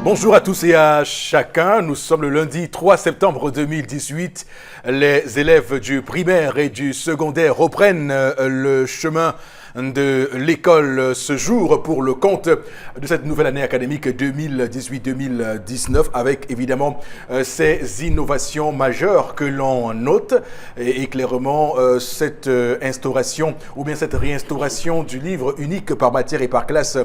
Bonjour à tous et à chacun. Nous sommes le lundi 3 septembre 2018. Les élèves du primaire et du secondaire reprennent le chemin de l'école ce jour pour le compte de cette nouvelle année académique 2018-2019 avec évidemment ces innovations majeures que l'on note et clairement cette instauration ou bien cette réinstauration du livre unique par matière et par classe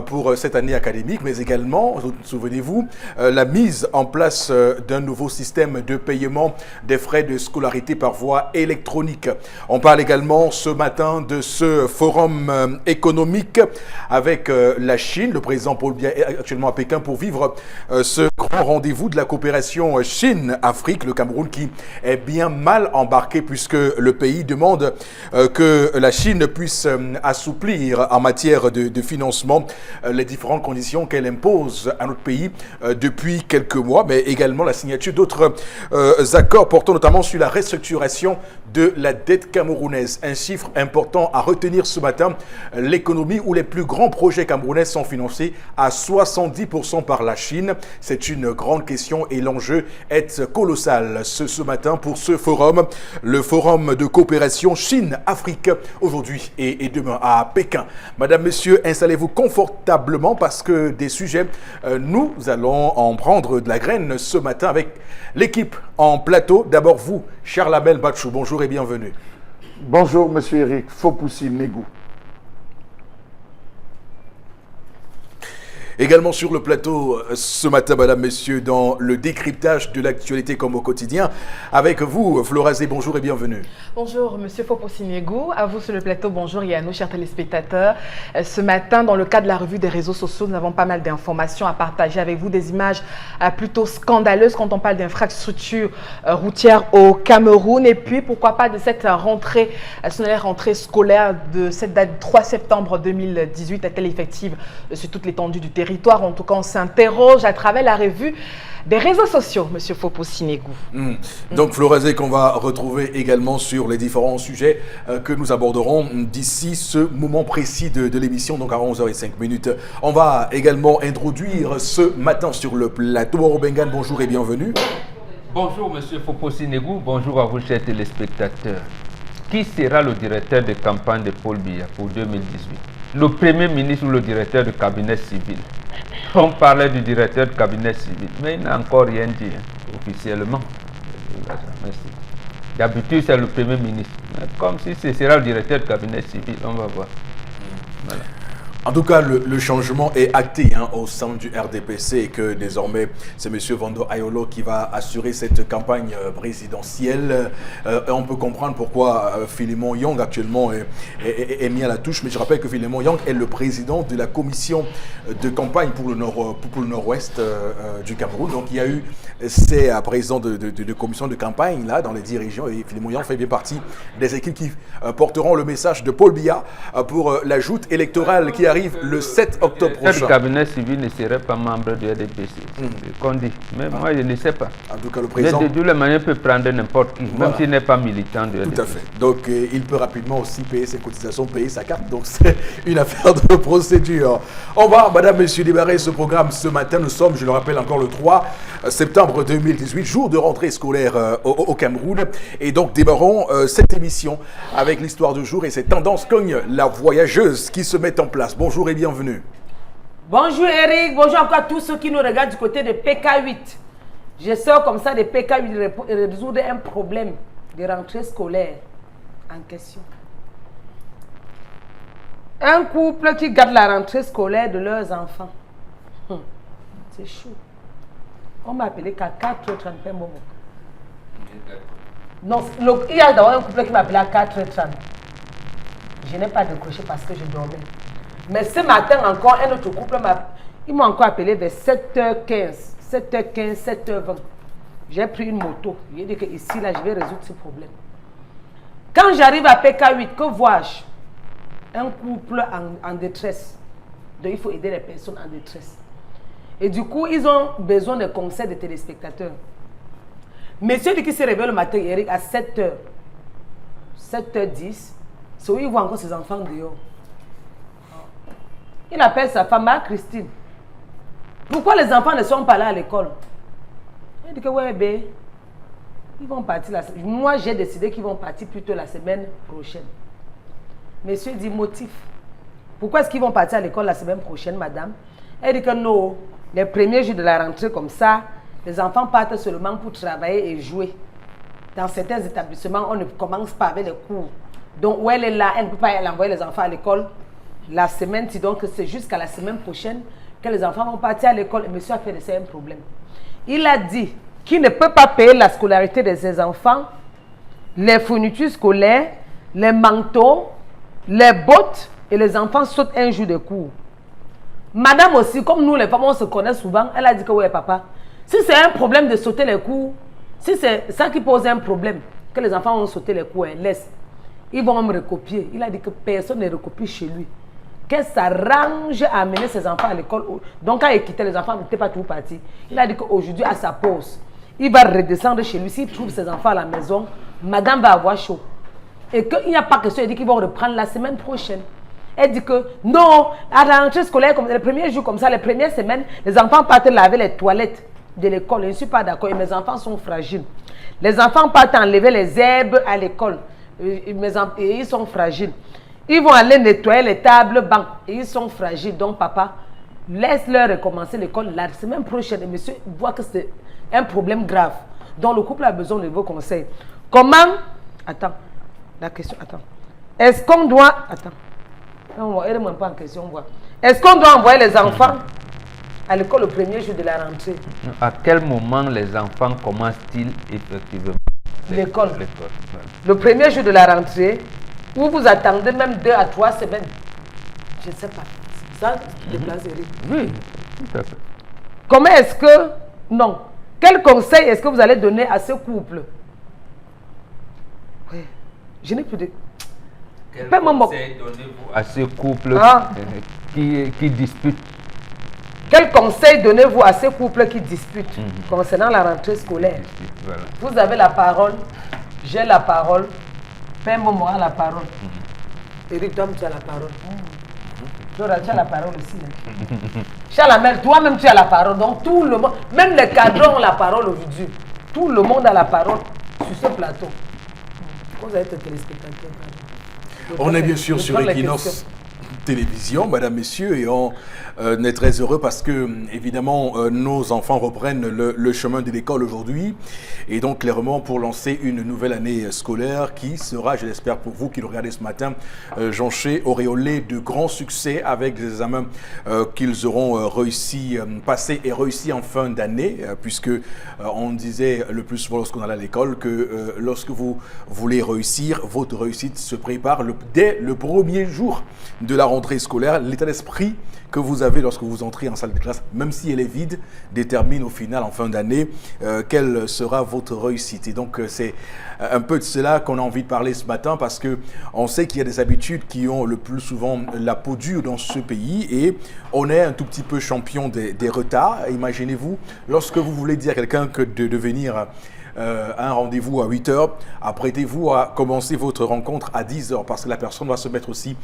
pour cette année académique, mais également, souvenez-vous, la mise en place d'un nouveau système de paiement des frais de scolarité par voie électronique. On parle également ce matin de ce forum économique avec la Chine. Le président Paul Biya est actuellement à Pékin pour vivre ce grand rendez-vous de la coopération Chine-Afrique. Le Cameroun qui est bien mal embarqué puisque le pays demande que la Chine puisse assouplir en matière de financement les différentes conditions qu'elle impose à notre pays depuis quelques mois, mais également la signature d'autres accords portant notamment sur la restructuration de la dette camerounaise. Un chiffre important à retenir ce matin, l'économie où les plus grands projets camerounais sont financés à 70% par la Chine. C'est une grande question et l'enjeu est colossal ce matin pour ce forum, le forum de coopération Chine-Afrique, aujourd'hui et demain à Pékin. Madame, Messieurs, installez-vous confortablement parce que des sujets, nous allons en prendre de la graine ce matin avec l'équipe en plateau. D'abord vous, Charles Abel Bachou, bonjour et bienvenue. Bonjour, monsieur Eric Fopoussi Negou. Également sur le plateau ce matin, mesdames, messieurs, dans le décryptage de l'actualité comme au quotidien. Avec vous, Florazé, bonjour et bienvenue. Bonjour, monsieur Fopoussi Negou. À vous sur le plateau, bonjour et à nous, chers téléspectateurs. Ce matin, dans le cadre de la revue des réseaux sociaux, nous avons pas mal d'informations à partager avec vous, des images plutôt scandaleuses quand on parle d'infrastructures routières au Cameroun. Et puis, pourquoi pas de cette rentrée scolaire de cette date 3 septembre 2018, est-elle effective sur toute l'étendue du territoire? En tout cas, on s'interroge à travers la revue des réseaux sociaux, monsieur Fopoussi Negou. Donc, Florazé, qu'on va retrouver également sur les différents sujets que nous aborderons d'ici ce moment précis de l'émission, donc à 11h05. On va également introduire ce matin sur le plateau. Bengan, bonjour et bienvenue. Bonjour, monsieur Fopoussi Negou. Bonjour à vous, chers téléspectateurs. Qui sera le directeur de campagne de Paul Biya pour 2018? Le Premier ministre ou le directeur du cabinet civil? On parlait du directeur du cabinet civil, mais il n'a encore rien dit officiellement. Merci. D'habitude, c'est le Premier ministre. Comme si ce sera le directeur du cabinet civil, on va voir. Voilà. En tout cas, le changement est acté au sein du RDPC et que désormais, c'est M. Vando Ayolo qui va assurer cette campagne présidentielle. On peut comprendre pourquoi Philémon Yang actuellement est mis à la touche, mais je rappelle que Philémon Yang est le président de la commission de campagne pour le nord-ouest du Cameroun. Donc il y a eu ces présidents de commission de campagne là dans les 10 régions et Philémon Yang fait bien partie des équipes qui porteront le message de Paul Biya pour la joute électorale qui arrive le 7 octobre prochain. Le cabinet civil ne serait pas membre du RDPC, qu'on dit. Mais moi, je ne sais pas. En tout cas, le président... De toute manière, peut prendre n'importe qui, même s'il n'est pas militant du RDPC. Tout à fait. Donc, il peut rapidement aussi payer ses cotisations, payer sa carte. Donc, c'est une affaire de procédure. On va, madame, monsieur, démarrer ce programme ce matin. Nous sommes, je le rappelle encore, le 3 septembre 2018, jour de rentrée scolaire au Cameroun. Et donc, démarrons cette émission avec l'histoire du jour et ces tendances cognent la voyageuse qui se met en place. Bonjour et bienvenue. Bonjour Eric, bonjour encore à tous ceux qui nous regardent du côté de PK8. Je sors comme ça de PK8 résoudre un problème de rentrée scolaire en question. Un couple qui garde la rentrée scolaire de leurs enfants. C'est chaud. On m'a appelé qu'à 4h30 Momo. Non, il y a d'abord un couple qui m'a appelé à 4h30. Je n'ai pas décroché parce que je dormais. Mais ce matin encore, un autre couple m'a encore appelé vers 7h15, 7h20. J'ai pris une moto. J'ai dit que ici, là, je vais résoudre ce problème. Quand j'arrive à PK8, que vois-je? Un couple en détresse. Donc, il faut aider les personnes en détresse. Et du coup, ils ont besoin de conseils des téléspectateurs. Monsieur qui se réveille le matin, Eric, à 7h, 7h10, c'est où il voit encore ses enfants dehors. Il appelle sa femme, Christine. Pourquoi les enfants ne sont pas là à l'école? Il dit que ouais, ben, ils vont partir la semaine. Moi, j'ai décidé qu'ils vont partir plutôt la semaine prochaine. Monsieur dit motif. Pourquoi est-ce qu'ils vont partir à l'école la semaine prochaine, madame? Elle dit que non, les premiers jours de la rentrée comme ça, les enfants partent seulement pour travailler et jouer. Dans certains établissements, on ne commence pas avec les cours. Donc, où elle est là, elle ne peut pas aller envoyer les enfants à l'école la semaine. Donc, c'est jusqu'à la semaine prochaine que les enfants vont partir à l'école. Et monsieur a fait de ça un problème. Il a dit qu'il ne peut pas payer la scolarité de ses enfants, les fournitures scolaires, les manteaux, les bottes, et les enfants sautent un jour de cours. Madame aussi, comme nous les femmes, on se connaît souvent, elle a dit que oui, papa, si c'est un problème de sauter les cours, si c'est ça qui pose un problème, que les enfants vont sauter les cours, laisse. Ils vont me recopier. Il a dit que personne ne recopie chez lui. Qu'elle s'arrange à amener ses enfants à l'école. Donc, quand il quittait les enfants, il n'était pas tout parti. Il a dit qu'aujourd'hui, à sa pause, il va redescendre chez lui. S'il trouve ses enfants à la maison, madame va avoir chaud. Et qu'il n'y a pas question, il dit qu'ils vont reprendre la semaine prochaine. Elle dit que non, à la rentrée scolaire, comme les premiers jours comme ça, les premières semaines, les enfants partent laver les toilettes de l'école. Je ne suis pas d'accord. Et mes enfants sont fragiles. Les enfants partent enlever les herbes à l'école. Et ils sont fragiles. Ils vont aller nettoyer les tables, bancs. Et ils sont fragiles. Donc, papa, laisse-leur recommencer l'école la semaine prochaine. Et monsieur voit que c'est un problème grave. Donc, le couple a besoin de vos conseils. Comment? Attends. La question, attends. Est-ce qu'on doit... Attends. Non, elle ne me pas en question. Est-ce qu'on doit envoyer les enfants à l'école le premier jour de la rentrée? À quel moment les enfants commencent-ils effectivement l'école? Voilà. Le premier jour de la rentrée, ou vous attendez même 2 à 3 semaines? Je ne sais pas. Ça, c'est des places Eric. Oui, tout à fait. Comment est-ce que... Non. Quel conseil est-ce que vous allez donner à ce couple? Oui. Je n'ai plus de... Quel conseil donnez-vous à ce couple qui dispute? Quel conseil donnez-vous à ce couple qui dispute concernant la rentrée scolaire? Voilà. Vous avez la parole, j'ai la parole, Père Momo a la parole. Eric, toi, tu as la parole. Flora, tu as la parole aussi. Chalamel, toi-même, tu as la parole. Donc, tout le monde, même les cadres ont la parole aujourd'hui. Tout le monde a la parole sur ce plateau. Vous avez été téléspectateurs. On est bien sûr sur Equinox Télévision, mesdames, messieurs, et on est très heureux parce que, évidemment, nos enfants reprennent le chemin de l'école aujourd'hui. Et donc, clairement, pour lancer une nouvelle année scolaire qui sera, je l'espère pour vous qui le regardez ce matin, jonchée, auréolée de grands succès avec des examens qu'ils auront réussi, passés et réussi en fin d'année, puisque on disait le plus souvent lorsqu'on allait à l'école que lorsque vous voulez réussir, votre réussite se prépare dès le premier jour de la rentrée scolaire. L'état d'esprit que vous avez lorsque vous entrez en salle de classe, même si elle est vide, détermine au final, en fin d'année, quelle sera votre réussite. Et donc, c'est un peu de cela qu'on a envie de parler ce matin, parce qu'on sait qu'il y a des habitudes qui ont le plus souvent la peau dure dans ce pays, et on est un tout petit peu champion des retards. Imaginez-vous, lorsque vous voulez dire à quelqu'un que de venir un rendez-vous à 8h, apprêtez-vous à commencer votre rencontre à 10h, parce que la personne va se mettre aussi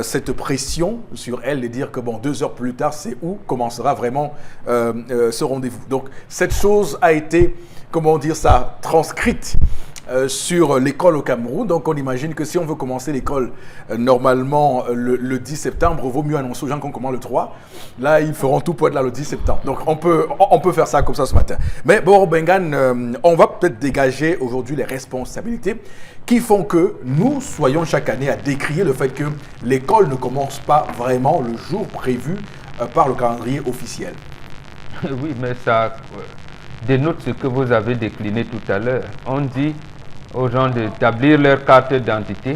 cette pression sur elle et dire que bon, 2 heures plus tard, c'est où commencera vraiment ce rendez-vous. Donc cette chose a été, comment dire ça, transcrite sur l'école au Cameroun. Donc on imagine que si on veut commencer l'école normalement le 10 septembre, il vaut mieux annoncer aux gens qu'on commence le 3. Là, ils feront tout pour être là le 10 septembre. Donc on peut faire ça comme ça ce matin. Mais bon, Bengan, on va peut-être dégager aujourd'hui les responsabilités qui font que nous soyons chaque année à décrier le fait que l'école ne commence pas vraiment le jour prévu par le calendrier officiel. Oui, mais ça dénote ce que vous avez décliné tout à l'heure. On dit aux gens d'établir leur carte d'identité,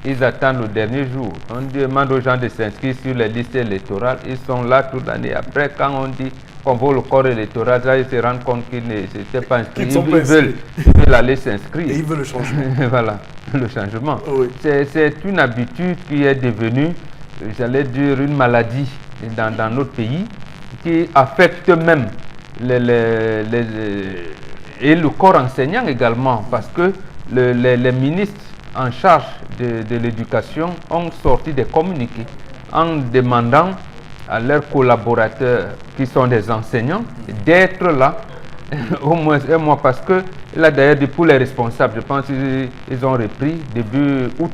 ils attendent le dernier jour. On demande aux gens de s'inscrire sur les listes électorales, ils sont là toute l'année. Après, quand on dit qu'on voit le corps électoral, là, ils se rendent compte qu'ils ne s'étaient pas inscrits. Ils veulent aller s'inscrire. Et ils veulent le changement. Voilà, le changement. Oui. C'est une habitude qui est devenue, j'allais dire, une maladie dans notre pays, qui affecte même et le corps enseignant également, parce que les ministres en charge de l'éducation ont sorti des communiqués en demandant à leurs collaborateurs qui sont des enseignants d'être là au moins un mois, parce que là d'ailleurs pour les responsables, je pense qu'ils ont repris début août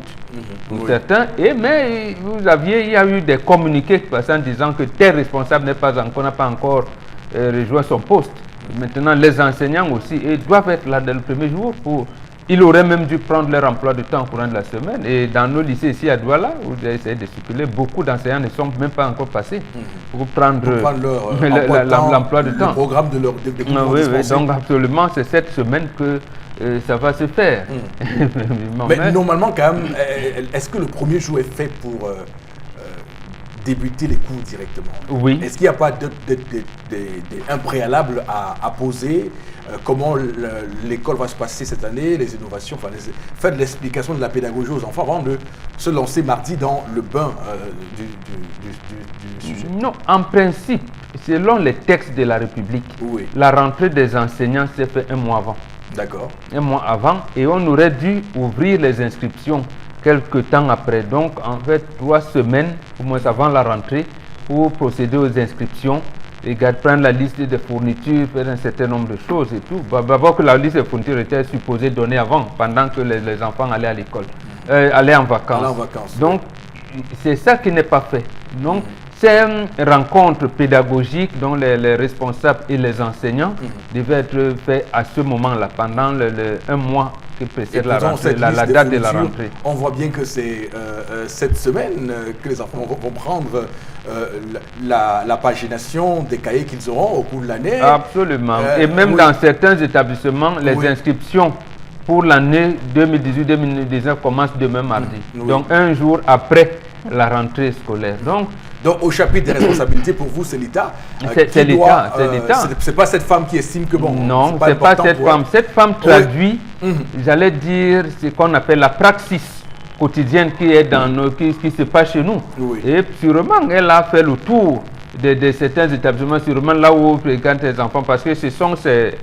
pour certains, mais il y a eu des communiqués en disant que tel responsable n'a pas encore rejoint son poste. Maintenant les enseignants aussi doivent être là dès le premier jour. Ils auraient même dû prendre leur emploi de temps au courant de la semaine. Et dans nos lycées ici à Douala, où j'ai essayé de circuler, beaucoup d'enseignants ne sont même pas encore passés pour prendre l'emploi de temps. Le programme de leur oui, donc absolument, c'est cette semaine que ça va se faire. Mais normalement, quand même, est-ce que le premier jour est fait pour débuter les cours directement? Oui. Est-ce qu'il n'y a pas un préalable à poser? Comment l'école va se passer cette année, les innovations, faire de l'explication de la pédagogie aux enfants avant de se lancer mardi dans le bain du sujet? Non, en principe, selon les textes de la République, la rentrée des enseignants s'est faite un mois avant. D'accord. Un mois avant, et on aurait dû ouvrir les inscriptions quelques temps après. Donc, en fait, 3 semaines, au moins avant la rentrée, pour procéder aux inscriptions, et prendre la liste des fournitures, faire un certain nombre de choses et tout. D'abord que la liste des fournitures était supposée donner avant, pendant que les enfants allaient à l'école, allaient en vacances. Donc, c'est ça qui n'est pas fait. Donc, ces rencontres pédagogiques dont les responsables et les enseignants devaient être faites à ce moment-là, pendant un mois qui précède la date de la rentrée. On voit bien que c'est cette semaine que les enfants vont prendre la pagination des cahiers qu'ils auront au cours de l'année. Absolument. Et même dans certains établissements, les inscriptions pour l'année 2018-2019 commencent demain mardi. Donc un jour après la rentrée scolaire. Donc au chapitre des responsabilités, pour vous, c'est l'État. C'est l'État. C'est pas cette femme qui estime que bon. Non, c'est pas cette femme. Cette femme traduit, j'allais dire, ce qu'on appelle la praxis quotidienne qui est qui se passe chez nous. Et sûrement, elle a fait le tour de certains établissements, sûrement là où fréquentent les enfants, parce que ce sont ces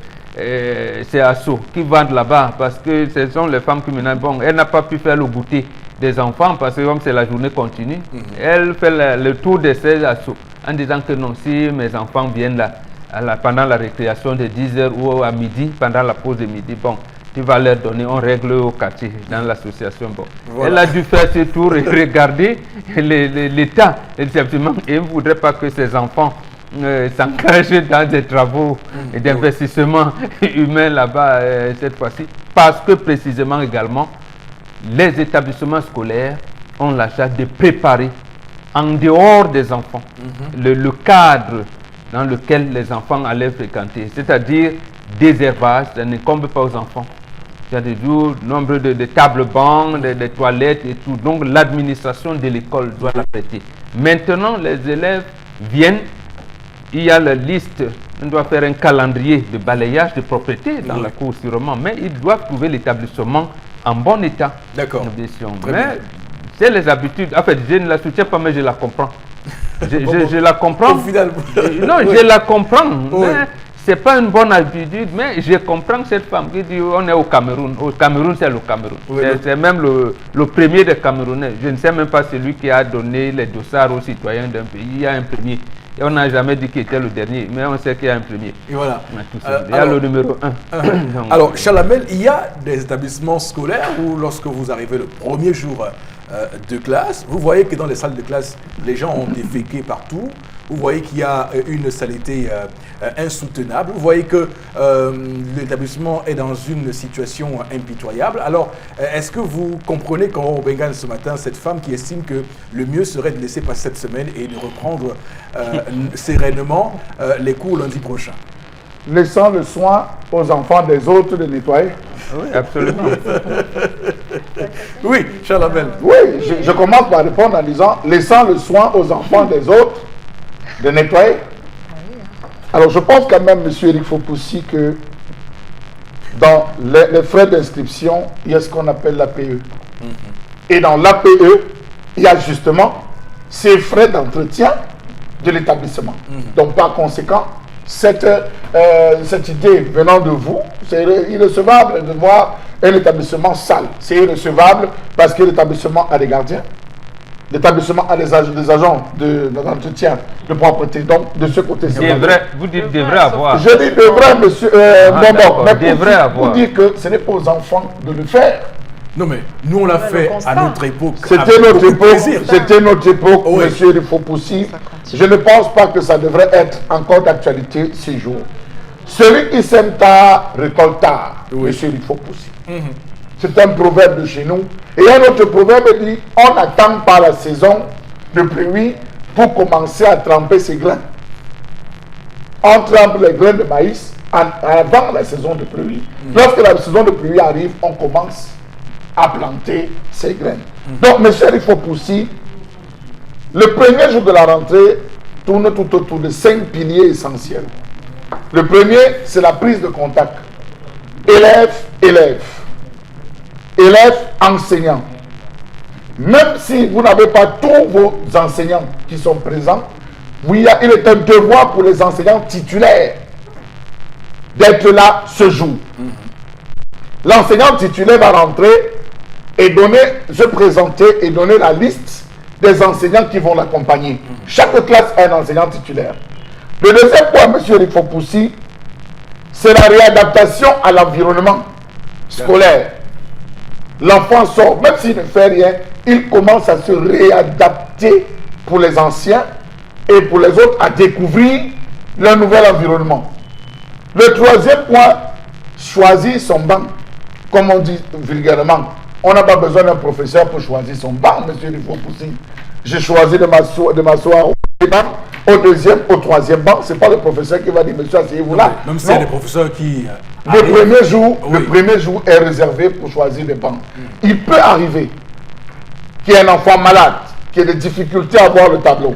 assos qui vendent là-bas, parce que ce sont les femmes qui menacent. Bon, elle n'a pas pu faire le goûter des enfants parce que comme c'est la journée continue, elle fait le tour de ces assos en disant que non, si mes enfants viennent là pendant la récréation de 10h ou à midi, pendant la pause de midi, bon, tu vas leur donner, on règle au quartier dans l'association. Bon. Voilà. Elle a dû faire ce tour et regarder l'état exactement, et elle ne voudrait pas que ses enfants s'engagent dans des travaux d'investissement humain là-bas cette fois-ci, parce que précisément également les établissements scolaires ont la charge de préparer en dehors des enfants le cadre dans lequel les enfants allaient fréquenter, c'est-à-dire désherbage, ça n'incombe pas aux enfants. Il y a des jours, nombre de tables bancs, des toilettes et tout. Donc l'administration de l'école doit la prêter. Maintenant, les élèves viennent, il y a la liste, on doit faire un calendrier de balayage de propriété dans la cour sûrement, mais ils doivent trouver l'établissement en bon état. D'accord. Mais c'est les habitudes. En fait, je ne la soutiens pas, mais je la comprends. Je la comprends. Au final, non, je la comprends. Mais c'est pas une bonne habitude, mais je comprends cette femme qui dit on est au Cameroun. Au Cameroun, c'est le Cameroun. C'est même le premier des Camerounais. Je ne sais même pas celui qui a donné les dossards aux citoyens d'un pays. Il y a un premier. Et on n'a jamais dit qu'il était le dernier, mais on sait qu'il y a un premier. Et voilà. Il y a le numéro 1. Alors, Chalamel, il y a des établissements scolaires où lorsque vous arrivez le premier jour de classe, vous voyez que dans les salles de classe, les gens ont déféqué partout. Vous voyez qu'il y a une saleté insoutenable. Vous voyez que l'établissement est dans une situation impitoyable. Alors, est-ce que vous comprenez quand on bengane ce matin cette femme qui estime que le mieux serait de laisser passer cette semaine et de reprendre sereinement les cours lundi prochain? Laissant le soin aux enfants des autres de nettoyer. Oui, absolument. Oui, Chalamel. Oui, je commence par répondre en disant laissant le soin aux enfants des autres de nettoyer. Alors je pense quand même, M. Eric Fopoussi, que dans les frais d'inscription, il y a ce qu'on appelle l'APE. Et dans l'APE, il y a justement ces frais d'entretien de l'établissement. Donc par conséquent, cette idée venant de vous, c'est irrecevable de voir un établissement sale. C'est irrecevable parce que l'établissement a des gardiens. d'établissement à des agents d'entretien de propreté. Donc, de ce côté, c'est devrait, vous dites devrait avoir. Je dis devrait, monsieur mais pour dire que ce n'est pas aux enfants de le faire. Non, mais nous, on l'a fait à notre époque. C'était notre époque, monsieur Rifopoussi. Je ne pense pas que ça devrait être encore d'actualité ces jours. Celui qui sème tard récolte tard, monsieur Rifopoussi. C'est un proverbe de chez nous. Et un autre proverbe dit, on attend par la saison de pluie pour commencer à tremper ses grains. On trempe les grains de maïs avant la saison de pluie. Lorsque la saison de pluie arrive, on commence à planter ses graines. Donc, monsieur Rifopoussi, le premier jour de la rentrée tourne tout autour de 5 piliers essentiels. Le premier, c'est la prise de contact. Élève, enseignant. Même si vous n'avez pas tous vos enseignants qui sont présents, il est un devoir pour les enseignants titulaires d'être là ce jour. L'enseignant titulaire va rentrer et se présenter et donner la liste des enseignants qui vont l'accompagner. Chaque classe a un enseignant titulaire. Le deuxième point, M. Rifopoussi, c'est la réadaptation à l'environnement scolaire. L'enfant sort, même s'il ne fait rien, il commence à se réadapter pour les anciens et pour les autres à découvrir leur nouvel environnement. Le troisième point, choisir son banc. Comme on dit vulgairement, on n'a pas besoin d'un professeur pour choisir son banc, M. Rifopoussi. J'ai choisi de m'asseoir au premier banc, au deuxième, au troisième banc. Ce n'est pas le professeur qui va dire, monsieur, asseyez-vous là. Même s'il y a des professeurs qui... Le premier jour est réservé pour choisir les bancs. Il peut arriver qu'il y ait un enfant malade, qui ait des difficultés à voir le tableau.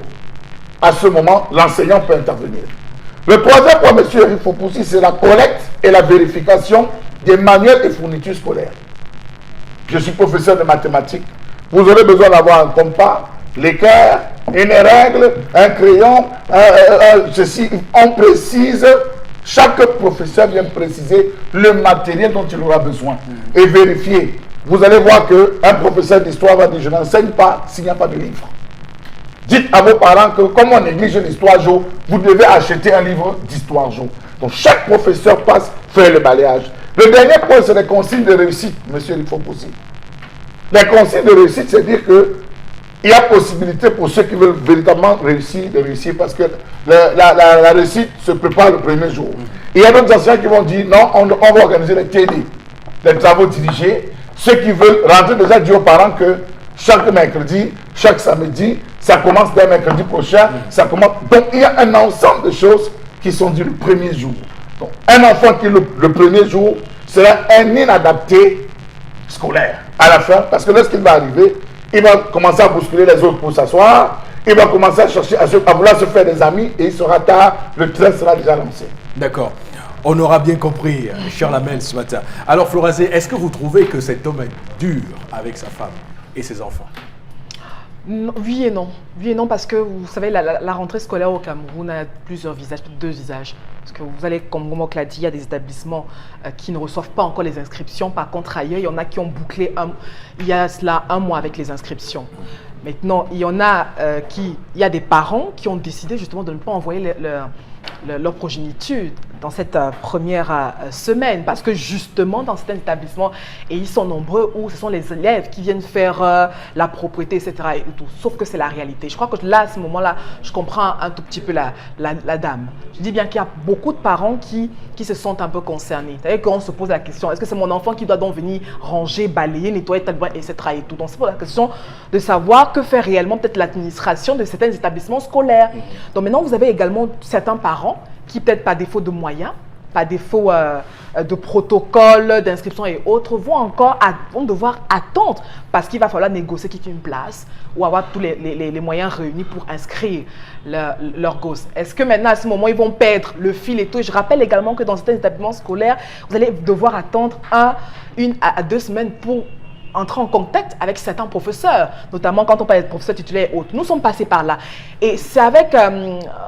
À ce moment, l'enseignant peut intervenir. Le troisième point, M. Rifopoussi, c'est la collecte et la vérification des manuels et fournitures scolaires. Je suis professeur de mathématiques. Vous aurez besoin d'avoir un compas, l'équerre, une règle, un crayon, ceci. On précise, chaque professeur vient préciser le matériel dont il aura besoin et vérifier. Vous allez voir qu'un professeur d'histoire va dire, je n'enseigne pas s'il n'y a pas de livre. Dites à vos parents que comme on néglige l'histoire Jo, vous devez acheter un livre d'histoire Jo. Donc chaque professeur passe faire le balayage. Le dernier point, c'est les consignes de réussite, M. Rifopoussi. Les consignes de réussite, c'est dire que il y a possibilité pour ceux qui veulent véritablement réussir, de réussir, parce que la réussite se prépare le premier jour. Il y a d'autres enseignants qui vont dire, non, on va organiser les TD, les travaux dirigés. Ceux qui veulent rentrer déjà dire aux parents que chaque mercredi, chaque samedi, ça commence dès mercredi prochain, ça commence. Donc il y a un ensemble de choses qui sont dues le premier jour. Donc, un enfant qui le premier jour sera un inadapté scolaire à la fin, parce que lorsqu'il va arriver, il va commencer à bousculer les autres pour s'asseoir, il va commencer à chercher, à vouloir se faire des amis, et il sera tard, le train sera déjà lancé. D'accord. On aura bien compris, cher Lamel, ce matin. Alors, Florazé, est-ce que vous trouvez que cet homme est dur avec sa femme et ses enfants? Non, oui et non. Oui et non, parce que vous savez, la rentrée scolaire au Cameroun a plusieurs visages, deux visages. Parce que vous allez, comme Momok l'a dit, il y a des établissements qui ne reçoivent pas encore les inscriptions. Par contre, ailleurs, il y en a qui ont bouclé il y a cela un mois avec les inscriptions. Maintenant, il y en a il y a des parents qui ont décidé justement de ne pas envoyer leur progéniture dans cette première semaine, parce que justement dans certains établissements, et ils sont nombreux, où ce sont les élèves qui viennent faire la propriété, etc. Et tout. Sauf que c'est la réalité. Je crois que là, à ce moment-là, je comprends un tout petit peu la dame. Je dis bien qu'il y a beaucoup de parents qui se sentent un peu concernés. C'est-à-dire qu'on se pose la question, est-ce que c'est mon enfant qui doit donc venir ranger, balayer, nettoyer, etc. Et tout. Donc c'est pour la question de savoir que fait réellement peut-être l'administration de certains établissements scolaires. Donc maintenant, vous avez également certains parents qui, peut-être par défaut de moyens, par défaut de protocole, d'inscription et autres, vont devoir attendre parce qu'il va falloir négocier quitter une place ou avoir tous les moyens réunis pour inscrire leur gosse. Est-ce que maintenant, à ce moment, ils vont perdre le fil et tout? Et je rappelle également que dans certains établissements scolaires, vous allez devoir attendre 1 à 2 semaines pour entrer en contact avec certains professeurs, notamment quand on parle de professeurs titulaires et autres. Nous sommes passés par là. Et c'est avec,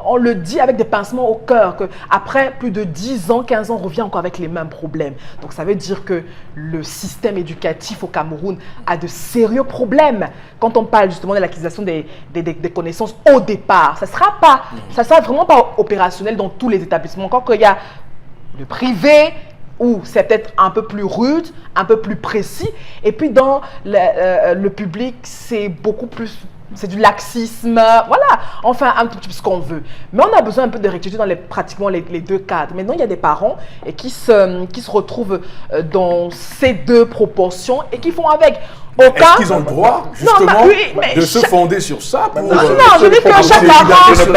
on le dit avec des pincements au cœur, qu'après plus de 10 ans, 15 ans, on revient encore avec les mêmes problèmes. Donc ça veut dire que le système éducatif au Cameroun a de sérieux problèmes. Quand on parle justement de l'acquisition des connaissances au départ, ça sera vraiment pas opérationnel dans tous les établissements. Encore qu'il y a le privé, où c'est peut-être un peu plus rude, un peu plus précis. Et puis dans le public, c'est beaucoup plus, c'est du laxisme, voilà. Enfin, un tout petit peu ce qu'on veut. Mais on a besoin un peu de rectitude dans pratiquement les deux cadres. Maintenant, il y a des parents qui se retrouvent dans ces deux proportions et qui font avec. Est-ce qu'ils ont le droit, justement, de se fonder sur ça pour... Non, je dis que chaque parent... Je ne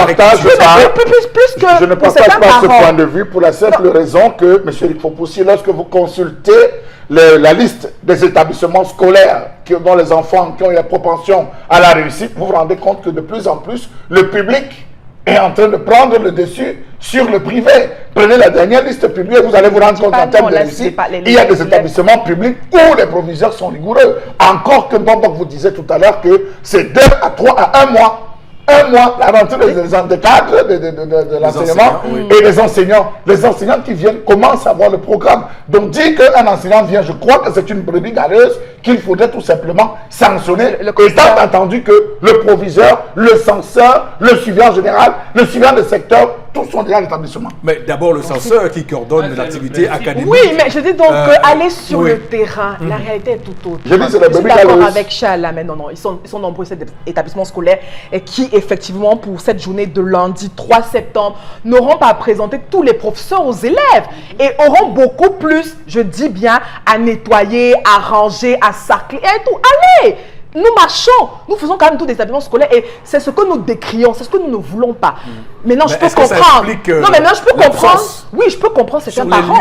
partage pas ce point de vue pour la simple raison que, M. Eric Fopoussi, lorsque vous consultez la liste des établissements scolaires dont les enfants qui ont la propension à la réussite, vous vous rendez compte que de plus en plus, le public est en train de prendre le dessus sur le privé. Prenez la dernière liste publiée, vous allez vous rendre compte en termes de réussite. Il y a des établissements publics où les proviseurs sont rigoureux. Encore que Bombok vous disait tout à l'heure que c'est 2 à 3 à 1 mois. Un mois, la rentrée des cadres de l'enseignement et les enseignants. Les enseignants qui viennent commencent à voir le programme. Donc, dire qu'un enseignant vient, je crois que c'est une brebis galeuse qu'il faudrait tout simplement sanctionner. Étant entendu que le proviseur, le censeur, le suivant général, le suivant de secteur, tous sont déjà à l'établissement. Mais d'abord, le censeur qui coordonne l'activité académique. Oui, mais je dis donc aller sur le terrain, la réalité est tout autre. Je dis, c'est la brebis d'accord galeuse. avec Charles, mais non, ils sont nombreux ces établissements scolaires et qui, effectivement, pour cette journée de lundi 3 septembre, n'auront pas présenté tous les professeurs aux élèves et auront beaucoup plus, je dis bien, à nettoyer, à ranger, à sacler et tout. Allez! Nous marchons, nous faisons quand même tous des établissements scolaires et c'est ce que nous décrions, c'est ce que nous ne voulons pas. Maintenant, je peux comprendre. Non, maintenant, je peux comprendre. Oui, je peux comprendre certains parents.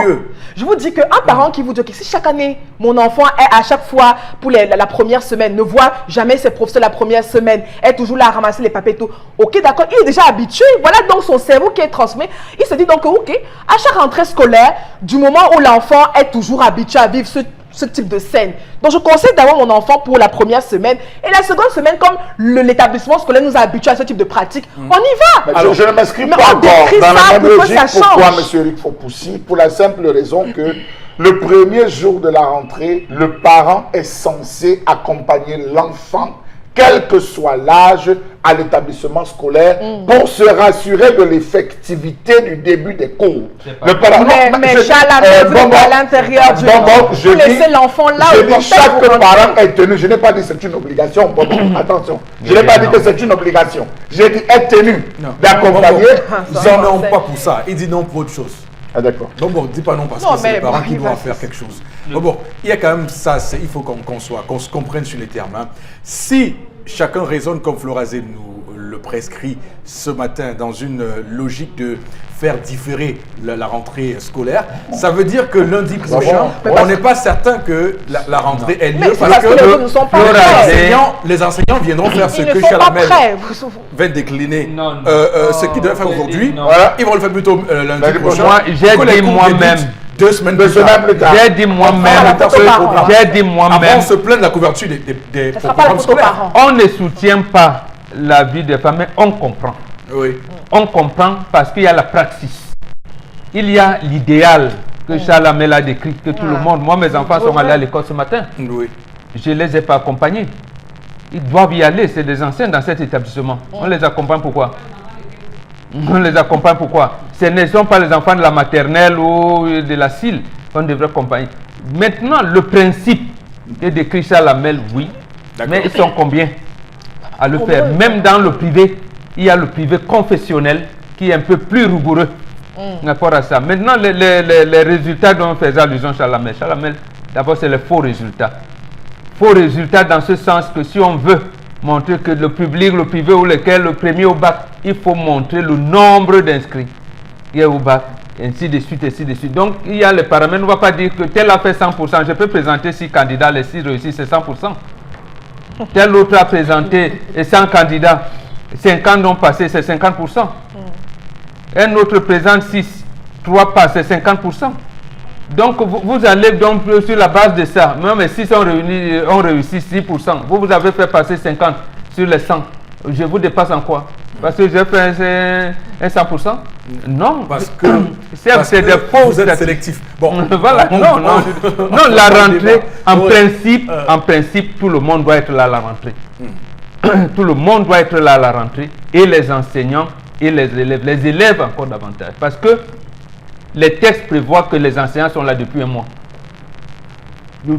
Je vous dis qu'un parent qui vous dit que si chaque année, mon enfant est à chaque fois pour la première semaine, ne voit jamais ses professeurs la première semaine, est toujours là à ramasser les papiers et tout. Ok, d'accord, il est déjà habitué. Voilà donc son cerveau qui est transmis. Il se dit donc, ok, à chaque rentrée scolaire, du moment où l'enfant est toujours habitué à vivre ce type de scène. Donc, je conseille d'avoir mon enfant pour la première semaine. Et la seconde semaine, comme l'établissement scolaire nous a habitués à ce type de pratique, on y va. Alors, je ne m'inscris pas encore dans la même logique. Pourquoi, M. Eric Fopoussi? Pour la simple raison que le premier jour de la rentrée, le parent est censé accompagner l'enfant, quel que soit l'âge, à l'établissement scolaire pour se rassurer de l'effectivité du début des cours. Mais à l'intérieur du vous laissez l'enfant là. Je dis chaque parent est tenu. Je n'ai pas dit que c'est une obligation. Attention. Je n'ai pas dit que c'est une obligation. J'ai dit est tenu d'accompagner. Ils n'ont pas pour ça. Il dit non pour autre chose. Ah d'accord. Donc bon, dis pas non parce que c'est les parents qui doivent faire quelque chose. Bon, il y a quand même ça, il faut qu'on se comprenne sur les termes. Hein. Si chacun raisonne comme Florazé nous le prescrit ce matin dans une logique de faire différer la rentrée scolaire, ça veut dire que lundi prochain, on n'est pas certain que la rentrée ait lieu parce que les enseignants viendront faire ce que Chalamel va décliner, ce qu'ils devaient faire aujourd'hui. Ils vont le faire plutôt lundi prochain. Moi, j'ai dit moi-même. 2 semaines plus tard. J'ai dit moi-même. Avant, on se plaint de la couverture des programmes scolaires. On ne soutient pas la vie des femmes, mais on comprend. Oui. On comprend parce qu'il y a la praxis. Il y a l'idéal que Charles Amel a décrit, que tout le monde. Moi, mes enfants sont allés à l'école ce matin. Oui. Je ne les ai pas accompagnés. Ils doivent y aller. C'est des anciens dans cet établissement. On les accompagne pourquoi? On les accompagne pourquoi? Ce ne sont pas les enfants de la maternelle ou de la CIL qu'on devrait accompagner. Maintenant, le principe est décrit Charles Amel, oui. Mais ils sont combien à le faire? Même dans le privé, il y a le privé confessionnel qui est un peu plus rigoureux par rapport à ça. Maintenant, les résultats dont faisait allusion Charles Amel. Charles Amel, d'abord, c'est les faux résultats. Faux résultats dans ce sens que si on veut montrer que le public, le privé ou lequel le premier au bac, il faut montrer le nombre d'inscrits qui est au bac, ainsi de suite, ainsi de suite. Donc, il y a les paramètres. On ne va pas dire que tel a fait 100%. Je peux présenter 6 candidats, les 6 réussis, c'est 100%. Tel autre a présenté 100 candidats, 50 ont passé, c'est 50%. Un autre présente 6, 3 passent, c'est 50%. Donc, vous allez donc sur la base de ça. Même si on réussit 6%, vous avez fait passer 50 sur les 100. Je vous dépasse en quoi? Parce que j'ai fait un 100%? Non. Parce que c'est des faux. Vous êtes sélectif. Bon. Voilà. Non, la rentrée, en principe, tout le monde doit être là à la rentrée. Tout le monde doit être là à la rentrée. Et les enseignants et les élèves encore davantage. Parce que les textes prévoient que les enseignants sont là depuis un mois.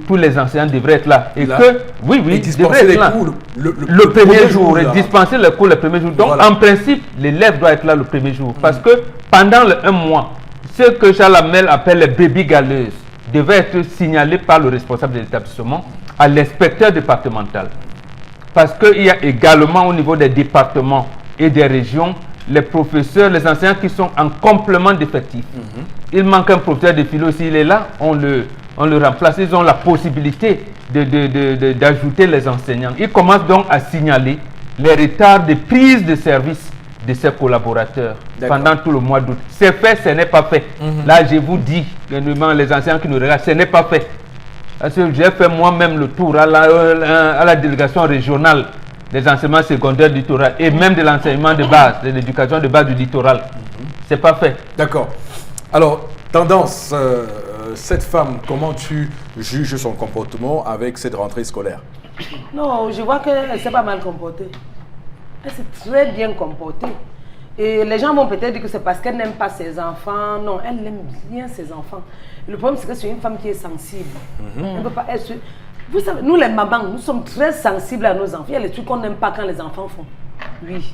Tous les enseignants devraient être là. Et là, que, oui, dispenser les cours le premier jour. Et là. dispenser les cours le premier jour. Donc, Voilà. en principe, l'élève doit être là le premier jour. Parce que pendant un mois, ce que Charles Hamel appelle les baby galeuses devait être signalé par le responsable de l'établissement à l'inspecteur départemental. Parce qu'il y a également au niveau des départements et des régions, les professeurs, les enseignants qui sont en complément d'effectifs. Il manque un professeur de philo, s'il est là, on le remplace. Ils ont la possibilité d'ajouter les enseignants. Ils commencent donc à signaler les retards de prise de service de ses collaborateurs pendant tout le mois d'août. C'est fait, ce n'est pas fait. Là, je vous dis, les enseignants qui nous regardent, ce n'est pas fait. Parce que j'ai fait moi-même le tour à la délégation régionale des enseignements secondaires du littoral et même de l'enseignement de base, de l'éducation de base du littoral. C'est pas fait. D'accord. Alors, tendance, cette femme, comment tu juges son comportement avec cette rentrée scolaire? Non, je vois qu'elle s'est pas mal comportée. Elle s'est très bien comportée. Et les gens vont peut-être dire que c'est parce qu'elle n'aime pas ses enfants. Non, elle aime bien ses enfants. Le problème, c'est que c'est une femme qui est sensible. Elle peut pas être... Vous savez, nous les mamans, nous sommes très sensibles à nos enfants. Il y a les trucs qu'on n'aime pas quand les enfants font. Oui.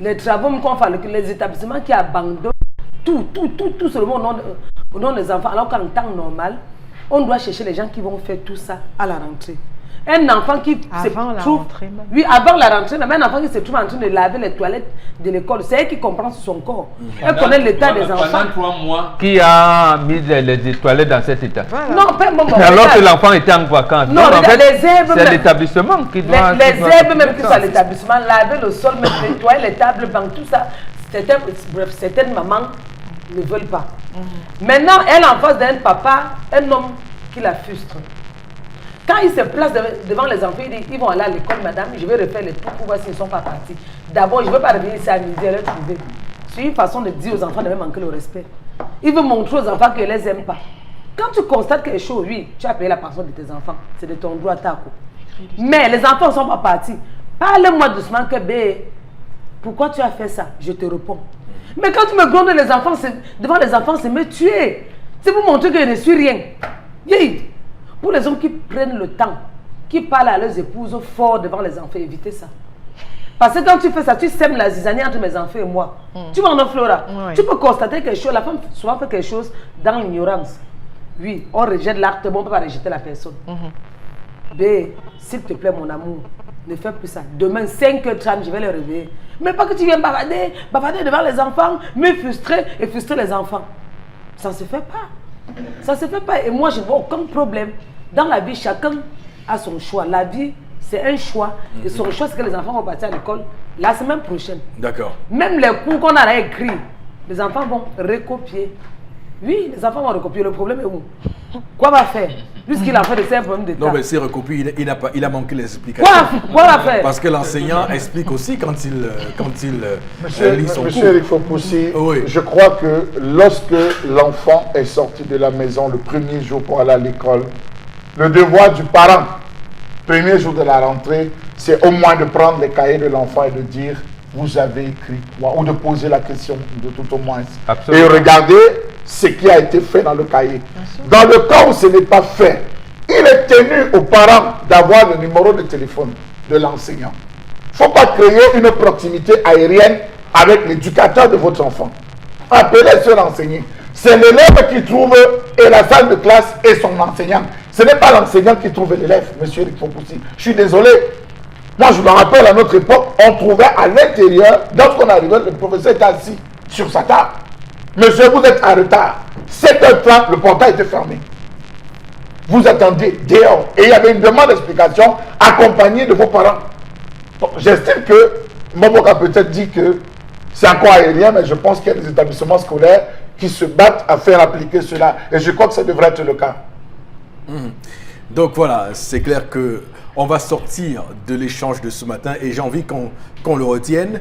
Les travaux qu'on fait, les établissements qui abandonnent tout seulement au nom des enfants. Alors qu'en temps normal, on doit chercher les gens qui vont faire tout ça à la rentrée. Un enfant qui avant se la trouve... rentrée même. Oui, avant la rentrée, mais un enfant qui se trouve en train de laver les toilettes de l'école, c'est elle qui comprend son corps. Elle connaît l'état des enfants. Pendant 3 mois, qui a mis les toilettes dans cet état? Voilà. Non, pas bon, Alors que l'enfant était en vacances. Non, donc, en fait, les herbes c'est même. l'établissement qui doit... Les herbes même qui sont à l'établissement, laver le sol, nettoyer les tables, bancs, tout ça. Bref, certaines mamans ne veulent pas. Maintenant, elle en face d'un papa, un homme qui la frustre. Quand il se place devant les enfants, il dit, ils vont aller à l'école, madame, je vais refaire les tours pour voir s'ils ne sont pas partis. D'abord, je ne veux pas revenir ici à midi et les trouver. C'est une façon de dire aux enfants de même manquer le respect. Il veut montrer aux enfants qu'ils ne les aiment pas. Quand tu constates quelque chose, oui, tu as payé la pension de tes enfants. C'est de ton droit à ta cour. Mais les enfants ne sont pas partis. Parle-moi doucement que, pourquoi tu as fait ça? Je te réponds. Mais quand tu me grondes devant les enfants, c'est me tuer. C'est pour montrer que je ne suis rien. Yeah. Pour les hommes qui prennent le temps, qui parlent à leurs épouses fort devant les enfants, évitez ça. Parce que quand tu fais ça, tu sèmes la zizanie entre mes enfants et moi. Tu vois, non, Flora, tu peux constater quelque chose. La femme souvent fait quelque chose dans l'ignorance. Oui, on rejette l'acte, bon, on ne peut pas rejeter la personne. S'il te plaît, mon amour, ne fais plus ça. Demain, 5h30, je vais les réveiller. Mais pas que tu viennes bavarder devant les enfants, me frustrer et frustrer les enfants. Ça ne se fait pas. Ça ne se fait pas. Et moi, je n'ai aucun problème. Dans la vie, chacun a son choix. La vie, c'est un choix. Et son choix, c'est que les enfants vont partir à l'école la semaine prochaine. D'accord. Même les cours qu'on a écrits, les enfants vont recopier. Oui, les enfants vont recopier. Le problème est où? Quoi va faire? Puisqu'il a fait de ces problèmes d'état. Non, mais c'est recopié, il a manqué les explications. Quoi va faire? Parce que l'enseignant explique aussi quand il lit son Monsieur cours. Eric Fopoussi, Oui. je crois que lorsque l'enfant est sorti de la maison le premier jour pour aller à l'école, le devoir du parent, premier jour de la rentrée, c'est au moins de prendre les cahiers de l'enfant et de dire vous avez écrit quoi, ou de poser la question de tout au moins. Absolument. Et regarder ce qui a été fait dans le cahier. Dans le cas où ce n'est pas fait, il est tenu aux parents d'avoir le numéro de téléphone de l'enseignant. Il ne faut pas créer une proximité aérienne avec l'éducateur de votre enfant. Appelez sur l'enseignant. C'est l'élève qui trouve et la salle de classe et son enseignant. Ce n'est pas l'enseignant qui trouve l'élève, monsieur Eric Fopoussi. Je suis désolé. Moi, je me rappelle à notre époque, on trouvait à l'intérieur, lorsqu'on arrivait, le professeur était assis sur sa table. Monsieur, vous êtes en retard. 7h30, le portail était fermé. Vous attendiez dehors. Et il y avait une demande d'explication accompagnée de vos parents. J'estime que Moboka peut-être dit que c'est encore aérien, mais je pense qu'il y a des établissements scolaires qui se battent à faire appliquer cela. Et je crois que ça devrait être le cas. Donc voilà, c'est clair que on va sortir de l'échange de ce matin et j'ai envie qu'on le retienne,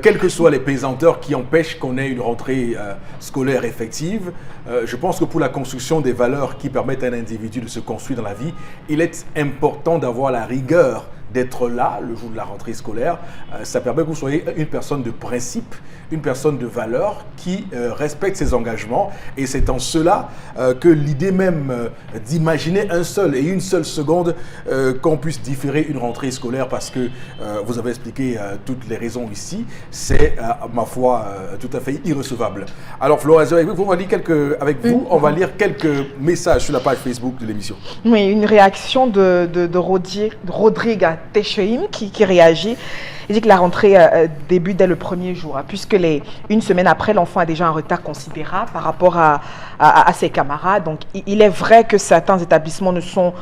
quelles que soient les pesanteurs qui empêchent qu'on ait une rentrée scolaire effective. Je pense que pour la construction des valeurs qui permettent à un individu de se construire dans la vie, il est important d'avoir la rigueur d'être là le jour de la rentrée scolaire. Ça permet que vous soyez une personne de principe, une personne de valeur qui respecte ses engagements. Et c'est en cela que l'idée même d'imaginer un seul et une seule seconde qu'on puisse différer une rentrée scolaire, parce que vous avez expliqué toutes les raisons ici, c'est ma foi tout à fait irrecevable. Alors Florence, avec vous, on va lire quelques messages sur la page Facebook de l'émission. Oui, une réaction de Rodrigue Techeim qui réagit. Il dit que la rentrée débute dès le premier jour, puisque une semaine après, l'enfant a déjà un retard considérable par rapport à ses camarades. Donc, il est vrai que certains établissements ne sont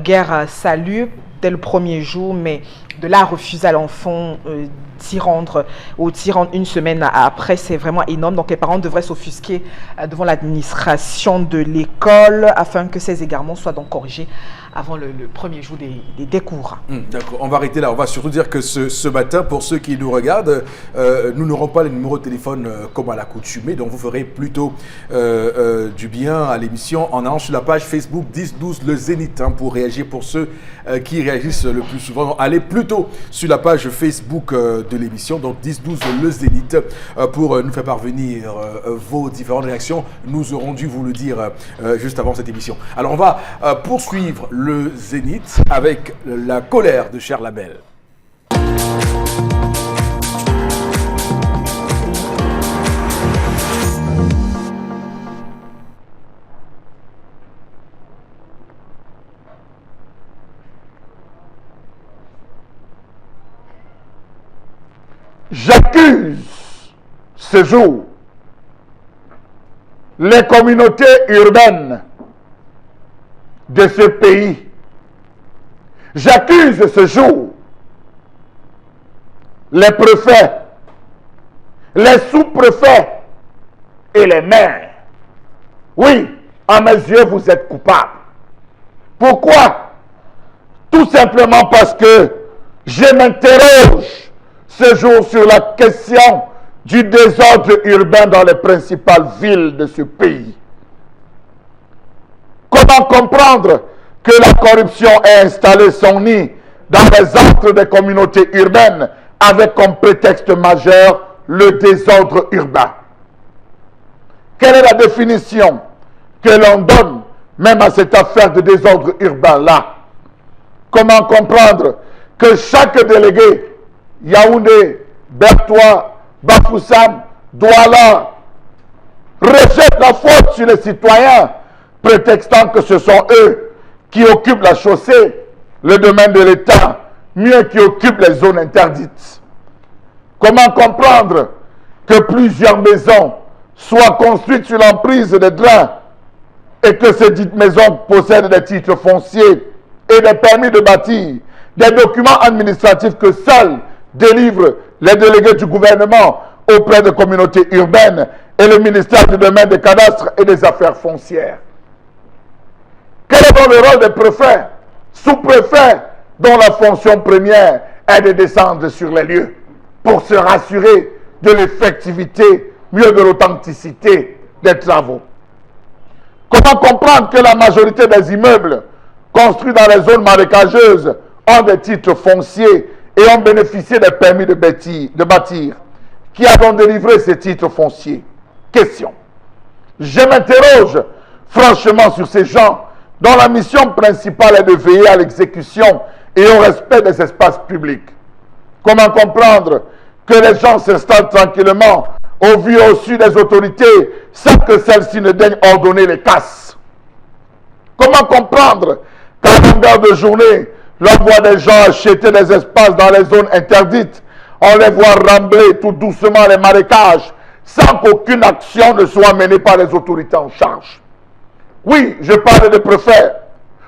guère salués dès le premier jour, mais de là à refuser à l'enfant d'y rendre une semaine après, c'est vraiment énorme. Donc, les parents devraient s'offusquer devant l'administration de l'école afin que ces égarements soient donc corrigés avant le premier jour des cours. D'accord, on va arrêter là. On va surtout dire que ce matin, pour ceux qui nous regardent, nous n'aurons pas les numéros de téléphone comme à l'accoutumée, donc vous ferez plutôt du bien à l'émission en allant sur la page Facebook 10-12 Le Zénith pour réagir. Pour ceux qui réagissent le plus souvent, donc, allez plutôt sur la page Facebook de l'émission, donc 10-12 Le Zénith, pour nous faire parvenir vos différentes réactions. Nous aurons dû vous le dire juste avant cette émission. Alors on va poursuivre le Zénith avec la colère de Cher Labelle. J'accuse ce jour les communautés urbaines de ce pays. J'accuse ce jour les préfets, les sous-préfets et les maires. Oui, à mes yeux, vous êtes coupables. Pourquoi? Tout simplement parce que je m'interroge ce jour sur la question du désordre urbain dans les principales villes de ce pays. Comment comprendre que la corruption ait installé son nid dans les centres des communautés urbaines avec comme prétexte majeur le désordre urbain? Quelle est la définition que l'on donne même à cette affaire de désordre urbain-là? Comment comprendre que chaque délégué, Yaoundé, Bertois, Bafoussam, Douala, rejette la faute sur les citoyens, prétextant que ce sont eux qui occupent la chaussée, le domaine de l'État, mieux qui occupent les zones interdites? Comment comprendre que plusieurs maisons soient construites sur l'emprise des drains et que ces dites maisons possèdent des titres fonciers et des permis de bâtir, des documents administratifs que seuls délivrent les délégués du gouvernement auprès des communautés urbaines et le ministère du domaine des cadastres et des affaires foncières? Quel est donc le rôle des préfets, sous-préfets, dont la fonction première est de descendre sur les lieux pour se rassurer de l'effectivité, mieux de l'authenticité des travaux? Comment comprendre que la majorité des immeubles construits dans les zones marécageuses ont des titres fonciers et ont bénéficié des permis de bâtir? Qui a donc délivré ces titres fonciers? Question. Je m'interroge franchement sur ces gens dont la mission principale est de veiller à l'exécution et au respect des espaces publics. Comment comprendre que les gens s'installent tranquillement au vu et au su des autorités sans que celles-ci ne daignent ordonner les casses? Comment comprendre qu'à longueur de journée, l'on voit des gens acheter des espaces dans les zones interdites, on les voit rambler tout doucement les marécages sans qu'aucune action ne soit menée par les autorités en charge? Oui, je parle de préfets.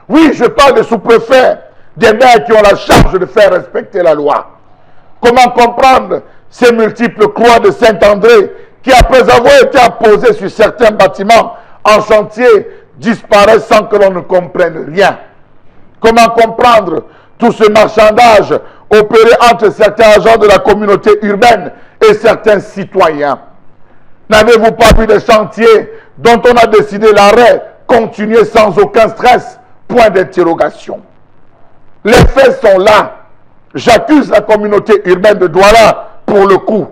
Oui, je parle de sous-préfets, des maires qui ont la charge de faire respecter la loi. Comment comprendre ces multiples croix de Saint-André qui, après avoir été apposés sur certains bâtiments en chantier, disparaissent sans que l'on ne comprenne rien? Comment comprendre tout ce marchandage opéré entre certains agents de la communauté urbaine et certains citoyens? N'avez-vous pas vu des chantiers dont on a décidé l'arrêt continuer sans aucun stress? Point d'interrogation. Les faits sont là. J'accuse la communauté urbaine de Douala pour le coup.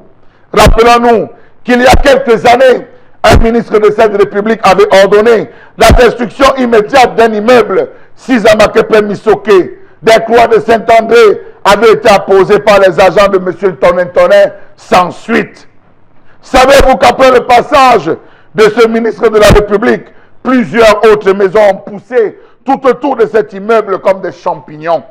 Rappelons-nous qu'il y a quelques années, un ministre de cette République avait ordonné la destruction immédiate d'un immeuble, 6 à Makepe Misoké. Des croix de Saint-André avaient été apposées par les agents de M. Tonin sans suite. Savez-vous qu'après le passage de ce ministre de la République, plusieurs autres maisons ont poussé tout autour de cet immeuble comme des champignons?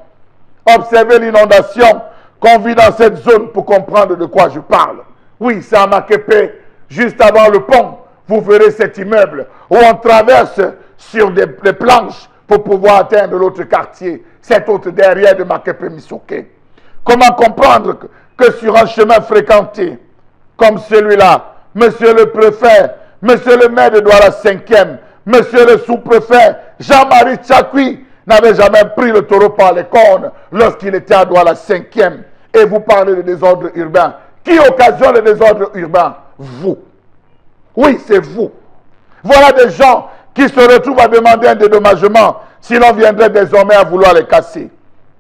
Observez l'inondation qu'on vit dans cette zone pour comprendre de quoi je parle. Oui, c'est à Makepe, juste avant le pont, vous verrez cet immeuble où on traverse sur des planches pour pouvoir atteindre l'autre quartier, cet autre derrière de Makepe Misoké. Comment comprendre que sur un chemin fréquenté comme celui-là, monsieur le préfet, monsieur le maire de Douala 5e, monsieur le sous-préfet, Jean-Marie Tchakui, n'avait jamais pris le taureau par les cornes lorsqu'il était à Douala 5e. Et vous parlez de désordre urbain. Qui occasionne le désordre urbain? Vous. Oui, c'est vous. Voilà des gens qui se retrouvent à demander un dédommagement si l'on viendrait désormais à vouloir les casser.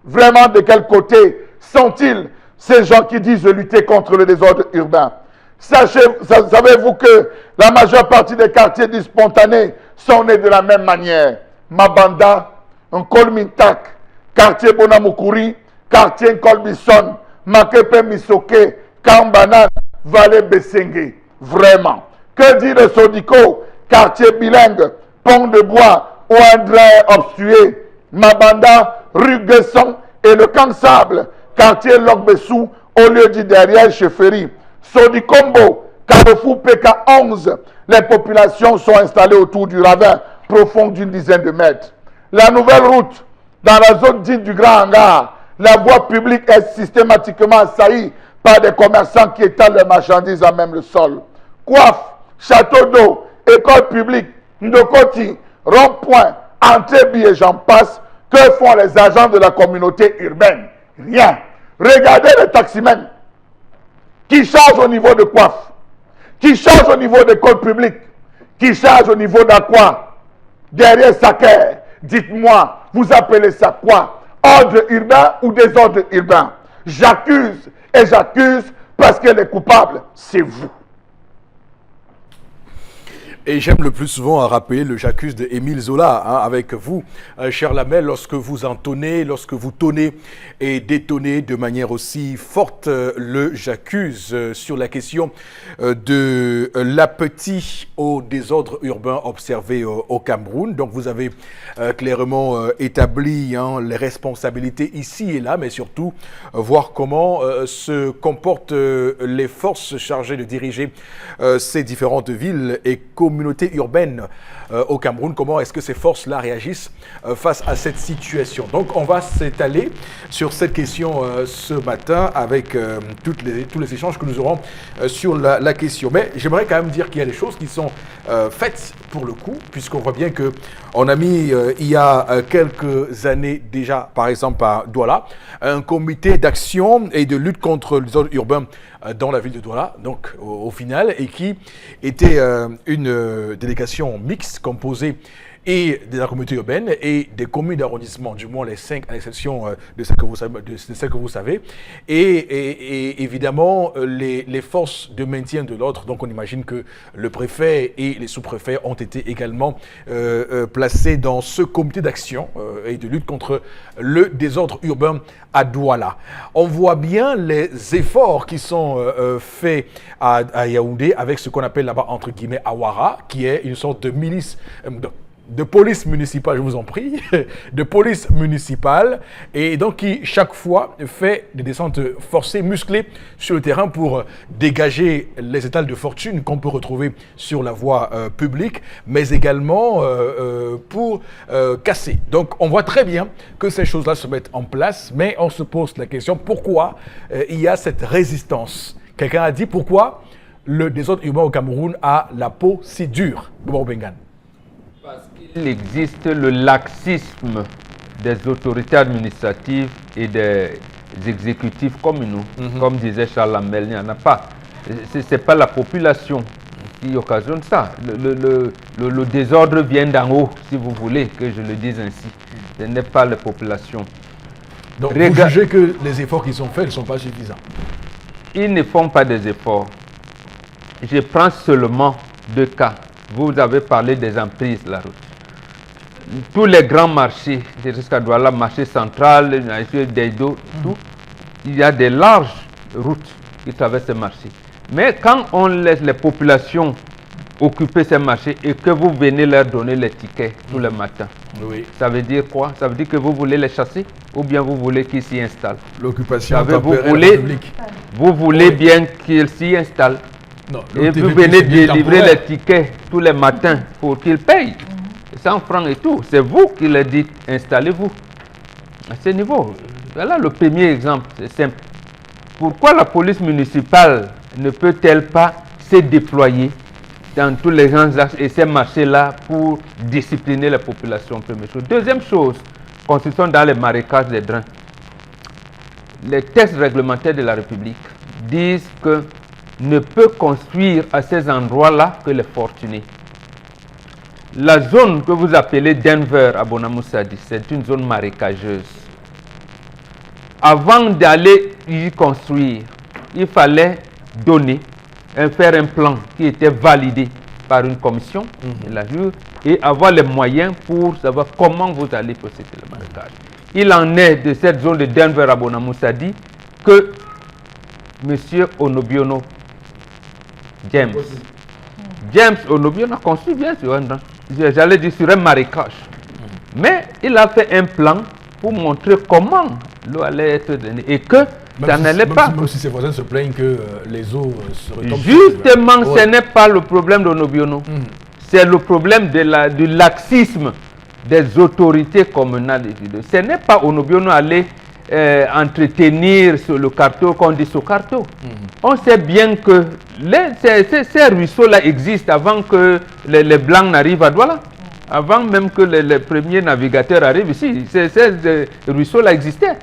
Vraiment, de quel côté sont-ils ces gens qui disent lutter contre le désordre urbain? Savez-vous que la majeure partie des quartiers dits spontanés sont nés de la même manière? Mabanda, Nkolmintak, quartier Bonamukuri, quartier Nkolbison, Makepe Misoké, Kambanan, Vallée Bessengue. Vraiment. Que dire de Sodiko, quartier bilingue, Pont de Bois, ou un drain obstrué, Mabanda, rue Guesson et le Camp Sable, quartier Logbessou, au lieu dit derrière Chefferie. Sodikombo, Carrefour PK11, les populations sont installées autour du ravin profond d'une dizaine de mètres. La nouvelle route, dans la zone dite du Grand Hangar, la voie publique est systématiquement assaillie par des commerçants qui étalent leurs marchandises à même le sol. Coiffe, château d'eau, école publique, Ndokoti, rond-point, entrée et j'en passe. Que font les agents de la communauté urbaine? Rien. Regardez les taximens qui chargent au niveau de coiffe, qui chargent au niveau d'école publique, qui chargent au niveau d'Aqua, derrière Saker. Dites-moi, vous appelez ça quoi? Ordre urbain ou désordre urbain? J'accuse et j'accuse parce que les coupables, c'est vous. Et j'aime le plus souvent à rappeler le j'accuse de Émile Zola avec vous, cher Lamel, lorsque vous entonnez, lorsque vous tonnez et détonnez de manière aussi forte le j'accuse sur la question de l'appétit au désordre urbain observé au Cameroun. Donc vous avez clairement établi les responsabilités ici et là, mais surtout voir comment se comportent les forces chargées de diriger ces différentes villes et communautés urbaines au Cameroun. Comment est-ce que ces forces-là réagissent face à cette situation? Donc, on va s'étaler sur cette question ce matin avec tous les échanges que nous aurons sur la question. Mais j'aimerais quand même dire qu'il y a des choses qui sont faites pour le coup, puisqu'on voit bien qu'on a mis il y a quelques années déjà, par exemple à Douala, un comité d'action et de lutte contre les ordres urbains dans la ville de Douala, donc au final, et qui était une délégation mixte composée et de la communauté urbaine et des communes d'arrondissement, du moins les 5 à l'exception de celles que vous savez, et évidemment les forces de maintien de l'ordre. Donc on imagine que le préfet et les sous-préfets ont été également placés dans ce comité d'action et de lutte contre le désordre urbain à Douala. On voit bien les efforts qui sont faits à Yaoundé avec ce qu'on appelle là-bas entre guillemets Awara, qui est une sorte de milice de police municipale, je vous en prie, de police municipale, et donc qui chaque fois fait des descentes forcées, musclées sur le terrain pour dégager les étals de fortune qu'on peut retrouver sur la voie publique, mais également pour casser. Donc on voit très bien que ces choses-là se mettent en place, mais on se pose la question, pourquoi il y a cette résistance? Quelqu'un a dit pourquoi le désordre urbain au Cameroun a la peau si dure, Bobo Bengan? Parce qu'il existe le laxisme des autorités administratives et des exécutifs communaux. Comme disait Charles Lamel, il n'y en a pas. Ce n'est pas la population qui occasionne ça. Le désordre vient d'en haut, si vous voulez que je le dise ainsi. Ce n'est pas la population. Donc vous jugez que les efforts qui sont faits ne sont pas suffisants? Ils ne font pas des efforts. Je prends seulement 2 cas. Vous avez parlé des emprises, la route. Tous les grands marchés, jusqu'à Douala, marché central, Deido, tout, il y a des larges routes qui traversent ces marchés. Mais quand on laisse les populations occuper ces marchés et que vous venez leur donner les tickets tous les matins, ça veut dire quoi? Ça veut dire que vous voulez les chasser ou bien vous voulez qu'ils s'y installent? L'occupation temporaire publique. Vous voulez bien qu'ils s'y installent. Non, et vous venez délivrer les tickets tous les matins pour qu'ils payent. 100 francs et tout. C'est vous qui leur dites, installez-vous. À ce niveau, voilà le premier exemple. C'est simple. Pourquoi la police municipale ne peut-elle pas se déployer dans tous les grands axes et ces marchés-là pour discipliner la population? Première chose. Deuxième chose, consistant dans les marécages des drains. Les textes réglementaires de la République disent que ne peut construire à ces endroits-là que les fortunés. La zone que vous appelez Denver à Bonamoussadi, c'est une zone marécageuse. Avant d'aller y construire, il fallait faire un plan qui était validé par une commission et avoir les moyens pour savoir comment vous allez procéder le marécage. Il en est de cette zone de Denver à Bonamoussadi que M. Onobiono James Onobiono a construit bien sûr, j'allais dire sur un marécage. Mais il a fait un plan pour montrer comment l'eau allait être donnée et que ça n'allait pas. Même si ses voisins se plaignent que les eaux se retombent. Justement, ce n'est pas le problème d'Onobiono. C'est le problème du laxisme des autorités communales. Ce n'est pas Onobiono aller entretenir sur le carreau qu'on dit sur carreau. On sait bien que ces ruisseaux-là existent avant que les Blancs n'arrivent à Douala. Avant même que les premiers navigateurs arrivent ici, ces ruisseaux-là existaient.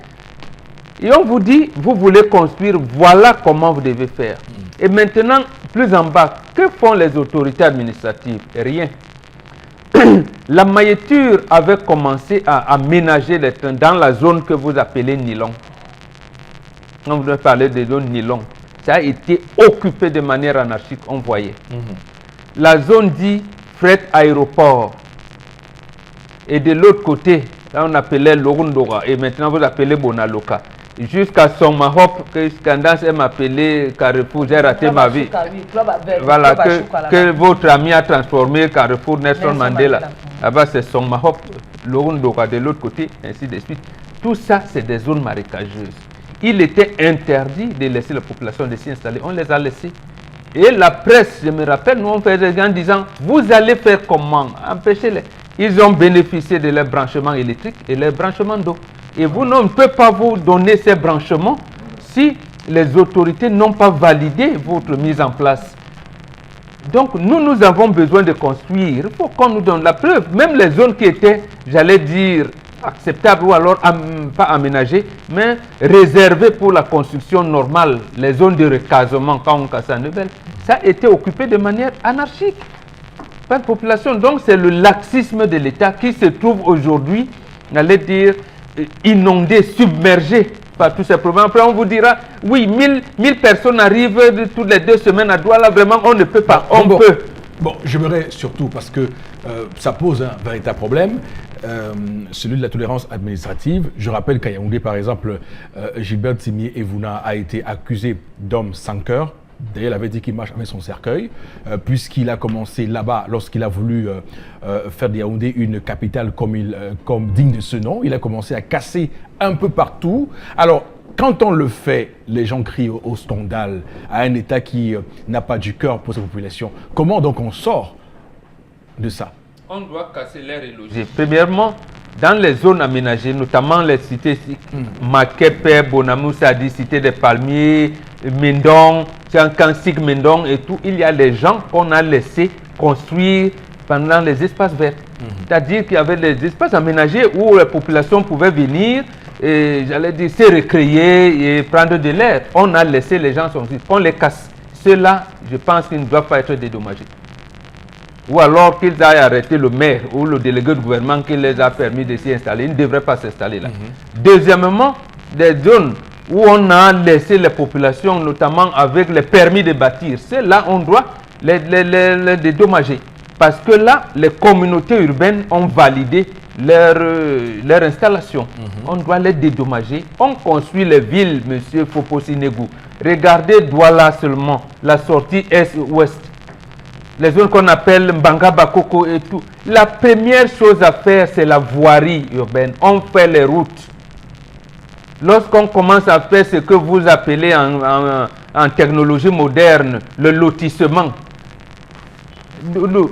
Et on vous dit, vous voulez construire, voilà comment vous devez faire. Et maintenant, plus en bas, que font les autorités administratives? Rien. La mailletture avait commencé à aménager les trains dans la zone que vous appelez Nilon. On vous parler de zone Nilon. Ça a été occupé de manière anarchique, on voyait. La zone dit fret aéroport. Et de l'autre côté, là on appelait Lorundora et maintenant vous appelez Bonaloka. Jusqu'à Somahop, que Scandance aime appeler Carrefour, j'ai raté ma vie. Voilà, que votre ami a transformé Carrefour Nelson Mandela. Là-bas c'est Somahop, Lorundora de l'autre côté, ainsi de suite. Tout ça, c'est des zones marécageuses. Il était interdit de laisser la population de s'y installer. On les a laissés. Et la presse, je me rappelle, nous on fait des gens en disant, vous allez faire comment? Empêchez-les. Ils ont bénéficié de leur branchement électrique et leur branchement d'eau. Et vous, on ne peut pas vous donner ces branchements si les autorités n'ont pas validé votre mise en place. Donc, nous avons besoin de construire. Il faut qu'on nous donne la preuve. Même les zones qui étaient, j'allais dire, acceptables ou alors pas aménagées, mais réservées pour la construction normale, les zones de recasement, quand on casse un Nebel, ça a été occupé de manière anarchique. Pas de population. Donc, c'est le laxisme de l'État qui se trouve aujourd'hui, j'allais dire, inondé, submergé par tous ces problèmes. Après, on vous dira, oui, 1000 personnes arrivent toutes les 2 semaines à Douala. Vraiment, on ne peut pas. On peut. Bon, j'aimerais surtout, parce que ça pose un véritable problème, celui de la tolérance administrative. Je rappelle qu'à Yaoundé, par exemple, Gilbert Timier Evuna a été accusé d'homme sans cœur. D'ailleurs, il avait dit qu'il marche avec son cercueil, puisqu'il a commencé là-bas, lorsqu'il a voulu faire de Yaoundé une capitale comme digne de ce nom, il a commencé à casser un peu partout. Alors, quand on le fait, les gens crient au scandale à un État qui n'a pas du cœur pour sa population. Comment donc on sort de ça? On doit casser l'air et loger. Premièrement, dans les zones aménagées, notamment les cités Makepe, Bonamoussa, cité des Palmiers, Mendong, Tchankansik, Mendong et tout, il y a des gens qu'on a laissé construire pendant les espaces verts. C'est-à-dire qu'il y avait des espaces aménagés où les populations pouvaient venir et, j'allais dire, se recréer et prendre de l'air. On a laissé les gens construire, qu'on les casse. Ceux-là, je pense qu'ils ne doivent pas être dédommagés. Ou alors qu'ils aient arrêté le maire ou le délégué de gouvernement qui les a permis de s'y installer. Ils ne devraient pas s'installer là. Deuxièmement, des zones où on a laissé les populations, notamment avec les permis de bâtir, ceux-là, on doit les dédommager. Parce que là, les communautés urbaines ont validé leur installation. On doit les dédommager. On construit les villes, monsieur Foposinégou. Regardez Douala seulement, la sortie est-ouest. Les zones qu'on appelle Mbanga Bakoko et tout. La première chose à faire, c'est la voirie urbaine. On fait les routes. Lorsqu'on commence à faire ce que vous appelez en technologie moderne, le lotissement,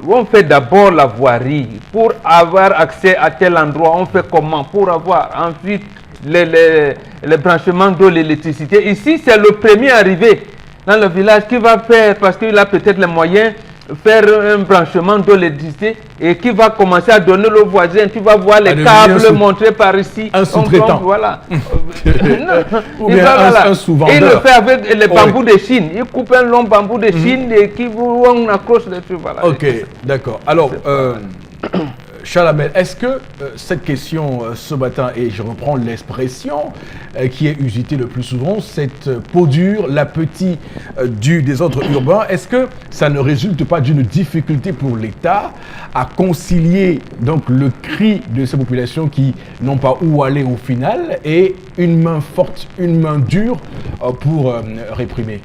on fait d'abord la voirie. Pour avoir accès à tel endroit, on fait comment? Pour avoir ensuite les branchements d'eau, l'électricité. Ici, c'est le premier arrivé dans le village qui va faire, parce qu'il a peut-être les moyens, faire un branchement d'eau, l'électricité, et qui va commencer à donner le voisin. Tu vas voir les câbles montrés par ici. Un sous-traitant. Voilà. Ou bien un sous-vendeur. Il le fait avec les bambous de Chine. Il coupe un long bambou de Chine et on accroche dessus. Voilà. Ok, d'accord. Alors, Chalamel, est-ce que cette question ce matin, et je reprends l'expression qui est usitée le plus souvent, cette peau dure, l'appétit du désordre urbain, est-ce que ça ne résulte pas d'une difficulté pour l'État à concilier donc le cri de ces populations qui n'ont pas où aller au final et une main forte, une main dure pour réprimer?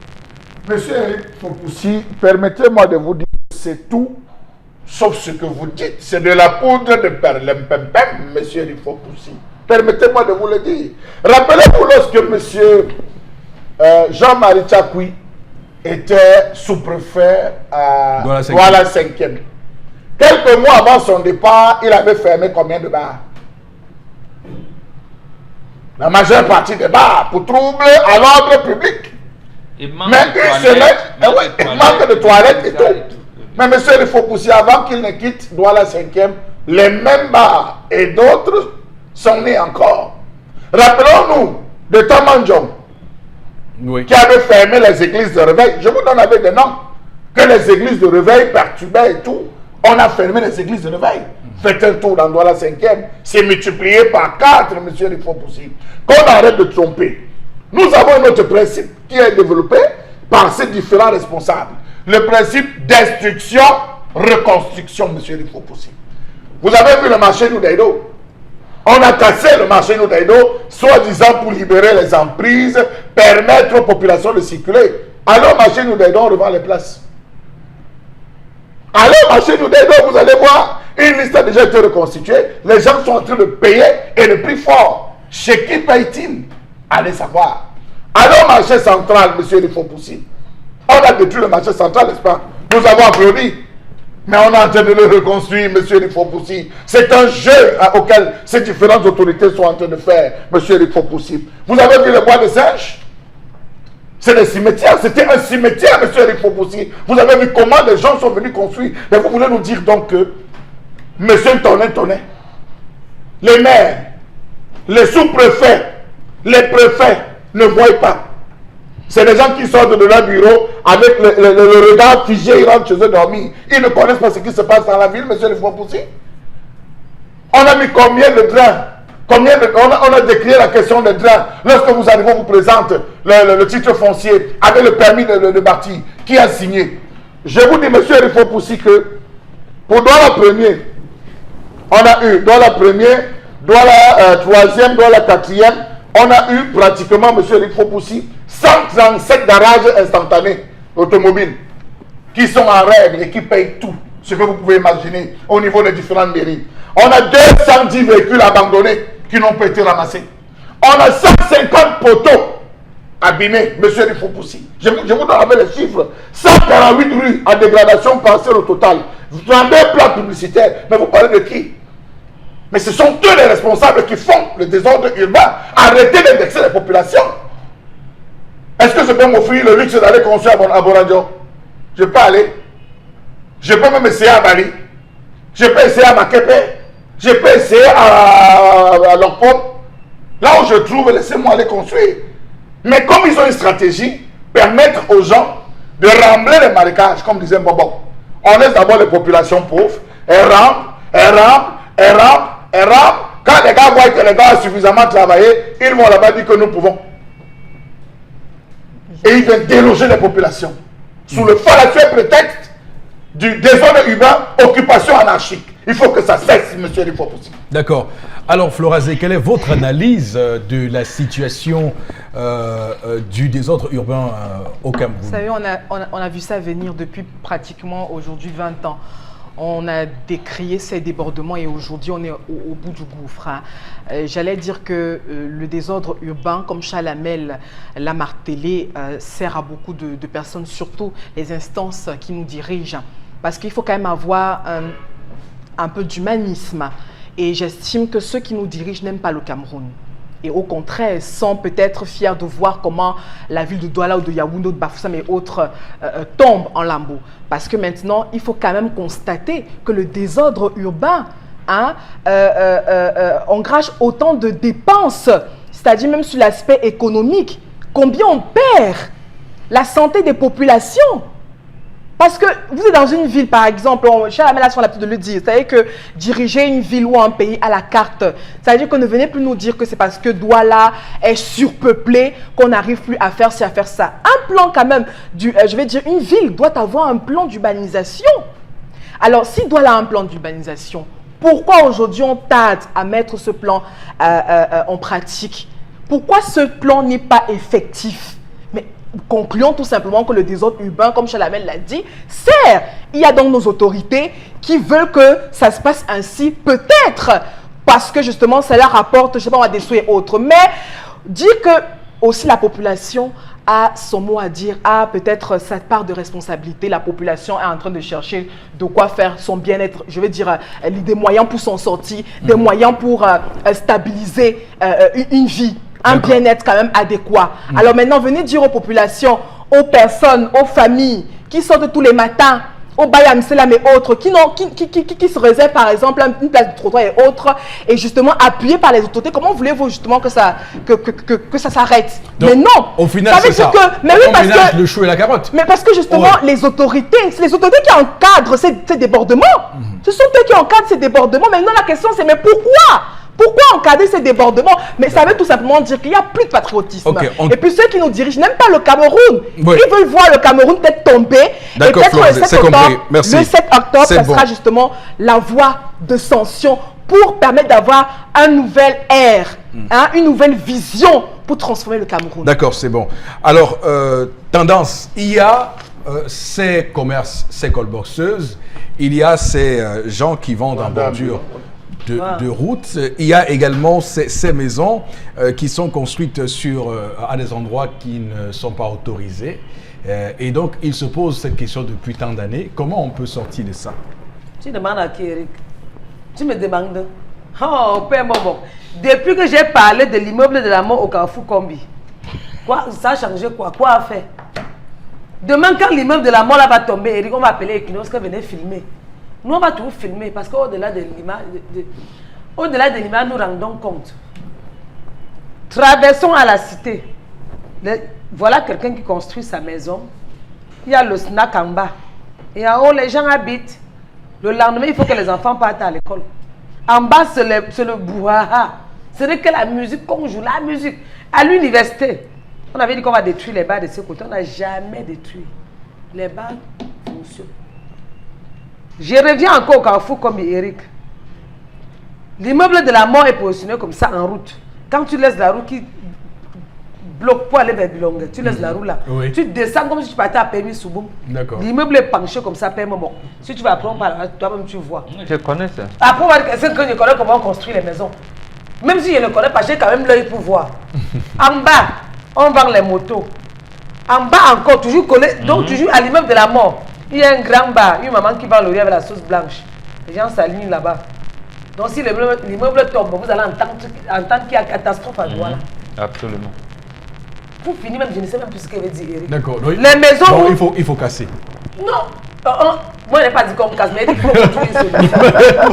Monsieur Eric Fopoussi, permettez-moi de vous dire que c'est tout. Sauf ce que vous dites, c'est de la poudre de perlimpempem, monsieur Eric Fopoussi. Permettez-moi de vous le dire. Rappelez-vous lorsque monsieur Jean-Marie Tchakoui était sous-préfet à Douala 5e. Quelques mois avant son départ, il avait fermé combien de bars? La majeure partie des bars pour trouble à l'ordre public. Mais une semaine, il manque de toilettes et tout. Mais monsieur il faut pousser avant qu'il ne quitte Douala 5e, les mêmes bars et d'autres sont nés encore. Rappelons-nous de Tamandjong, qui avait fermé les églises de réveil. Je vous donne avec des noms. Que les églises de réveil perturbaient et tout. On a fermé les églises de réveil. Faites un tour dans Douala 5e. C'est multiplié par 4, monsieur il faut pousser. Qu'on arrête de tromper. Nous avons notre principe qui est développé par ces différents responsables. Le principe d'instruction, reconstruction, monsieur il faut pousser. Vous avez vu le marché Noudaido? On a cassé le marché Noudaido, soi-disant pour libérer les emprises, permettre aux populations de circuler. Alors, marché Noudaido, on revend les places. Alors, marché Noudaido, vous allez voir, une liste a déjà été reconstituée. Les gens sont en train de payer et le prix fort. Chez qui paye-t-il? Allez savoir. Alors, marché central, monsieur il faut pousser. On a détruit le marché central, n'est-ce pas? Nous avons applaudi. Mais on est en train de le reconstruire, monsieur Eric Fopoussi. C'est un jeu auquel ces différentes autorités sont en train de faire, monsieur Eric Fopoussi. Vous avez vu le bois de singe? C'est des cimetières. C'était un cimetière, monsieur Eric Fopoussi. Vous avez vu comment les gens sont venus construire. Mais vous voulez nous dire donc que monsieur Tonnet, les maires, les sous-préfets, les préfets ne voient pas. C'est des gens qui sortent de leur bureau avec le regard figé, ils rentrent chez eux dormir. Ils ne connaissent pas ce qui se passe dans la ville, monsieur le Fopoussi. On a mis combien de drains? On a décrié la question des drains. Lorsque vous arrivez, on vous présente le titre foncier avec le permis de bâtir. Qui a signé? Je vous dis, monsieur le Fopoussi, que pour Douala 1er, on a eu Douala 1er, Douala 3e, Douala 4e, on a eu pratiquement, monsieur le Fopoussi, 137 garages instantanés automobiles qui sont en règle et qui payent tout ce que vous pouvez imaginer au niveau des différentes mairies. On a 210 véhicules abandonnés qui n'ont pas été ramassés. On a 150 poteaux abîmés, monsieur il faut pousser. Je vous donne avec les chiffres. 148 rues en dégradation partielle au total. 32 plats publicitaires. Mais vous parlez de qui? Mais ce sont eux les responsables qui font le désordre urbain. Arrêtez d'indexer les populations. Est-ce que je peux m'offrir le luxe d'aller construire à Boradjo? Je peux aller. Je peux même essayer à Bali. Je peux essayer à Makepe. Je peux essayer à Longpont. Là où je trouve, laissez-moi aller construire. Mais comme ils ont une stratégie, permettre aux gens de rembler les marécages, comme disait Bobo. On laisse d'abord les populations pauvres. Elles rampent, elles rampent, elles rampent, elles rampent. Quand les gars voient que les gars ont suffisamment travaillé, ils vont là-bas dire que nous pouvons. Et ils viennent déloger les populations. Sous le fallacieux prétexte du désordre urbain, occupation anarchique. Il faut que ça cesse, monsieur Eric Foposi. D'accord. Alors, Florazé, quelle est votre analyse de la situation du désordre urbain au Cameroun? Vous savez, on a vu ça venir depuis pratiquement aujourd'hui 20 ans. On a décrié ces débordements et aujourd'hui on est au bout du gouffre. Hein. J'allais dire que le désordre urbain, comme Chalamel l'a martelé, sert à beaucoup de personnes, surtout les instances qui nous dirigent. Parce qu'il faut quand même avoir un peu d'humanisme. Et j'estime que ceux qui nous dirigent n'aiment pas le Cameroun. Et au contraire, sont peut-être fiers de voir comment la ville de Douala ou de Yaoundé ou de Bafoussam et autres tombe en lambeaux. Parce que maintenant, il faut quand même constater que le désordre urbain engrange autant de dépenses, c'est-à-dire même sur l'aspect économique. Combien on perd la santé des populations? Parce que vous êtes dans une ville, par exemple, Chalamel a sur l'habitude de le dire, c'est-à-dire que diriger une ville ou un pays à la carte, c'est-à-dire que ne venez plus nous dire que c'est parce que Douala est surpeuplé qu'on n'arrive plus à faire ci, à faire ça. Un plan quand même, je vais dire, une ville doit avoir un plan d'urbanisation. Alors, si Douala a un plan d'urbanisation, pourquoi aujourd'hui on tarde à mettre ce plan en pratique? Pourquoi ce plan n'est pas effectif? Concluons tout simplement que le désordre urbain, comme Chalamel l'a dit, sert. Il y a donc nos autorités qui veulent que ça se passe ainsi, peut-être parce que justement ça leur rapporte, je ne sais pas, des sous et autres. Mais dire que aussi la population a son mot à dire, a peut-être sa part de responsabilité. La population est en train de chercher de quoi faire son bien-être, je veux dire, des moyens pour s'en sortir, des moyens pour stabiliser une vie. Un bien-être quand même adéquat. Alors maintenant, venez dire aux populations, aux personnes, aux familles qui sortent tous les matins, aux Bayamselam et autres, qui se réservent par exemple une place de trottoir et autres, et justement appuyés par les autorités, comment voulez-vous justement que ça s'arrête? Mais non. Au final, c'est ça. Mais oui, parce que le chou et la carotte. Mais parce que justement, les autorités, c'est les autorités qui encadrent ces débordements. Ce sont eux qui encadrent ces débordements. Maintenant, la question c'est, mais pourquoi? Pourquoi encadrer ces débordements? Mais ça veut tout simplement dire qu'il n'y a plus de patriotisme. Et puis ceux qui nous dirigent n'aiment pas le Cameroun. Oui. Ils veulent voir le Cameroun peut-être tomber. Et peut-être le 7 octobre, ça sera justement la voie de sanction pour permettre d'avoir un nouvel air, une nouvelle vision pour transformer le Cameroun. D'accord, c'est bon. Alors, tendance, il y a ces commerces, ces colboxeuses, il y a ces gens qui vendent en bordure de route. Il y a également ces maisons qui sont construites à des endroits qui ne sont pas autorisés. Et donc, il se pose cette question depuis tant d'années. Comment on peut sortir de ça? Tu demandes à qui, Eric? Tu me demandes. Oh, père Momo. Depuis que j'ai parlé de l'immeuble de la mort au Carrefour Combi, quoi, ça a changé quoi? Quoi a fait? Demain, quand l'immeuble de la mort là va tomber, Eric, on va appeler Equinos qui venait filmer. Nous, on va tout filmer parce qu'au-delà de l'image, nous rendons compte. Traversons à la cité. Voilà quelqu'un qui construit sa maison. Il y a le snack en bas. Et en haut, les gens habitent. Le lendemain, il faut que les enfants partent à l'école. En bas, c'est le brouhaha. C'est que la musique, qu'on joue la musique. À l'université, on avait dit qu'on va détruire les bars de ce côté. On n'a jamais détruit. Les bars fonctionnent. Je reviens encore au Carrefour comme Eric. L'immeuble de la mort est positionné comme ça en route. Quand tu laisses la route qui bloque pour aller vers Bilongue, tu laisses la route là. Oui. Tu descends comme si tu partais à Permis Souboum. L'immeuble est penché comme ça, Permis. Si tu vas prendre par là, toi-même tu vois. Je connais ça. Après, c'est que je connais comment on construit les maisons. Même si je ne connais pas, j'ai quand même l'œil pour voir. En bas, on vend les motos. En bas encore, toujours collé, donc toujours à l'immeuble de la mort. Il y a un grand bar, une maman qui vend le riz avec la sauce blanche. Les gens s'alignent là-bas. Donc si l'immeuble tombe, vous allez entendre qu'il y a catastrophe à Douala. Absolument. Pour finir, même, je ne sais même plus ce qu'elle veut dire, Eric. D'accord. Les maisons où... il faut casser. Non. Moi, je n'ai pas dit qu'on casse, mais il faut trouver une solution.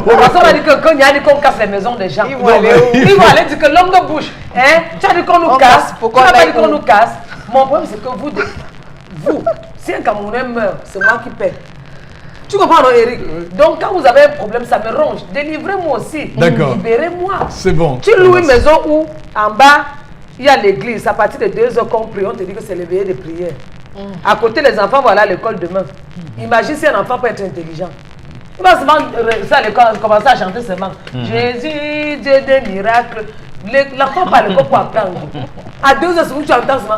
Parce qu'on a dit que quand il y a dit qu'on casse les maisons des gens, Ils vont aller où? Ils vont aller dire que l'homme de bouche, hein, tu as dit qu'on nous casse, pourquoi tu n'as on pas aille dit qu'on où? nous casse. Mon problème, c'est que vous, si un Camerounais meurt, c'est moi qui paie. Tu comprends, non, Eric? Donc, quand vous avez un problème, ça me ronge. Délivrez-moi aussi. D'accord. Libérez-moi. C'est bon. Tu loues une maison où, en bas, il y a l'église. À partir de 2 heures qu'on prie, on te dit que c'est le veillée de prière. À côté, les enfants vont aller à l'école demain. Imagine si un enfant peut être intelligent. Il va seulement rester à l'école, commencer à chanter seulement. Jésus, Dieu des miracles. L'enfant parle quoi pour apprendre? À 2 heures, tu entends seulement.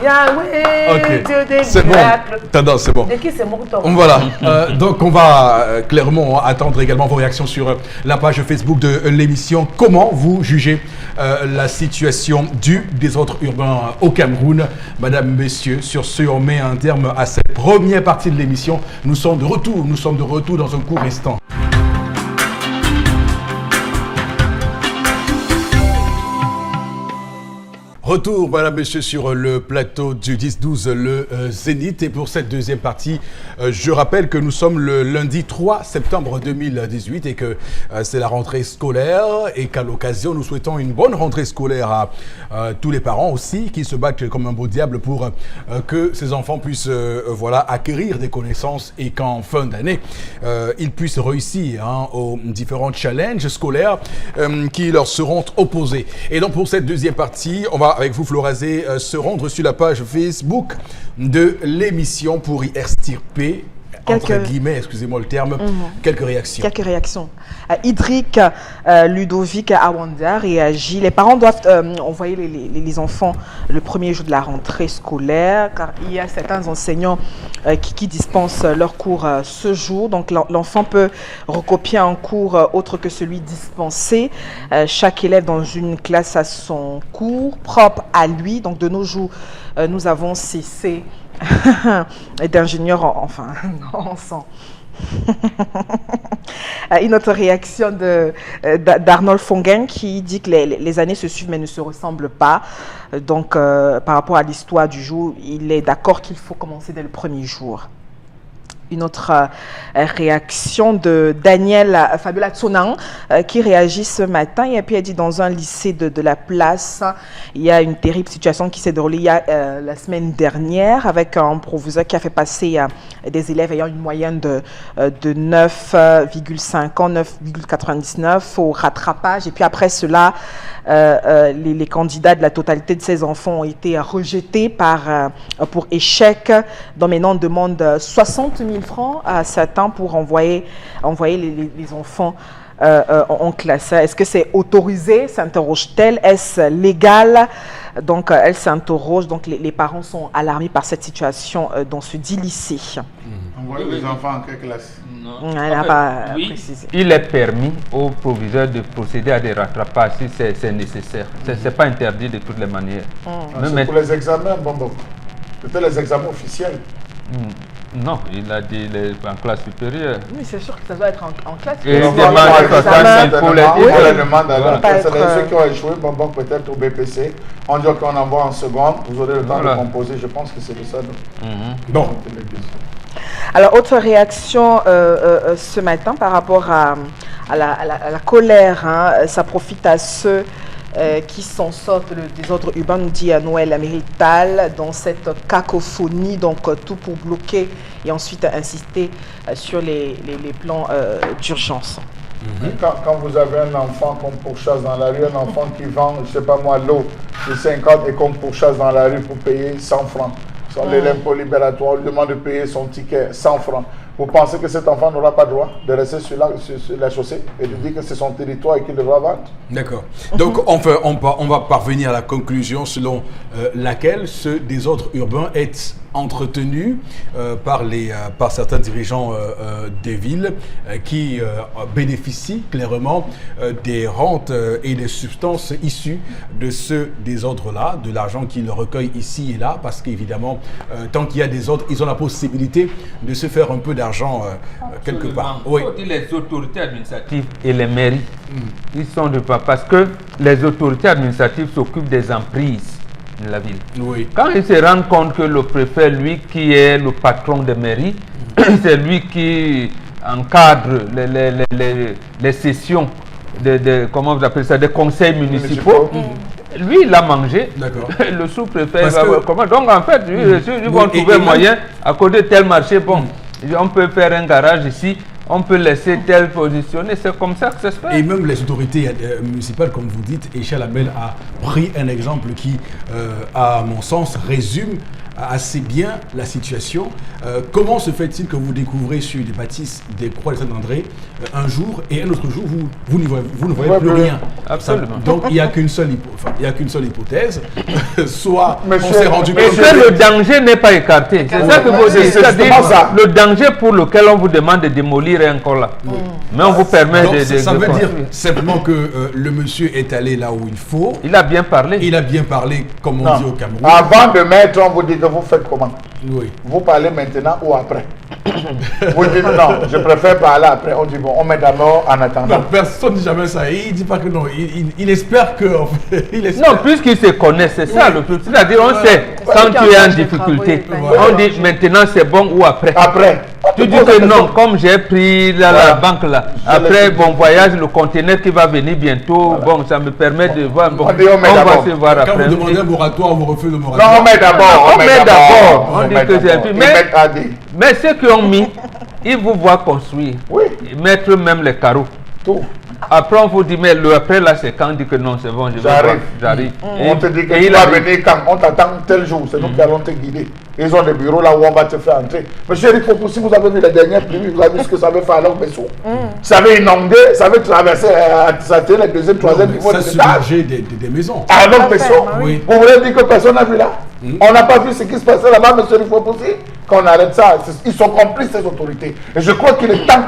Yahweh, Dieu des C'est bon. miracles. Tendance, c'est bon. De qui c'est mon ton? Voilà, donc on va clairement attendre également vos réactions sur la page Facebook de l'émission. Comment vous jugez la situation du désordre urbain au Cameroun? Madame, messieurs, sur ce, on met un terme à cette première partie de l'émission. Nous sommes de retour dans un court instant. Retour, madame, monsieur, sur le plateau du 10-12, le Zénith. Et pour cette deuxième partie, je rappelle que nous sommes le lundi 3 septembre 2018 et que c'est la rentrée scolaire et qu'à l'occasion, nous souhaitons une bonne rentrée scolaire à tous les parents aussi qui se battent comme un beau diable pour que ces enfants puissent acquérir des connaissances et qu'en fin d'année, ils puissent réussir aux différents challenges scolaires qui leur seront opposés. Et donc, pour cette deuxième partie, on va avec vous, Florazé, se rendre sur la page Facebook de l'émission pour y extirper, entre guillemets, excusez-moi le terme, quelques réactions. Idric Ludovic Awanda réagit. Les parents doivent envoyer les enfants le premier jour de la rentrée scolaire, car il y a certains enseignants qui dispensent leurs cours ce jour. Donc l'enfant peut recopier un cours autre que celui dispensé. Chaque élève dans une classe a son cours propre à lui. Donc de nos jours, nous avons cessé d'ingénieurs, enfin, non, sans. Une autre réaction d'Arnold Fongen qui dit que les années se suivent mais ne se ressemblent pas. Donc, par rapport à l'histoire du jour, il est d'accord qu'il faut commencer dès le premier jour. Une autre réaction de Daniel Fabiola Tsonan qui réagit ce matin. Et puis elle dit dans un lycée de la place, il y a une terrible situation qui s'est déroulée la semaine dernière avec un proviseur qui a fait passer des élèves ayant une moyenne de 9,50, 9,99 au rattrapage. Et puis après cela, les candidats de la totalité de ces enfants ont été rejetés pour échec. Donc maintenant on demande 60 000 francs à Satan pour envoyer les enfants en classe. Est-ce que c'est autorisé, s'interroge-t-elle? Est-ce légal? Donc elle s'interroge. Donc les parents sont alarmés par cette situation dans ce dit lycée. Envoyer les enfants en quelle classe? Elle n'a pas précisé. Il est permis aux proviseurs de procéder à des rattrapages si c'est nécessaire. Ce n'est pas interdit de toutes les manières. C'est pour les examens, bon. C'était les examens officiels. Non, il a dit en classe supérieure. Oui, c'est sûr que ça doit être en classe. Et il demande 60 000 pour les demande alors. C'est ceux qui ont échoué, bon, peut-être au BPC. On dit qu'on envoie en seconde, vous aurez le temps de composer. Je pense que c'est de ça. Bon. Alors, autre réaction ce matin par rapport à la colère. Ça profite à ceux qui s'en sortent le désordre urbain, nous dit Noël Amérital, dans cette cacophonie, donc tout pour bloquer et ensuite insister sur les plans d'urgence. Quand vous avez un enfant qu'on pourchasse dans la rue, un enfant qui vend, je ne sais pas moi, l'eau de 50 et qu'on pourchasse dans la rue pour payer 100 francs. Sur l'impôt libératoire, on lui demande de payer son ticket 100 francs. Vous pensez que cet enfant n'aura pas droit de rester sur la chaussée et de dire que c'est son territoire et qu'il devra vendre? D'accord. Donc, on va parvenir à la conclusion selon laquelle ce désordre urbain est entretenu par certains dirigeants des villes qui bénéficient clairement des rentes et des substances issues de ce désordre-là, de l'argent qu'ils recueillent ici et là, parce qu'évidemment, tant qu'il y a des ordres, ils ont la possibilité de se faire un peu d'argent quelque part. Oui. Les autorités administratives et les mairies, ils sont de pas, parce que les autorités administratives s'occupent des emprises de la ville. Oui. Quand ils se rendent compte que le préfet, lui qui est le patron des mairies, c'est lui qui encadre les sessions comment vous appelez ça, des conseils municipaux. Lui, il a mangé. D'accord. Le sous-préfet va voir comment. Donc, en fait, ils vont trouver un moyen, à côté de tel marché, bon, on peut faire un garage ici, on peut laisser tel positionner. C'est comme ça que ça se fait. Et même les autorités municipales, comme vous dites, et Chalabel a pris un exemple qui, à mon sens, résume assez bien la situation. Comment se fait-il que vous découvrez sur des bâtisses des Croix de Saint-André un jour et un autre jour, vous ne voyez plus rien? Absolument. Donc il n'y a qu'une seule hypothèse. Soit on s'est rendu compte que le danger n'est pas écarté. C'est ça que vous dites. C'est-à-dire le danger pour lequel on vous demande de démolir est encore là. Mais on vous permet de ça veut construire. dire simplement que le monsieur est allé là où il faut. Il a bien parlé. Il a bien parlé, comme on dit au Cameroun. Avant de mettre, on vous dit que vous faites comment? Oui. Vous parlez maintenant ou après? Vous dites non, je préfère parler après. On dit bon, on met d'abord en attendant. Non, personne ne dit jamais ça. Il ne dit pas que non. Il espère que. Il espère. Non, puisqu'ils se connaissent, c'est ça le plus. C'est-à-dire, on sait quand tu es en difficulté. On dit maintenant c'est bon ou après. Après. Tu dis que non, comme j'ai pris la banque là, après bon voyage, le conteneur qui va venir bientôt, bon, ça me permet de voir. Bon, on va se voir Quand après. vous demandez un moratoire, vous refusez le Non, moratoire. on met d'abord. On met d'abord. On dit que c'est un peu. Mais Mais ceux qui ont mis, ils vous voient construire, oui, mettre même les carreaux. tout. Après, on vous dit, mais le après là, c'est quand on dit que non, c'est bon, je vais voir, j'arrive. On te dit que Et tu il vas arrive. venir quand? On t'attend tel jour. C'est nous qui allons te guider. Ils ont des bureaux là où on va te faire entrer. Monsieur Eric Fopou, si vous avez vu les dernières pluies, vous avez vu ce que ça veut faire alors, Bessou. Ça veut inonder, ça veut traverser, ça tient le deuxième, troisième niveau Ça des étages. submerger des maisons. Alors, Bessou, Oui. vous voulez dire que personne n'a vu là? On n'a pas vu ce qui se passait là-bas, monsieur Eric Fopou, qu'on arrête ça. Ils sont complices, ces autorités. Et je crois qu'il est temps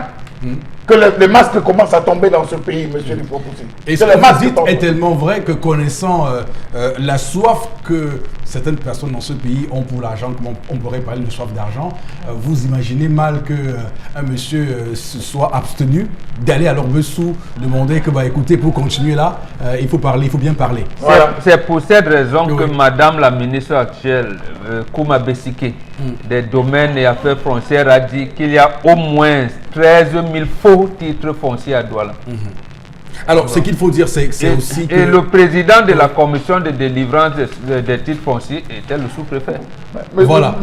que les masques commencent à tomber dans ce pays, monsieur Lipopoussi. Et ce que vous dites est tellement vrai que connaissant la soif que certaines personnes dans ce pays ont pour l'argent, comme on pourrait parler de soif d'argent, vous imaginez mal qu'un monsieur se soit abstenu d'aller à Lorbersou demander que, bah, écoutez, pour continuer là, il faut parler, il faut bien parler. Voilà. C'est pour cette raison que Oui. Madame la ministre actuelle, Kouma Bessike, des domaines et affaires foncières, a dit qu'il y a au moins 13 000 faux titres fonciers à Douala. Alors, ce qu'il faut dire, c'est aussi que... Et le président de la commission de délivrance des titres fonciers était le sous-préfet. Voilà.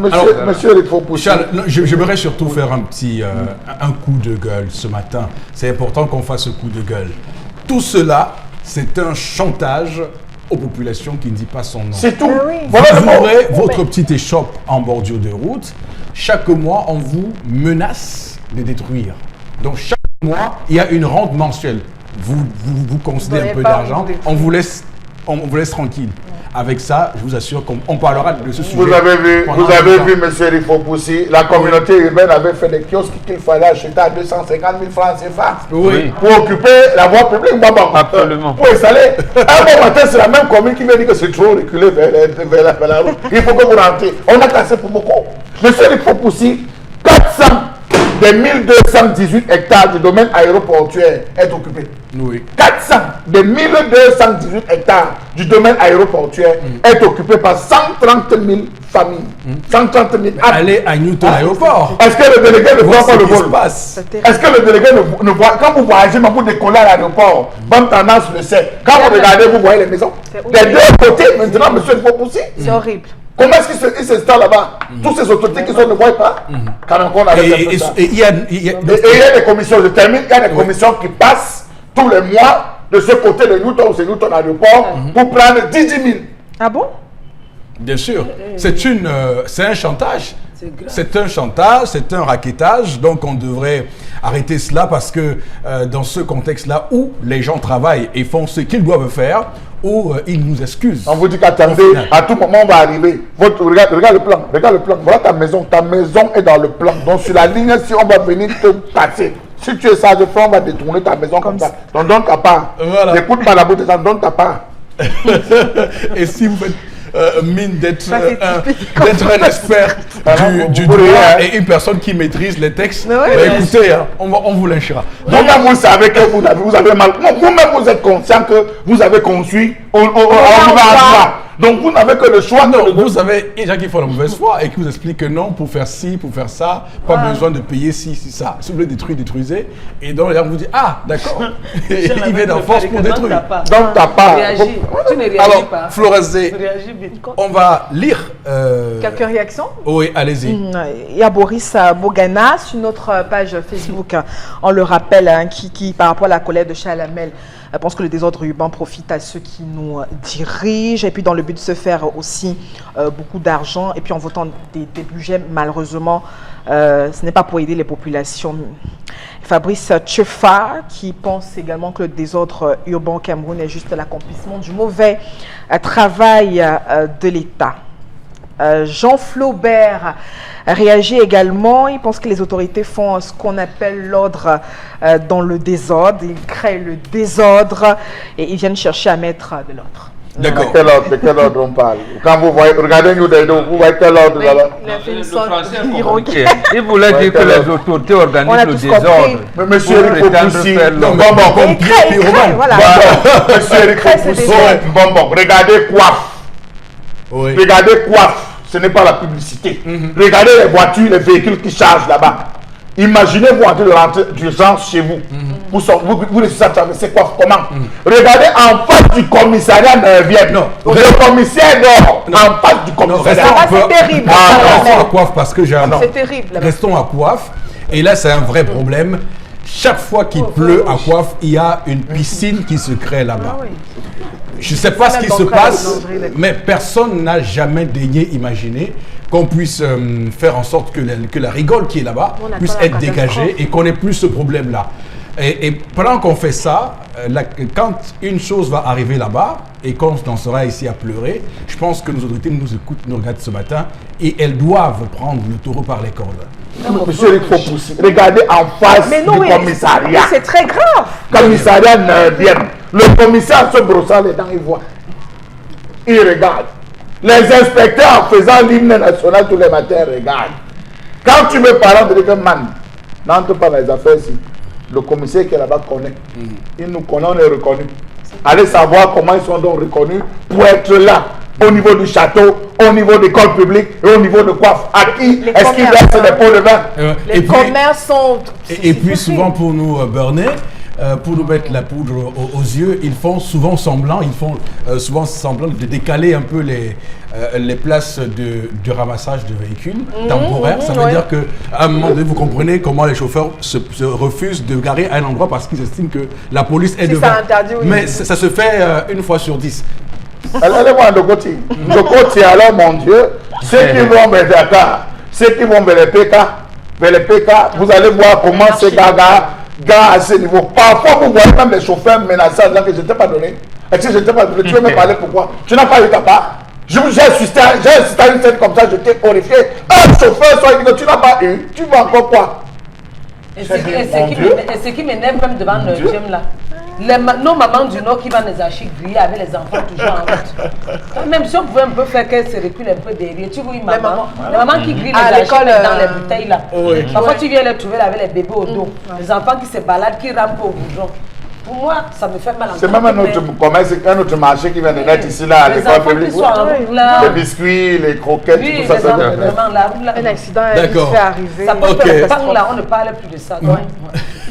Monsieur Lipopoussi. Charles, j'aimerais surtout faire un petit un coup de gueule ce matin. C'est important qu'on fasse ce coup de gueule. Tout cela, c'est un chantage aux populations qui ne dit pas son nom. C'est tout. Ah oui. Voilà le Vous mot. ouvrez votre petite échoppe en bordure de route. Chaque mois, on vous menace de détruire. Donc, chaque mois, il y a une rente mensuelle. Vous concédez Vous un peu n'avez pas d'argent, envie de on vous laisse tranquille. Avec ça, je vous assure qu'on parlera de ce sujet. Vous avez vu, pendant vous avez longtemps. vu, monsieur Lipopoussi, la communauté urbaine avait fait des kiosques qu'il fallait acheter à 250 000 francs CFA. Oui. Pour occuper la voie publique, Absolument. Pour installer. Un bon matin, c'est la même commune qui me dit que c'est trop reculé vers la route. Il faut que vous rentrez. On a cassé pour beaucoup. Monsieur Lipopoussi, 400 des 1218 hectares du domaine aéroportuaire est occupé. Oui. 400 des 1218 hectares du domaine aéroportuaire est occupé par 130 000 familles. 130 000 habitants. Allez à Newton Aéroport. Est-ce que le délégué ne voit Voir pas ce le qui se vol? passe. Est-ce que le délégué ne voit? Quand vous voyagez, mais vous décollez à l'aéroport, bonne tendance le sait. Quand vous regardez, vous voyez les maisons. C'est Des deux côtés, maintenant, monsieur Lipopoussi. C'est horrible. Comment est-ce qu'ils s'installent là-bas? Tous ces autorités qui sont ne voient pas. Quand on a fait ça. Et il y a... Et il y a des commissions, je termine, il y a des commissions qui passent tous les mois de ce côté de Newton, ou c'est Newton Aéroport, pour prendre 10 000. Ah bon? Bien sûr, c'est un chantage. C'est un chantage, c'est un rackettage, donc on devrait arrêter cela parce que dans ce contexte-là où les gens travaillent et font ce qu'ils doivent faire, où il nous excuse. On vous dit qu'attendez, à tout moment on va arriver. Regarde le plan, regarde le plan. Voilà ta maison est dans le plan. Donc sur la ligne, si on va venir te passer, si tu es sage, on va détourner ta maison comme ça. Donc donne ta part. Voilà. N'écoute pas la bouche des gens, donne ta part. Et si vous faites mine d'être Ça, c'est typique. un expert du vous droit voyez, et une personne qui maîtrise les textes, Ouais, bah, ouais. écoutez, hein, on vous lynchera. Vous-même, vous savez que vous avez mal. Non, vous-même, vous êtes conscient que vous avez conçu au gouvernement. Donc, vous n'avez que le choix. Non, vous avez des gens qui font la mauvaise foi et qui vous expliquent que non, pour faire ci, pour faire ça, pas besoin de payer ci, ça. Si vous voulez détruire, détruisez. Et donc, les gens vous disent, ah, d'accord. Il vient en force pour détruire. Donc, ta part. Réagis. Tu ne réagis Alors, pas. Florazé, Réagis vite. on va lire. Quelques réactions? Oui, allez-y. Il y a Boris Bogana sur notre page Facebook, on le rappelle, qui par rapport à la colère de Chalamel, pense que le désordre urbain profite à ceux qui nous dirigent, et puis dans le but de se faire aussi beaucoup d'argent, et puis en votant des budgets, malheureusement, ce n'est pas pour aider les populations. Fabrice Tchefa, qui pense également que le désordre urbain au Cameroun est juste l'accomplissement du mauvais travail de l'État. Jean Flaubert réagit également. Il pense que les autorités font ce qu'on appelle l'ordre dans le désordre. Ils créent le désordre et ils viennent chercher à mettre de l'ordre. D'accord. De quel ordre on parle? Quand vous voyez, regardez nous des dos, vous voyez quel ordre là-bas? Il a fait une Le sorte français est d'ironie. compliqué. Il voulait dire que les autorités On a organisent le tous désordre. compris. Mais monsieur pour Eric prétendre Fopoussi, faire non, l'ordre. bon, Il crée, voilà. Monsieur Eric Crée ce Fopoussi, désordre. bon, regardez coiffe. Oui. Regardez coiffe. Ce n'est pas la publicité. Regardez les voitures, les véhicules qui chargent là-bas. Imaginez-vous en train de rentrer d'urgence chez vous. Vous laissez ça traverser quoi? Comment? Regardez en face du commissariat 9e. Non. Le commissaire dort en face du Non, commissariat. Ça, c'est terrible. Restons à Coiffe parce que j'ai un. C'est terrible. là-bas. Restons à Coiffe. Et là, c'est un vrai problème. Chaque fois qu'il pleut à Coiffe, il y a une piscine qui se crée là-bas. Ah oui. Je ne sais pas ce qui Même se dans le cas de passe, boulangerie, d'accord. mais personne n'a jamais daigné imaginer qu'on puisse faire en sorte que la rigole qui est là-bas On attend puisse la être dégagée catastrophe. et qu'on n'ait plus ce problème-là. Et pendant qu'on fait ça, quand une chose va arriver là-bas et qu'on en sera ici à pleurer, je pense que nos autorités nous écoutent, nous regardent ce matin et elles doivent prendre le taureau par les cornes. Monsieur Eric Fopoussi, regardez en face Mais non, du oui, commissariat. c'est très grave. Commissariat 9e. Le commissaire se brossant les dents, il voit. Il regarde. Les inspecteurs en faisant l'hymne national tous les matins regardent. Quand tu me parles de dire que man, n'entre pas dans les affaires ici. Le commissaire qui est là-bas connaît. Il nous connaît, on est reconnu. Allez savoir comment ils sont donc reconnus pour être là. Au niveau du château, au niveau des écoles publiques et au niveau de coiffe. À qui Les est-ce qu'ils commerces, versent des pots de vin? Les commerces sont... Et puis souvent pour nous burner, pour nous mettre la poudre aux yeux, ils font souvent semblant, de décaler un peu les places de ramassage de véhicules temporaires. Ça veut dire qu'à un moment donné, vous comprenez comment les chauffeurs se refusent de garer à un endroit parce qu'ils estiment que la police est Si devant. ça interdit, oui. Mais ça se fait une fois sur 10. Allez-moi de côté. De côté, alors, mon Dieu, ceux qui vont vers Dakar, ceux qui vont vers les PK, vous allez voir comment ces gars à ce niveau. Parfois, vous voyez même les chauffeurs menacer en disant que je ne t'ai pas donné. Et si je ne t'ai pas donné, tu veux me parler pourquoi? Tu n'as pas eu ta part. J'ai assisté à une scène comme ça, j'étais horrifié. Un chauffeur soit dit que tu n'as pas eu. Tu vas encore quoi? Et ce qui m'énerve même devant le gym là, nos mamans du Nord qui vendent les archives grillées avec les enfants toujours en route. Même si on pouvait un peu faire qu'elles se reculent un peu derrière, tu vois une maman, les mamans qui grillent les archives dans les bouteilles là. Parfois tu viens les trouver là avec les bébés au dos, les enfants qui se baladent, qui rampent au goudron. Pour moi, ça me fait mal en C'est même un autre commerce, un autre marché qui vient de naître ici là, à les l'école enfants qui publique. sont en route là. Les biscuits, les croquettes, Oui, tout ça, les ça enfants, vient. vraiment, la route là. Un accident est D'accord. fait arriver. Ça peut Ok. faire pas là, on ne parle plus de ça. Donc,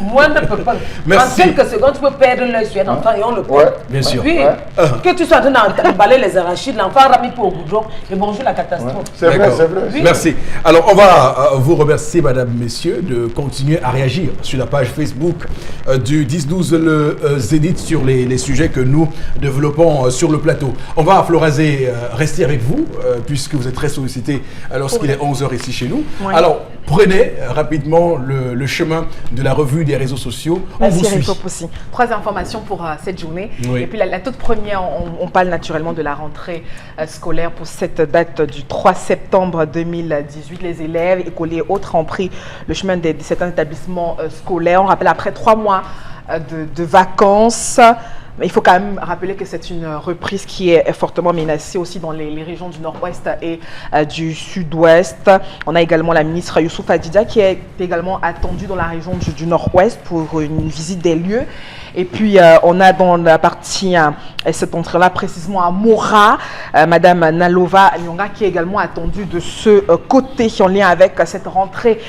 moi, ne peux pas. Merci. En quelques secondes, tu peux perdre l'œil sur un enfant et on le perd. Ouais. Bien sûr. Oui, que tu sois en train d'emballer les arachides, l'enfant ramé pour au goudron et bonjour la catastrophe. C'est vrai, D'accord. c'est vrai. Oui. Merci. Alors, on va vous remercier, madame, messieurs, de continuer à réagir sur la page Facebook du 10-12 le Zénith sur les sujets que nous développons sur le plateau. On va, Florazé, rester avec vous, puisque vous êtes très sollicité lorsqu'il est 11h ici chez nous. Oui. Alors, prenez rapidement le chemin de la revue des des réseaux sociaux. On Merci vous suit. aussi. 3 informations pour cette journée. Oui. Et puis la toute première, on parle naturellement de la rentrée scolaire pour cette date du 3 septembre 2018. Les élèves, écoliers et autres ont pris le chemin de certains établissements scolaires. On rappelle après 3 mois de vacances. Mais il faut quand même rappeler que c'est une reprise qui est fortement menacée aussi dans les régions du nord-ouest et du sud-ouest. On a également la ministre Youssouf Adida qui est également attendue dans la région du nord-ouest pour une visite des lieux. Et puis, on a dans la partie, cette entrée-là, précisément à Mora, Madame Nalova Nyonga, qui est également attendue de ce côté, en lien avec cette rentrée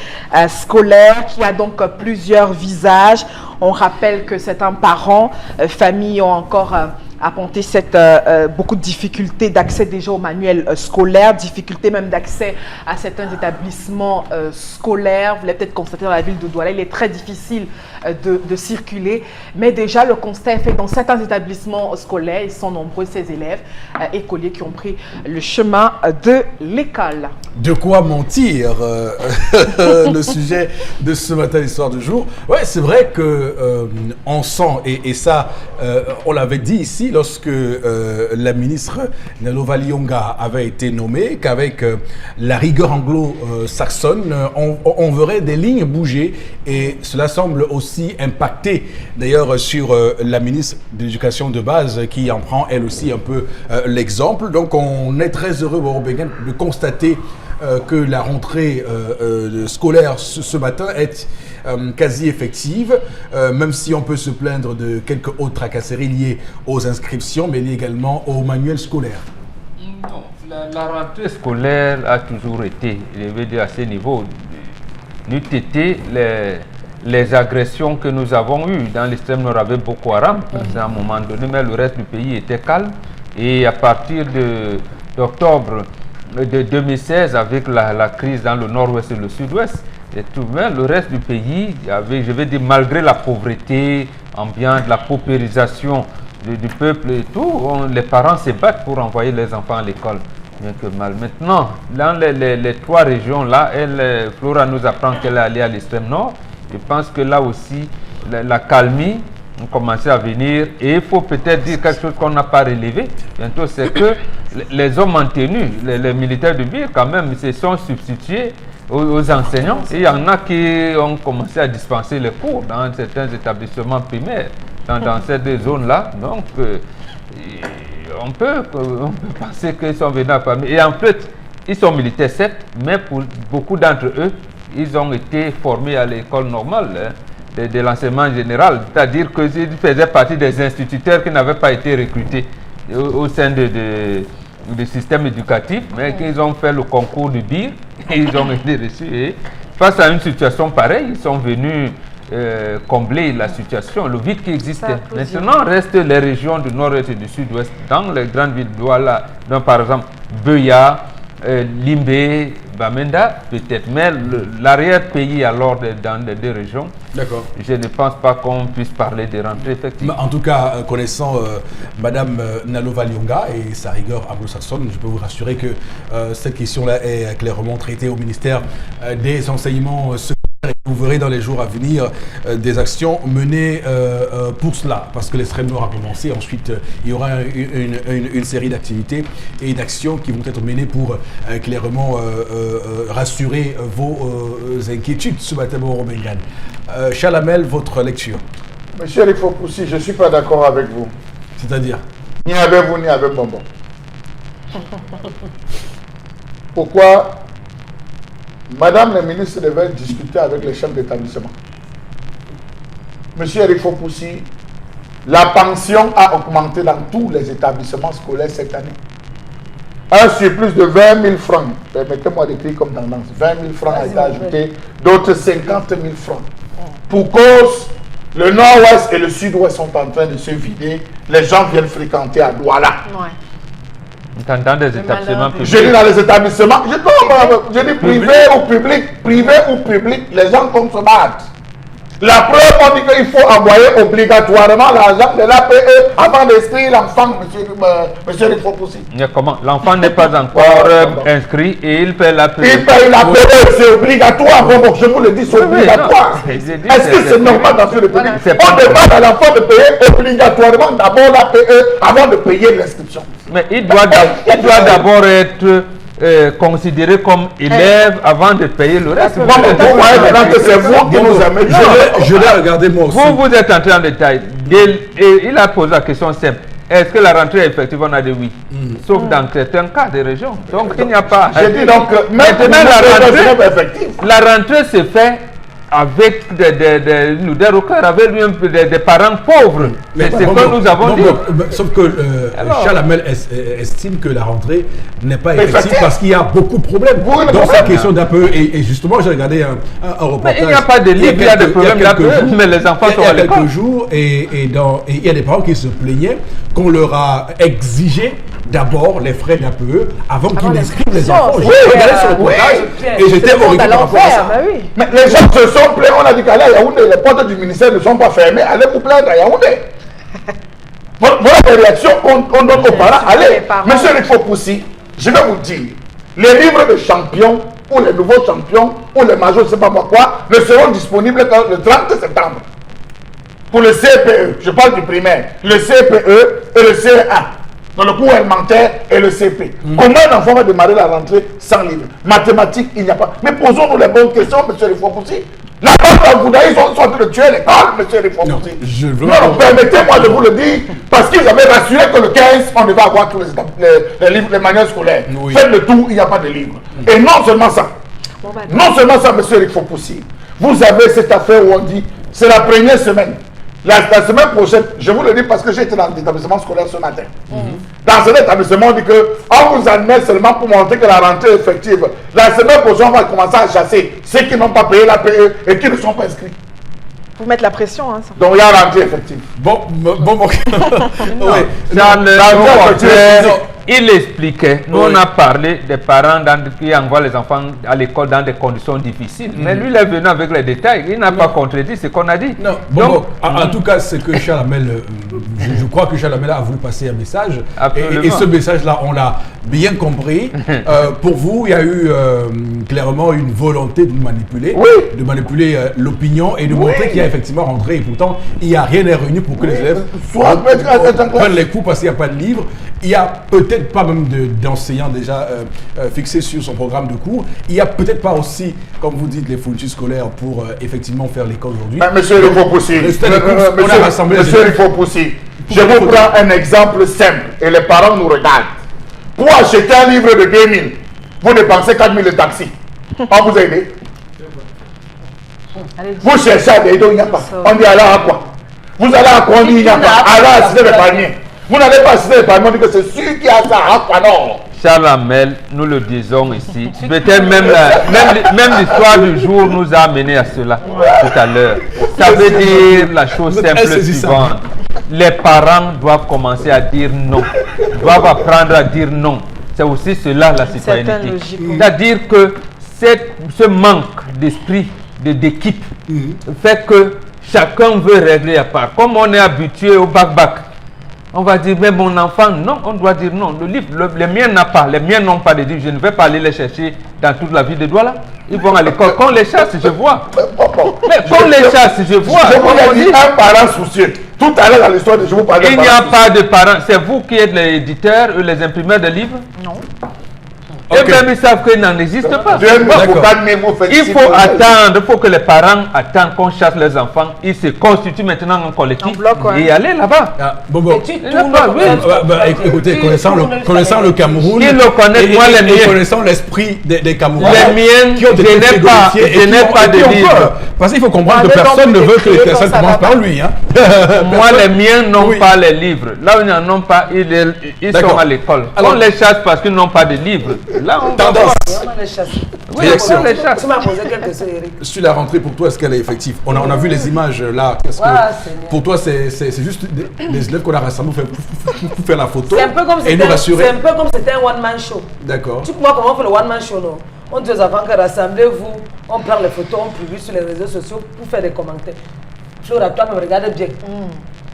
scolaire, qui a donc plusieurs visages. On rappelle que certains parents, familles ont encore apporté beaucoup de difficultés d'accès déjà au manuel scolaire, difficultés même d'accès à certains établissements scolaires. Vous l'avez peut-être constaté dans la ville de Douala, il est très difficile de circuler, mais déjà le constat est fait dans certains établissements scolaires. Ils sont nombreux ces élèves écoliers qui ont pris le chemin de l'école. De quoi mentir le sujet de ce matin, l'histoire du jour. Ouais, c'est vrai que on sent, et ça, on l'avait dit ici lorsque la ministre Nalova Nyonga avait été nommée, qu'avec la rigueur anglo-saxonne, on verrait des lignes bouger, et cela semble aussi impacter d'ailleurs sur la ministre de l'Éducation de base qui en prend elle aussi un peu l'exemple. Donc on est très heureux de constater que la rentrée scolaire ce matin est quasi effective, même si on peut se plaindre de quelques autres tracasseries liées aux inscriptions, mais également au manuel scolaire. Non, la rentrée scolaire a toujours été, je veux dire à ce niveau, n'eût été les agressions que nous avons eues dans l'extrême nord avec Boko Haram, à un moment donné, mais le reste du pays était calme. Et à partir d'octobre de 2016, avec la crise dans le nord-ouest et le sud-ouest, et tout de même, le reste du pays, je veux dire, malgré la pauvreté ambiante, la paupérisation du peuple et tout, les parents se battent pour envoyer les enfants à l'école. Bien que mal. Maintenant, dans les 3 régions-là, Flora nous apprend qu'elle est allée à l'extrême nord. Je pense que là aussi, la calmie a commencé à venir. Et il faut peut-être dire quelque chose qu'on n'a pas relevé bientôt, c'est que les hommes en tenue, les militaires de BIR, quand même, se sont substitués aux enseignants. Et il y en a qui ont commencé à dispenser les cours dans certains établissements primaires, dans cette zone-là. Donc, on peut penser qu'ils sont venus à Paris. Et en fait, ils sont militaires, certes, mais pour beaucoup d'entre eux, ils ont été formés à l'école normale de l'enseignement général. C'est-à-dire qu'ils faisaient partie des instituteurs qui n'avaient pas été recrutés au sein du système éducatif, mais qu'ils ont fait le concours du BIR et ils ont été reçus. Et face à une situation pareille, ils sont venus combler la situation, le vide qui existait. Maintenant, restent les régions du nord-est et du sud-ouest, dans les grandes villes Douala, donc par exemple Beya, Limbe, Bamenda, peut-être, mais l'arrière-pays alors dans les 2 régions, je ne pense pas qu'on puisse parler de rentrée effectivement. En tout cas, connaissant Madame Nalova Nyonga et sa rigueur anglo-saxonne, je peux vous rassurer que cette question-là est clairement traitée au ministère des enseignements secondaires. Vous verrez dans les jours à venir des actions menées pour cela, parce que l'extrême nord a commencé. Ensuite, il y aura une série d'activités et d'actions qui vont être menées pour clairement rassurer vos inquiétudes ce matin au Robengan. Chalamel, votre lecture. Monsieur Eric Fopoussi, je ne suis pas d'accord avec vous. C'est-à-dire? Ni avec vous, ni avec Bonbon. Pourquoi Madame la ministre devait discuter avec les chefs d'établissement. Monsieur Eric Fopoussi, la pension a augmenté dans tous les établissements scolaires cette année. Un surplus de 20 000 francs, permettez-moi d'écrire comme tendance, 20 000 francs a été ajouté, d'autres 50 000 francs. Pour cause, le nord-ouest et le sud-ouest sont en train de se vider, les gens viennent fréquenter à Douala. Ouais. Dans des établissements publics. Je dis dans les établissements, je dis privé ou public, les gens comme se battent. La preuve, on dit qu'il faut envoyer obligatoirement l'argent de l'APE avant d'inscrire l'enfant, monsieur le Fopoussi. Mais comment? L'enfant n'est pas encore inscrit et il paie l'APE. Il paye l'APE, c'est obligatoire. Bon, je vous le dis, c'est obligatoire. Est-ce que c'est normal dans ce pays? On demande à l'enfant de payer obligatoirement d'abord l'APE avant de payer l'inscription. Mais il doit d'abord être considéré comme élève avant de payer le reste. Bon, vous voyez maintenant que c'est vous qui nous amenez. Je l'ai regardé moi aussi. Vous êtes entré en détail. Et il a posé la question simple. Est-ce que la rentrée est effective? On a dit oui. Sauf dans certains cas des régions. Donc il n'y a pas. J'ai dit donc, maintenant la rentrée se fait avec des rockers, avec des parents pauvres. C'est ce que nous avons dit. Sauf que Charles Hamel estime que la rentrée n'est pas effective parce qu'il y a beaucoup de problèmes. Donc c'est question d'un peu, et justement j'ai regardé un reportage. Mais il n'y a pas de livre, il y a des problèmes, mais les enfants sont à l'école. Il y a quelques jours, et il y a des parents qui se plaignaient qu'on leur a exigé d'abord les frais d'APE avant qu'ils inscrivent les enfants. J'ai regardé ce reportage et j'étais horrible par rapport à ça. Mais les gens se sont plaints, on a dit qu'à Yaoundé, les portes du ministère ne sont pas fermées, allez vous plaindre à Yaoundé. Voilà les réactions qu'on donne aux parents. Allez, monsieur Rifopoussi, je vais vous dire, les livres de champions, ou les nouveaux champions, ou les majors, je ne sais pas moi quoi, ne seront disponibles que le 30 septembre. Pour le CPE, je parle du primaire, le CPE et le CE1. Dans le cours élémentaire et le CP. Comment un enfant va démarrer la rentrée sans livre? Mathématiques, il n'y a pas. Mais posons-nous les bonnes questions, monsieur Rifopoussi. La banque d'Aouda, ils sont en train de tuer l'école, monsieur Rifopoussi. Non, permettez-moi de vous le dire, parce qu'ils avaient rassuré que le 15, on devait avoir tous les livres, les manuels scolaires. Oui. Faites le tout, il n'y a pas de livre. Et non seulement ça, monsieur Rifopoussi, vous avez cette affaire où on dit, c'est la première semaine. La semaine prochaine, je vous le dis parce que j'étais dans l'établissement scolaire ce matin. Dans cet établissement, on dit qu'on vous admet seulement pour montrer que la rentrée est effective. La semaine prochaine, on va commencer à chasser ceux qui n'ont pas payé la PE et qui ne sont pas inscrits. Pour mettre la pression. Hein, ça. Donc il y a la rentrée effective. Bon. Il expliquait, nous on a parlé des parents qui envoient les enfants à l'école dans des conditions difficiles. Mais lui, il est venu avec les détails. Il n'a pas contredit ce qu'on a dit. Non, donc, en tout cas, c'est que Charles Hamel, je crois que Charles Hamel a voulu passer un message. Et ce message-là, on l'a bien compris. Pour vous, il y a eu clairement une volonté de manipuler, de manipuler l'opinion et de montrer qu'il y a effectivement rentré. Et pourtant, il n'y a rien à réunir pour que les élèves prennent les coups parce qu'il n'y a pas de livre. Il y a peut-être pas même d'enseignants déjà fixés sur son programme de cours. Il n'y a peut-être pas aussi, comme vous dites, les fournitures scolaires pour effectivement faire l'école aujourd'hui. Monsieur Rifopoussi, je vous prends un exemple simple et les parents nous regardent. Pour acheter un livre de 2000, vous dépensez 4000 de taxi. On vous a aidé. Vous cherchez à aider, il n'y a pas. On dit alors à quoi? Vous allez à quoi? On dit il n'y a pas. Alors assistez les paniers. Vous n'avez pas assisté les parents, on dit que c'est sûr qu'il y a ça. Ah, quoi non? Charles Hamel, nous le disons ici. Peut-être même l'histoire du jour nous a amené à cela tout à l'heure. Ça veut dire la chose simple suivante. Les parents doivent commencer à dire non. Doivent apprendre à dire non. C'est aussi cela la citoyenneté. C'est-à-dire que ce manque d'esprit, d'équipe, fait que chacun veut régler à part. Comme on est habitué au bac-bac, on va dire, mais mon enfant, non, on doit dire non. Le livre, les miens n'ont pas, les miens n'ont pas de livre. Je ne vais pas aller les chercher dans toute la ville de Douala. Ils vont à l'école. Quand on les chasse, je vois. Mais quand on les chasse, je vois. Je vous ai dit un parent soucieux. Tout à l'heure dans l'histoire de je vous parlais. Il n'y a pas de parents. C'est vous qui êtes les éditeurs, les imprimeurs de livres? Non. Et même ils savent qu'il n'en existe pas. Il faut attendre, il faut que les parents attendent qu'on chasse les enfants. Ils se constituent maintenant en collectif et aller là-bas. Écoutez, connaissant le Cameroun, ils le connaissent, moi les miens. Connaissant l'esprit des Camerounais, les miens, je n'ai pas de livre. Parce qu'il faut comprendre que personne ne veut que les personnes commencent par lui. Moi, les miens n'ont pas les livres. Là où ils n'en ont pas, ils sont à l'école. On les chasse parce qu'ils n'ont pas de livres. Là, on tendance. Oui, réaction. On les chasse. Tu m'as posé quelque chose, Eric. Sur la rentrée, pour toi, est-ce qu'elle est effective? On a vu les images là. Pour toi, c'est juste des élèves qu'on a rassemblés pour faire la photo et nous rassurer. C'est un peu comme c'était un one-man show. D'accord. Tu vois comment on fait le one-man show, non? On dit aux enfants que rassemblez-vous On prend les photos, on publie sur les réseaux sociaux pour faire des commentaires. Flora, toi, me regarde bien.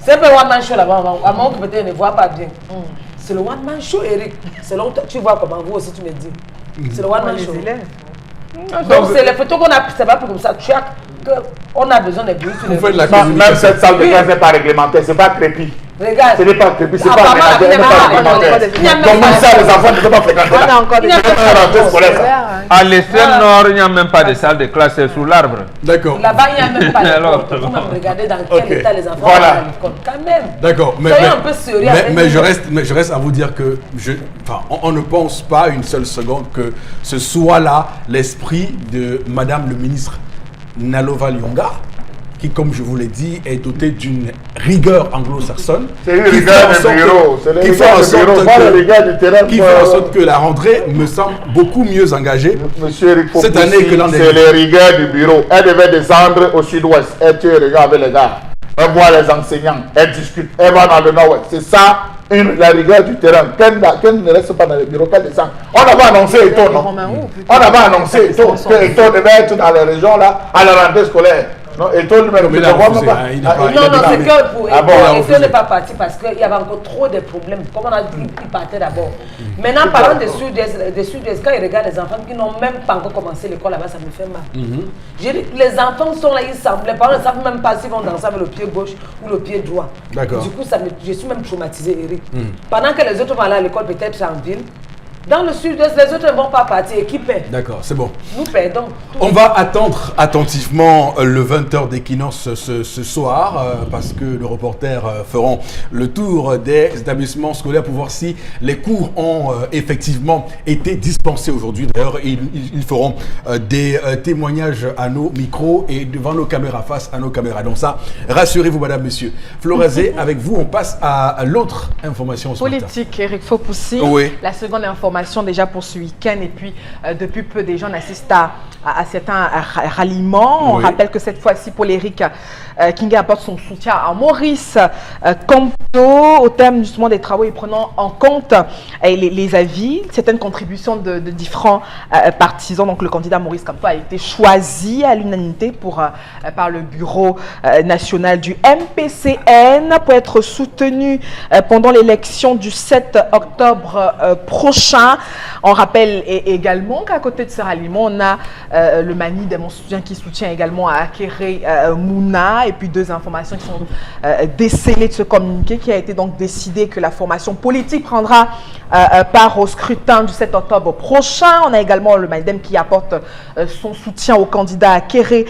C'est un peu one man show là-bas, à moins que peut-être ne voit pas bien. C'est le one man show, Eric. Selon toi, tu vois comment vous aussi tu me dis. C'est le one man show. Donc c'est les photos qu'on a, c'est pas comme ça. On a besoin de bruits sur les réseaux. Même cette salle de classe n'est pas réglementée, c'est pas crépi. Regarde. Ce n'est pas crépi, c'est pas réglementé. Comment ça, les enfants ne peuvent pas fréquenter là? On a encore des À l'extrême nord, il n'y a même pas de salle de classe, c'est sous l'arbre. D'accord. Là-bas, il n'y a même pas d'école. Vous même regardez dans quel état les enfants sont à l'école. Quand même. D'accord. Soyez un peu sérieux. Mais je reste à vous dire que on ne pense pas une seule seconde que ce soit là l'esprit de Madame le ministre Nalova Lyonga, qui, comme je vous l'ai dit, est doté d'une rigueur anglo-saxonne. C'est une rigueur de bureau. Qui fait en sorte que la rentrée me semble beaucoup mieux engagée cette année que l'an dernier. C'est les rigueurs du bureau. Elle devait descendre au sud-ouest. Elle tue les gars avec les gars. Elle voit les enseignants. Elle discute. Elle va dans le nord-ouest. C'est ça, la rigueur du terrain. Qu'elle ne reste pas dans le bureau, qu'elle descend. On avait annoncé Eto, non? On avait annoncé Eto, que Eto devait être dans les régions là, à la rentrée scolaire. Non, et toi, lui-même, non, c'est que pour Eto n'est pas parti parce qu'il y avait encore trop de problèmes. Comme on a dit, il partait d'abord. Maintenant, parlant des Sud-Est, quand ils regardent les enfants qui n'ont même pas encore commencé l'école là-bas, ça me fait mal. J'ai dit, les enfants sont là, ils semblent. Les parents ne savent même pas s'ils vont danser avec le pied gauche ou le pied droit. Du coup, je suis même traumatisé, Eric. Pendant que les autres vont aller à l'école, peut-être en ville. Dans le sud-est, les autres ne vont pas partir. Qui paie? D'accord, c'est bon. Nous perdons. On va attendre attentivement le 20h d'équinoxe ce soir parce que les reporters feront le tour des établissements scolaires pour voir si les cours ont effectivement été dispensés aujourd'hui. D'ailleurs, ils feront des témoignages à nos micros et devant nos caméras, face à nos caméras. Donc ça, rassurez-vous, madame, messieurs. Florazé, avec vous, on passe à l'autre information ce politique, matin. Eric Fopoussi. Oui. La seconde information déjà pour ce week-end et puis depuis peu des gens assistent à certains ralliements. Oui. On rappelle que cette fois-ci, Paul Eric King apporte son soutien à Maurice Kamto au terme justement des travaux et prenant en compte les avis, certaines contributions de différents partisans. Donc le candidat Maurice Kamto a été choisi à l'unanimité par le bureau national du MPCN pour être soutenu pendant l'élection du 7 octobre prochain. On rappelle également qu'à côté de ce ralliement, on a le Mani de mon soutien qui soutient également à Akere Mouna, et puis deux informations qui sont décelées de ce communiqué qui a été donc décidé que la formation politique prendra part au scrutin du 7 octobre prochain. On a également le Maïdem qui apporte son soutien au candidat Akere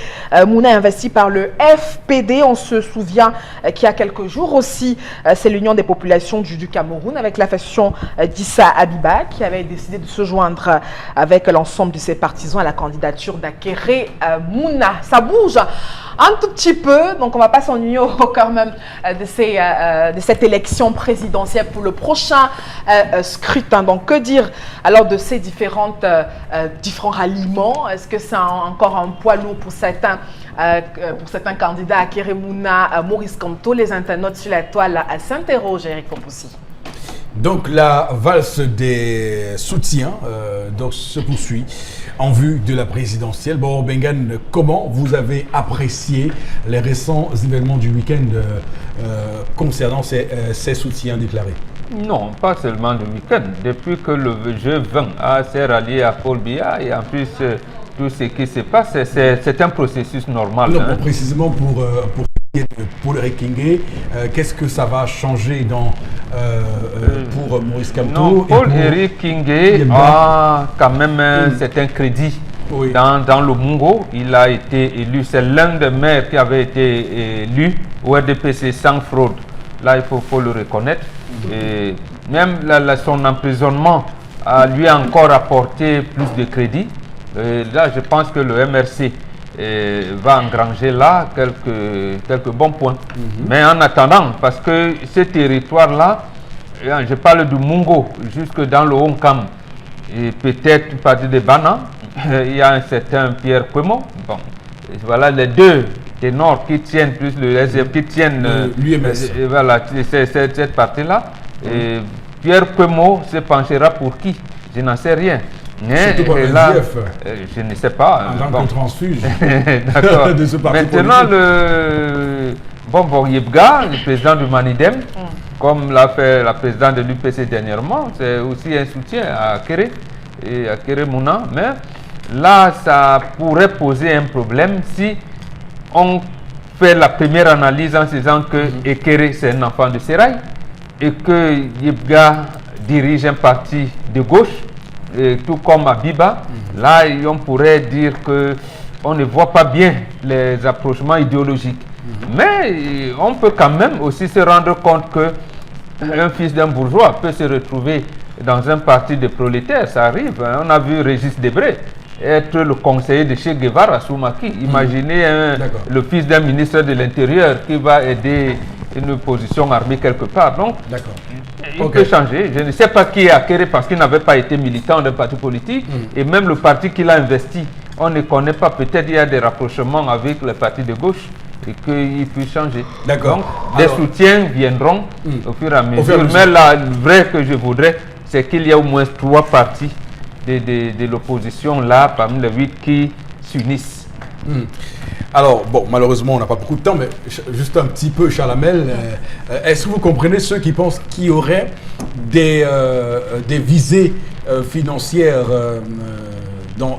Mouna investi par le FPD. On se souvient qu'il y a quelques jours aussi, c'est l'Union des populations du Cameroun avec l'affection d'Issa Abiba qui avait décidé de se joindre avec l'ensemble de ses partisans à la candidature d'Akere Mouna. Ça bouge un tout petit peu, donc on ne va pas s'ennuyer au cœur même de cette élection présidentielle pour le prochain scrutin. Donc que dire alors de ces différents ralliements? Est-ce que c'est encore un poids lourd pour certains candidats? Akere Mouna, Maurice Kamto, les internautes sur la toile s'interrogent, Eric Fopoussi. Donc la valse des soutiens se poursuit en vue de la présidentielle. Bon, Bengan, comment vous avez apprécié les récents événements du week-end concernant ces soutiens déclarés? Non, pas seulement du week-end. Depuis que le G20 s'est rallié à Paul Biya et en plus tout ce qui se passe, c'est un processus normal. Non, précisément pour Paul Eric King, qu'est-ce que ça va changer pour Maurice Kamto? Non, Paul Eric King a quand même un certain crédit dans le Mungo. Il a été élu, c'est l'un des maires qui avait été élu au RDPC sans fraude. Là, il faut le reconnaître. Et même son emprisonnement lui a encore apporté plus de crédit. Et là, je pense que le MRC va engranger là quelques bons points. Mais en attendant, parce que ce territoire-là, je parle du Mungo, jusque dans le Honkam, et peut-être partir de Bana, il y a un certain Pierre Kwemo. Bon, voilà les deux ténors qui tiennent, plus le SF qui tiennent l'UMS. Voilà, cette partie-là. Et Pierre Kwemo se penchera pour qui? Je n'en sais rien. Surtout par là, SDF. Je ne sais pas. En tant que transfuge D'accord. de ce parti Maintenant, politique. le Bombor Yebga, le président du Manidem, comme l'a fait la présidente de l'UPC dernièrement, c'est aussi un soutien à Kéré et à Kéré Mouna. Mais là, ça pourrait poser un problème si on fait la première analyse en se disant que Ekere c'est un enfant de Serail et que Yebga dirige un parti de gauche, tout comme Abiba. Là, on pourrait dire que on ne voit pas bien les approchements idéologiques. Mais on peut quand même aussi se rendre compte que un fils d'un bourgeois peut se retrouver dans un parti de prolétaires. Ça arrive. Hein. On a vu Régis Debré être le conseiller de Che Guevara à Soumaki. Imaginez le fils d'un ministre de l'Intérieur qui va aider une position armée quelque part. Donc, il peut changer. Je ne sais pas qui est Akere parce qu'il n'avait pas été militant d'un parti politique. Et même le parti qu'il a investi, on ne connaît pas. Peut-être il y a des rapprochements avec les partis de gauche et qu'il peut changer. Donc, des soutiens viendront au fur et à mesure. Mais là, le vrai que je voudrais, c'est qu'il y a au moins 3 partis de l'opposition là, parmi les 8 qui s'unissent. Alors, bon, malheureusement, on n'a pas beaucoup de temps, mais juste un petit peu, Charles Hamel, est-ce que vous comprenez ceux qui pensent qu'il y aurait des visées financières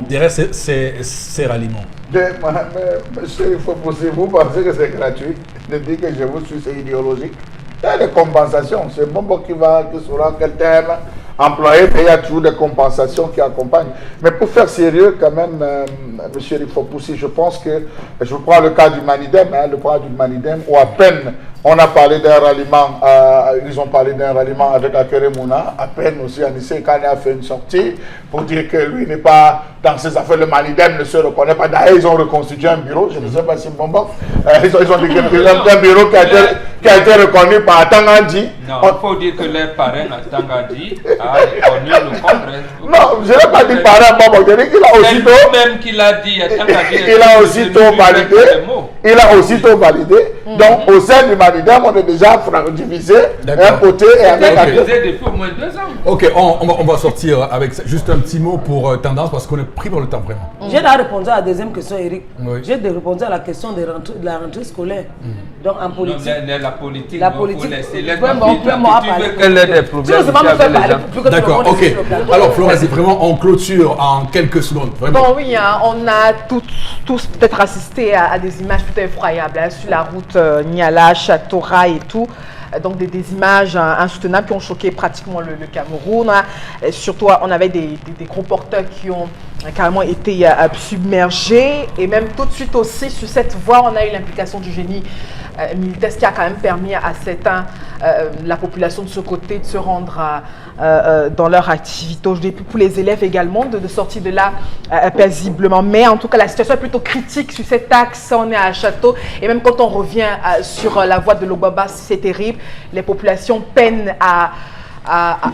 derrière ces ralliements? Monsieur, il faut poser, vous pensez que c'est gratuit de dire que je vous suis, c'est idéologique. Il y a des compensations, c'est Bombo qui saura quel terme employé, mais il y a toujours des compensations qui accompagnent. Mais pour faire sérieux, quand même, monsieur Rifopoussi, je pense que, je prends le cas du Manidem, où à peine on a parlé d'un ralliement, ils ont parlé d'un ralliement avec Akere Mouna, à peine aussi Anissé Kane a fait une sortie pour dire que lui n'est pas dans ses affaires, le Manidem ne se reconnaît pas. D'ailleurs, ils ont reconstitué un bureau, je ne sais pas si Bonbon, ils ont dit que un bureau qui a été reconnu par Tangandi. Non, il faut dire que leur parrain Tangandi a reconnu le Congrès. Non, je n'ai pas dit parrain Bonbon, je dis qu'il a aussitôt. C'est lui-même qui l'a dit, Tangandi. Il a aussitôt validé. Il a aussitôt validé. Donc, au sein du Manidem, on est déjà divisé, un côté et avec depuis au moins 2 ans. Ok, on va sortir avec ça. Juste un petit mot pour Tendance, parce qu'on est pris par le temps vraiment. J'ai déjà répondu à la deuxième question, Eric. Oui. J'ai répondu à la question de la rentrée scolaire. Donc, en politique. Non, la politique. La politique. Tu veux qu'elle ait des problèmes. D'accord, ok. Alors, Florence, vraiment en clôture, en quelques secondes. Vraiment. Bon, oui, hein, on a tous peut-être assisté à des images tout effroyables hein, sur la route Niala, Château-Ras et tout. Donc des images insoutenables qui ont choqué pratiquement le Cameroun. Surtout, on avait des gros porteurs qui ont carrément été submergés. Et même tout de suite aussi, sur cette voie, on a eu l'implication du génie militaire, ce qui a quand même permis à certains, la population de ce côté, de se rendre dans leur activité. Je dis pour les élèves également, de sortir de là paisiblement. Mais en tout cas, la situation est plutôt critique sur cet axe. On est à Château. Et même quand on revient sur la voie de Lobaba, c'est terrible. Les populations peinent à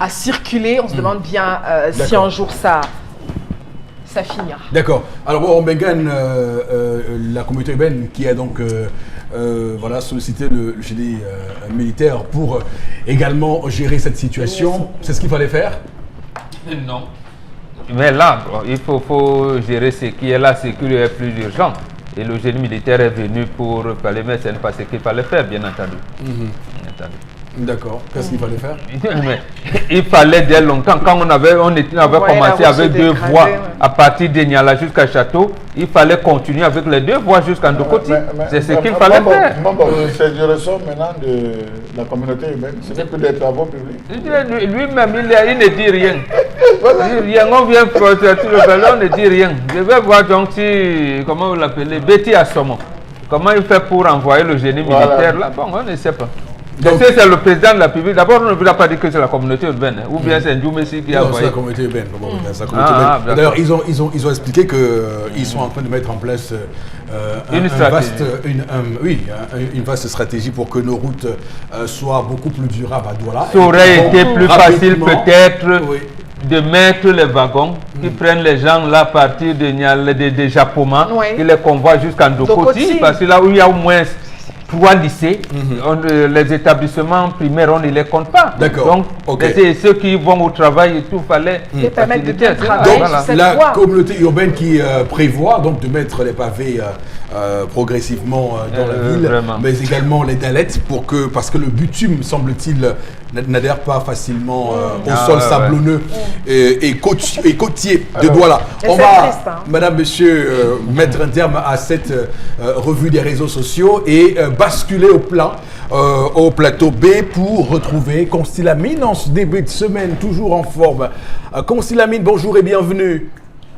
circuler. On se demande bien si un jour ça finira. D'accord. Alors, bon, on bégane la communauté urbaine qui a donc voilà, sollicité le génie militaire pour également gérer cette situation. C'est ce qu'il fallait faire? Non. Mais là, il faut gérer ce qui est là, ce qui est plus urgent. Et le génie militaire est venu pour parler, mais ce n'est pas ce qu'il fallait faire, bien entendu. Bien entendu. D'accord. Qu'est-ce qu'il fallait faire? Mais il fallait dès longtemps, quand on avait commencé avec 2 voies à partir de Niala jusqu'à Château, il fallait continuer avec les 2 voies jusqu'à Ndokoti. C'est ce qu'il fallait faire. C'est du ressort maintenant de la communauté humaine. Ce n'est plus des travaux publics. Lui-même, il ne dit rien. On vient protéger le ballon, on ne dit rien. Je vais voir donc si, comment vous l'appelez, Betty Assomo. Comment il fait pour envoyer le génie militaire là? Bon, on ne sait pas. C'est le président de la République. D'abord, on ne vous a pas dit que c'est la communauté urbaine, ou bien c'est Ndjoumessi qui a envoyé. C'est la communauté urbaine. D'ailleurs, ils ont expliqué qu'ils sont en train de mettre en place une vaste stratégie pour que nos routes soient beaucoup plus durables à Douala. Ça aurait été plus facile peut-être de mettre les wagons qui prennent les gens là à partir de Japoma, qui les convoient jusqu'à Ndokoti, parce que là où il y a au moins 3 lycées, les établissements primaires, on ne les compte pas. D'accord. Donc, c'est ceux qui vont au travail et tout, fallait permettre de bien Donc, travailler. la communauté urbaine qui prévoit donc de mettre les pavés progressivement dans la ville, mais également les dallettes parce que le bitume, semble-t-il, n'adhère pas facilement au sol sablonneux et côtier de Douala. On va, madame, monsieur, mettre un terme à cette revue des réseaux sociaux et basculer au plateau B pour retrouver Constellamine en ce début de semaine, toujours en forme. Constellamine, bonjour et bienvenue.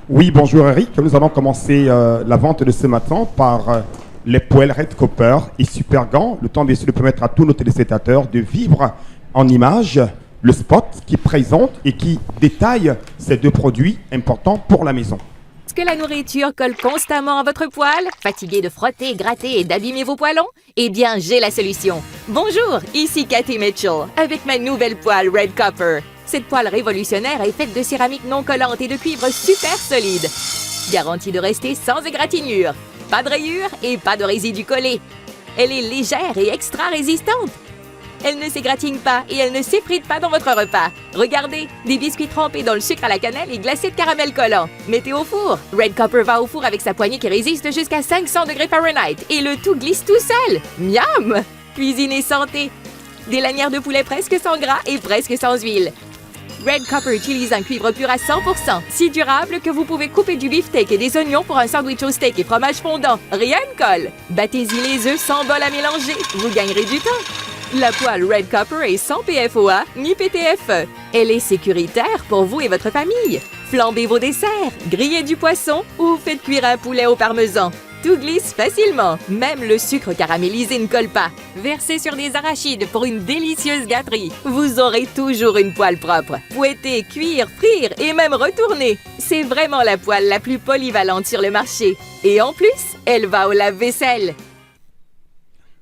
Oui, bonjour Eric. Nous allons commencer la vente de ce matin par les poêles Red Copper et Supergant. Le temps bien sûr de permettre à tous nos téléspectateurs de vivre en images le spot qui présente et qui détaille ces deux produits importants pour la maison. Est-ce que la nourriture colle constamment à votre poêle? Fatigué de frotter, gratter et d'abîmer vos poêlons? Eh bien, j'ai la solution. Bonjour, ici Cathy Mitchell avec ma nouvelle poêle Red Copper. Cette poêle révolutionnaire est faite de céramique non collante et de cuivre super solide. Garantie de rester sans égratignure. Pas de rayures et pas de résidus collés. Elle est légère et extra résistante. Elle ne s'égratigne pas et elle ne s'effrite pas dans votre repas. Regardez, des biscuits trempés dans le sucre à la cannelle et glacés de caramel collant. Mettez au four. Red Copper va au four avec sa poignée qui résiste jusqu'à 500 degrés Fahrenheit et le tout glisse tout seul. Miam! Cuisine et santé. Des lanières de poulet presque sans gras et presque sans huile. Red Copper utilise un cuivre pur à 100%, si durable que vous pouvez couper du beefsteak et des oignons pour un sandwich au steak et fromage fondant. Rien ne colle. Battez-y les œufs sans bol à mélanger. Vous gagnerez du temps. La poêle Red Copper est sans PFOA ni PTFE. Elle est sécuritaire pour vous et votre famille. Flambez vos desserts, grillez du poisson ou faites cuire un poulet au parmesan. Tout glisse facilement, même le sucre caramélisé ne colle pas. Versez sur des arachides pour une délicieuse gâterie. Vous aurez toujours une poêle propre. Fouetter, cuire, frire et même retourner. C'est vraiment la poêle la plus polyvalente sur le marché. Et en plus, elle va au lave-vaisselle.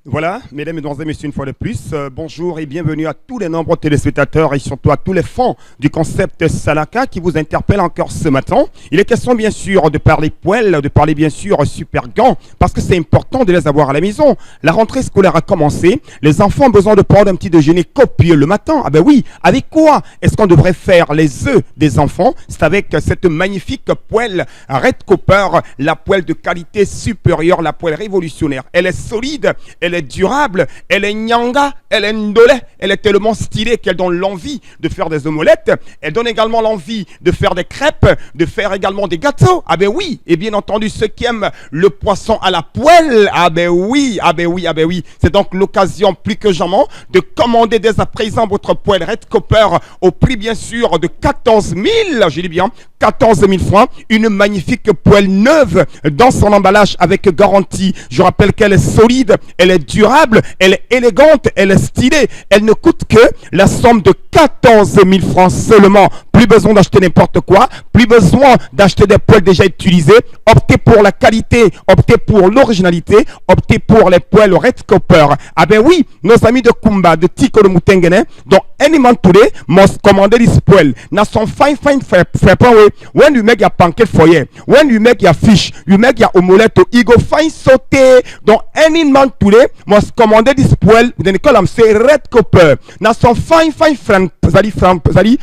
Voilà, mesdames, mesdemoiselles, messieurs, une fois de plus, bonjour et bienvenue à tous les nombreux téléspectateurs et surtout à tous les fans du concept Salaka qui vous interpellent encore ce matin. Il est question bien sûr de parler poêle, de parler bien sûr Supergant, parce que c'est important de les avoir à la maison. La rentrée scolaire a commencé, les enfants ont besoin de prendre un petit déjeuner copieux le matin. Ah ben oui, avec quoi est-ce qu'on devrait faire les œufs des enfants? C'est avec cette magnifique poêle Red Copper, la poêle de qualité supérieure, la poêle révolutionnaire. Elle est solide, elle est durable, elle est nyanga, elle est ndolé, elle est tellement stylée qu'elle donne l'envie de faire des omelettes, elle donne également l'envie de faire des crêpes, de faire également des gâteaux. Ah ben oui, et bien entendu ceux qui aiment le poisson à la poêle, ah ben oui, ah ben oui, ah ben oui. C'est donc l'occasion plus que jamais de commander dès à présent votre poêle Red Copper au prix bien sûr de 14 000, je dis bien 14 000 francs, une magnifique poêle neuve dans son emballage avec garantie. Je rappelle qu'elle est solide, elle est durable, elle est élégante, elle est stylée. Elle ne coûte que la somme de 14 000 francs seulement. Plus besoin d'acheter n'importe quoi, plus besoin d'acheter des poêles déjà utilisés. Optez pour la qualité, optez pour l'originalité, optez pour les poêles Red Copper. Ah ben oui, nos amis de Kumba, de Tiko de Mutengene, dont Animan Today, must commander this poêle. Na son fine way. When you make your pancake for you, when you make your fish, you make your omelette, you go fine sauté. Donc Animan Today must commander this poêle. Then call them say Red Copper. Na some fine friend, Zali,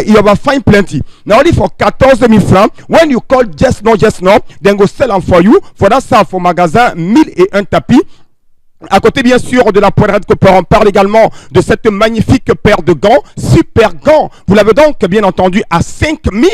you have a fine plenty. Now only for 14 000 francs. When you call just no, then go sell them for you. For that ça for magasin 1001 tapis. À côté bien sûr de la poêle Red Copper, on parle également de cette magnifique paire de gants, Supergant. Vous l'avez donc bien entendu à 5 000,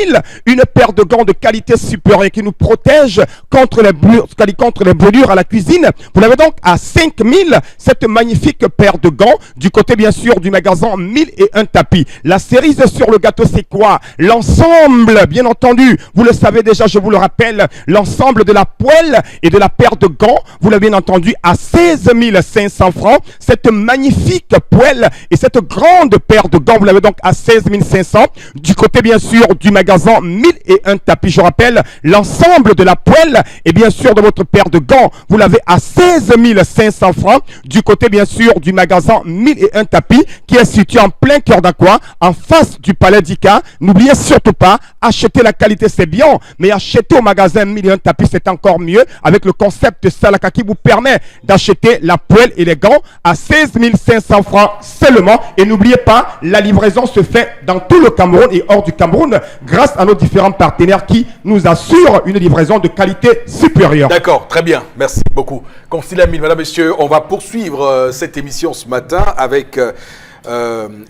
une paire de gants de qualité supérieure qui nous protège contre les brûlures à la cuisine. Vous l'avez donc à 5 000, cette magnifique paire de gants du côté bien sûr du magasin 1001 tapis. La cerise sur le gâteau c'est quoi? L'ensemble, bien entendu, vous le savez déjà, je vous le rappelle, l'ensemble de la poêle et de la paire de gants, vous l'avez bien entendu à 16 500 francs, cette magnifique poêle et cette grande paire de gants, vous l'avez donc à 16 500 du côté bien sûr du magasin 1001 tapis. Je rappelle, l'ensemble de la poêle et bien sûr de votre paire de gants, vous l'avez à 16 500 francs du côté bien sûr du magasin 1001 tapis qui est situé en plein cœur d'Aqua, en face du palais d'Ika. N'oubliez surtout pas, acheter la qualité c'est bien, mais acheter au magasin 1001 tapis c'est encore mieux avec le concept Salaka qui vous permet d'acheter la poêle et les gants à 16 500 francs seulement. Et n'oubliez pas, la livraison se fait dans tout le Cameroun et hors du Cameroun grâce à nos différents partenaires qui nous assurent une livraison de qualité supérieure. D'accord, très bien, merci beaucoup. Constilla Mille, mesdames, messieurs, on va poursuivre cette émission ce matin avec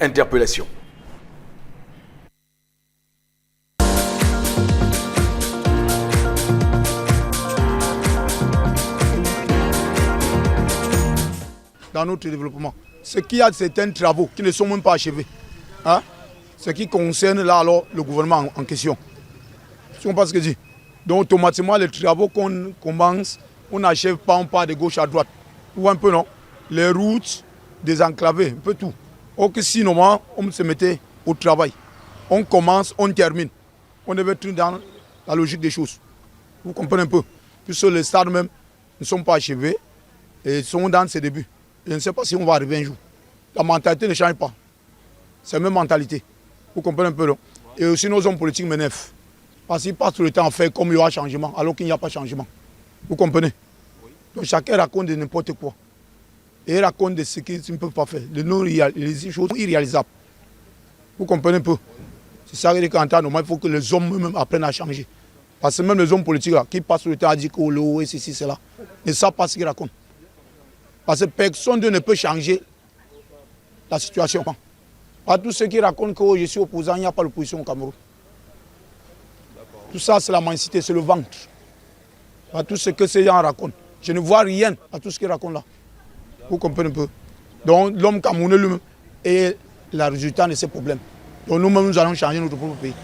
interpellation. Dans notre développement, ce qu'il y a certains travaux qui ne sont même pas achevés. Hein? Ce qui concerne là alors le gouvernement en question. Tu comprends ce que je dis? Donc automatiquement les travaux qu'on commence, on n'achève pas, on part de gauche à droite. Ou un peu non. Les routes désenclavées, un peu tout. Donc sinon, on se mettait au travail. On commence, on termine. On devait être dans la logique des choses. Vous comprenez un peu? Puisque les stades même ne sont pas achevés et sont dans ses débuts. Je ne sais pas si on va arriver un jour. La mentalité ne change pas. C'est la même mentalité. Vous comprenez un peu, non? Et aussi nos hommes politiques m'énervent. Parce qu'ils passent tout le temps à faire comme il y aura changement, alors qu'il n'y a pas de changement. Vous comprenez? Donc chacun raconte de n'importe quoi. Et il raconte de ce qu'ils ne peuvent pas faire. Les choses irréalisables. Vous comprenez un peu? C'est ça qu'il quand il faut que les hommes eux-mêmes apprennent à changer. Parce que même les hommes politiques là, qui passent tout le temps à dire que l'eau et ceci, cela, ne savent pas ce qu'ils racontent. Parce que personne ne peut changer la situation. Pas tous ceux qui racontent que je suis opposant, il n'y a pas d'opposition au Cameroun. Tout ça, c'est la mendicité, c'est le ventre. Pas tout ce que ces gens racontent. Je ne vois rien à tout ce qu'ils racontent là. Vous comprenez un peu? Donc l'homme camerounais lui-même est le résultat de ces problèmes. Donc nous-mêmes, nous allons changer notre propre pays.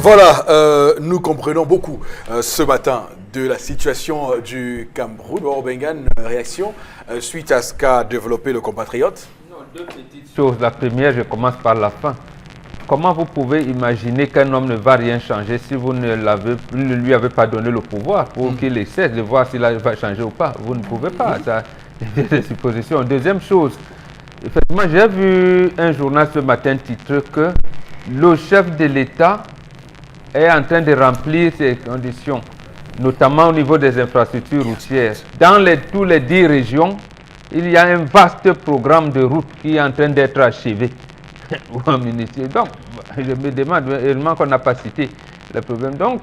Voilà, nous comprenons beaucoup ce matin de la situation du Cameroun. Bon, Bengan, réaction suite à ce qu'a développé le compatriote? Non, deux petites choses. La première, je commence par la fin. Comment vous pouvez imaginer qu'un homme ne va rien changer si vous ne lui avez pas donné le pouvoir pour qu'il essaie de voir s'il va changer ou pas? Vous ne pouvez pas, ça c'est des suppositions. Deuxième chose, effectivement, j'ai vu un journal ce matin titre que le chef de l'État est en train de remplir ces conditions, notamment au niveau des infrastructures routières. Dans tous les 10 régions, il y a un vaste programme de routes qui est en train d'être achevé au ministère. Donc, je me demande réellement qu'on n'a pas cité le problème. Donc,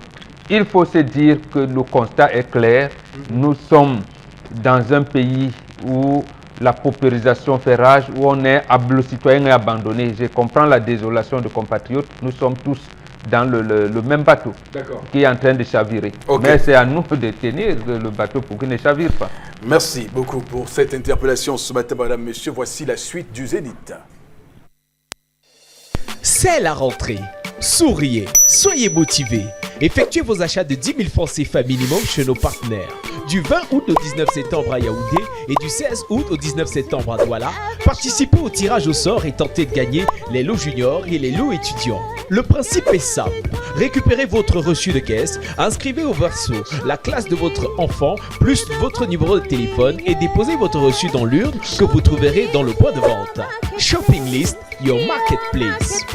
il faut se dire que le constat est clair. Nous sommes dans un pays où la paupérisation fait rage, où on est le citoyen est abandonné. Je comprends la désolation de compatriotes. Nous sommes tous dans le même bateau qui est en train de chavirer. Okay. Mais c'est à nous de tenir le bateau pour qu'il ne chavire pas. Merci beaucoup pour cette interpellation ce matin, madame, messieurs. Voici la suite du Zénith. C'est la rentrée. Souriez, soyez motivés. Effectuez vos achats de 10 000 francs CFA minimum chez nos partenaires. Du 20 août au 19 septembre à Yaoundé et du 16 août au 19 septembre à Douala, participez au tirage au sort et tentez de gagner les lots juniors et les lots étudiants. Le principe est simple. Récupérez votre reçu de caisse, inscrivez au verso la classe de votre enfant plus votre numéro de téléphone et déposez votre reçu dans l'urne que vous trouverez dans le point de vente. Shopping List, your marketplace.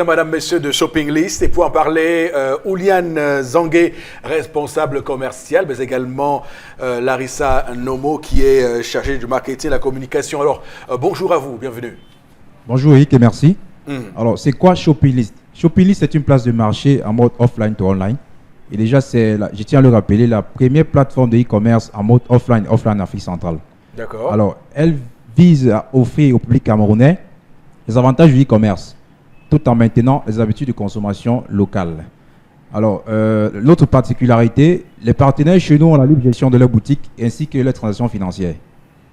Madame, messieurs de Shopping List, et pour en parler, Ouliane Zangué, responsable commercial, mais également Larissa Nomo, qui est chargée du marketing et la communication. Alors, bonjour à vous, bienvenue. Bonjour Eric et merci. Alors, c'est quoi Shopping List? Shopping List, c'est une place de marché en mode offline to online. Et déjà, je tiens à le rappeler, la première plateforme de e-commerce en mode offline en Afrique centrale. D'accord. Alors, elle vise à offrir au public camerounais les avantages du e-commerce, tout en maintenant les habitudes de consommation locales. Alors, l'autre particularité, les partenaires chez nous ont la libre gestion de leur boutique ainsi que leurs transactions financières.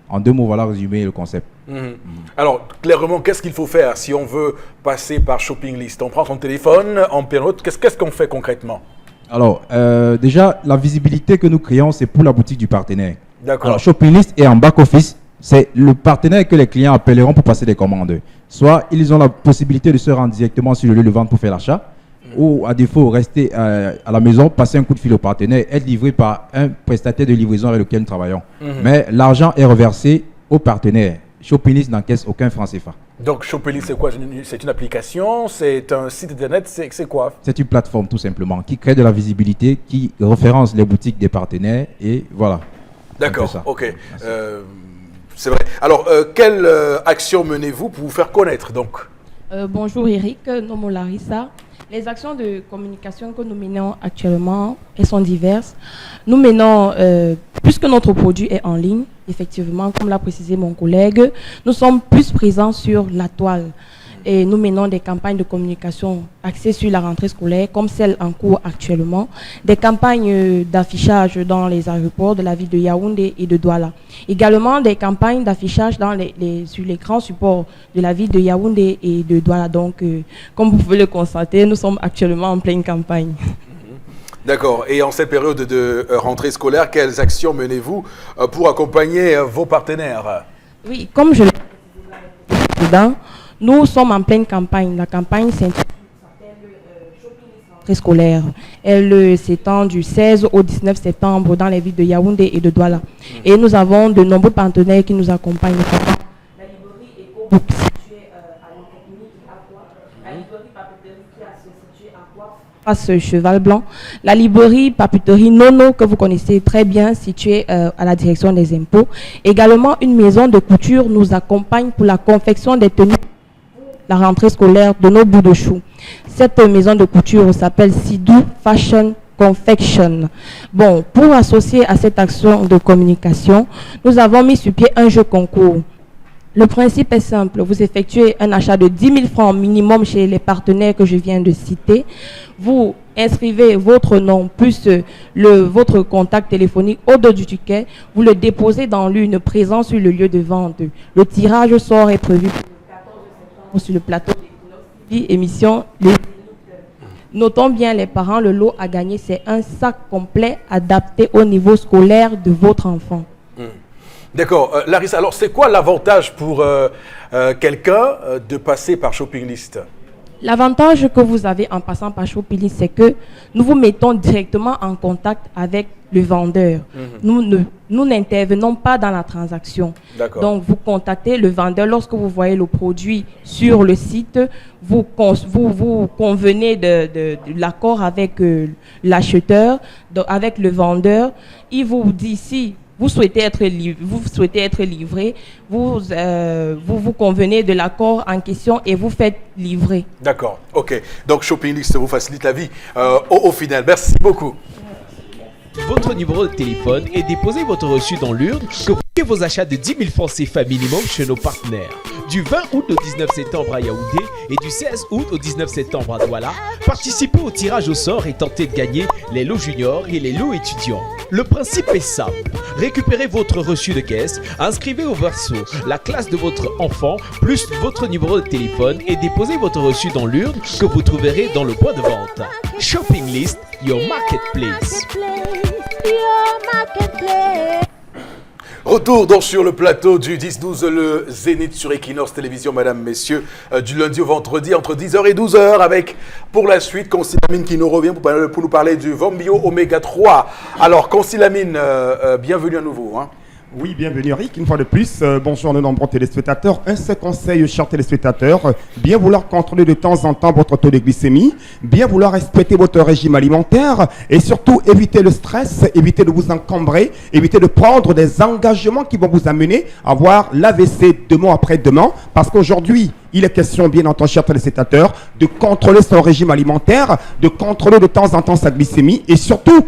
En 2 mots, voilà résumer le concept. Alors, clairement, qu'est-ce qu'il faut faire si on veut passer par Shopping List? On prend son téléphone, on perd qu'est-ce qu'on fait concrètement? Alors, déjà, la visibilité que nous créons, c'est pour la boutique du partenaire. D'accord. Alors, Shopping List est en back-office. C'est le partenaire que les clients appelleront pour passer des commandes. Soit ils ont la possibilité de se rendre directement sur le lieu de vente pour faire l'achat, ou à défaut, rester à la maison, passer un coup de fil au partenaire, être livré par un prestataire de livraison avec lequel nous travaillons. Mais l'argent est reversé au partenaire. Shopping List n'encaisse aucun franc CFA. Donc Shopelist, c'est quoi? C'est une application, c'est un site internet, c'est quoi? C'est une plateforme tout simplement qui crée de la visibilité, qui référence les boutiques des partenaires et voilà. D'accord, ok. C'est vrai. Alors, quelle action menez-vous pour vous faire connaître donc? Bonjour Eric, Nomo Larissa. Les actions de communication que nous menons actuellement, elles sont diverses. Nous menons, puisque notre produit est en ligne, effectivement, comme l'a précisé mon collègue, nous sommes plus présents sur la toile. Et nous menons des campagnes de communication axées sur la rentrée scolaire, comme celle en cours actuellement, des campagnes d'affichage dans les aéroports de la ville de Yaoundé et de Douala. Également des campagnes d'affichage sur les grands supports de la ville de Yaoundé et de Douala. Donc, comme vous pouvez le constater, nous sommes actuellement en pleine campagne. D'accord. Et en cette période de rentrée scolaire, quelles actions menez-vous pour accompagner vos partenaires? Oui, comme je l'ai dit, nous sommes en pleine campagne. La campagne s'appelle rentrée scolaire. Elle s'étend du 16 au 19 septembre dans les villes de Yaoundé et de Douala. Et nous avons de nombreux partenaires qui nous accompagnent. La librairie EcoBook située à l'Académie de Aqua, la librairie papeterie qui est située à Aqua, face Cheval Blanc, la librairie papeterie Nono que vous connaissez très bien située à la direction des impôts. Également une maison de couture nous accompagne pour la confection des tenues la rentrée scolaire de nos bouts de chou. Cette maison de couture s'appelle Sidou Fashion Confection. Bon, pour associer à cette action de communication, nous avons mis sur pied un jeu concours. Le principe est simple, vous effectuez un achat de 10 000 francs minimum chez les partenaires que je viens de citer. Vous inscrivez votre nom plus votre contact téléphonique au dos du ticket. Vous le déposez dans l'urne présent sur le lieu de vente. Le tirage au sort est prévu sur le plateau de émission. Notons bien les parents, le lot à gagner, c'est un sac complet adapté au niveau scolaire de votre enfant. D'accord. Larissa, alors c'est quoi l'avantage pour quelqu'un de passer par Shopping List? L'avantage que vous avez en passant par Shopping List, c'est que nous vous mettons directement en contact avec le vendeur. Nous n'intervenons pas dans la transaction. Donc, vous contactez le vendeur lorsque vous voyez le produit sur le site. Vous convenez de l'accord avec l'acheteur, avec le vendeur. Il vous dit si vous souhaitez être livré, vous convenez de l'accord en question et vous faites livrer. D'accord, ok. Donc Shopping List vous facilite la vie au final. Merci beaucoup. Votre numéro de téléphone et déposez votre reçu dans l'urne que vous faites vos achats de 10 000 francs CFA minimum chez nos partenaires. Du 20 août au 19 septembre à Yaoundé et du 16 août au 19 septembre à Douala, participez au tirage au sort et tentez de gagner les lots juniors et les lots étudiants. Le principe est simple. Récupérez votre reçu de caisse, inscrivez au verso la classe de votre enfant plus votre numéro de téléphone et déposez votre reçu dans l'urne que vous trouverez dans le point de vente. Shopping List, your marketplace. Retour donc sur le plateau du 10-12, le Zénith sur Equinox Télévision, mesdames, messieurs, du lundi au vendredi entre 10h et 12h avec pour la suite Consilamine qui nous revient pour nous parler du Vombio Oméga 3. Alors Consilamine, bienvenue à nouveau. Oui, bienvenue Eric, une fois de plus. Bonjour nos nombreux téléspectateurs. Un seul conseil, chers téléspectateurs, bien vouloir contrôler de temps en temps votre taux de glycémie, bien vouloir respecter votre régime alimentaire et surtout éviter le stress, éviter de vous encombrer, éviter de prendre des engagements qui vont vous amener à avoir l'AVC demain après demain, parce qu'aujourd'hui, il est question, bien entendu, chers téléspectateurs, de contrôler son régime alimentaire, de contrôler de temps en temps sa glycémie et surtout,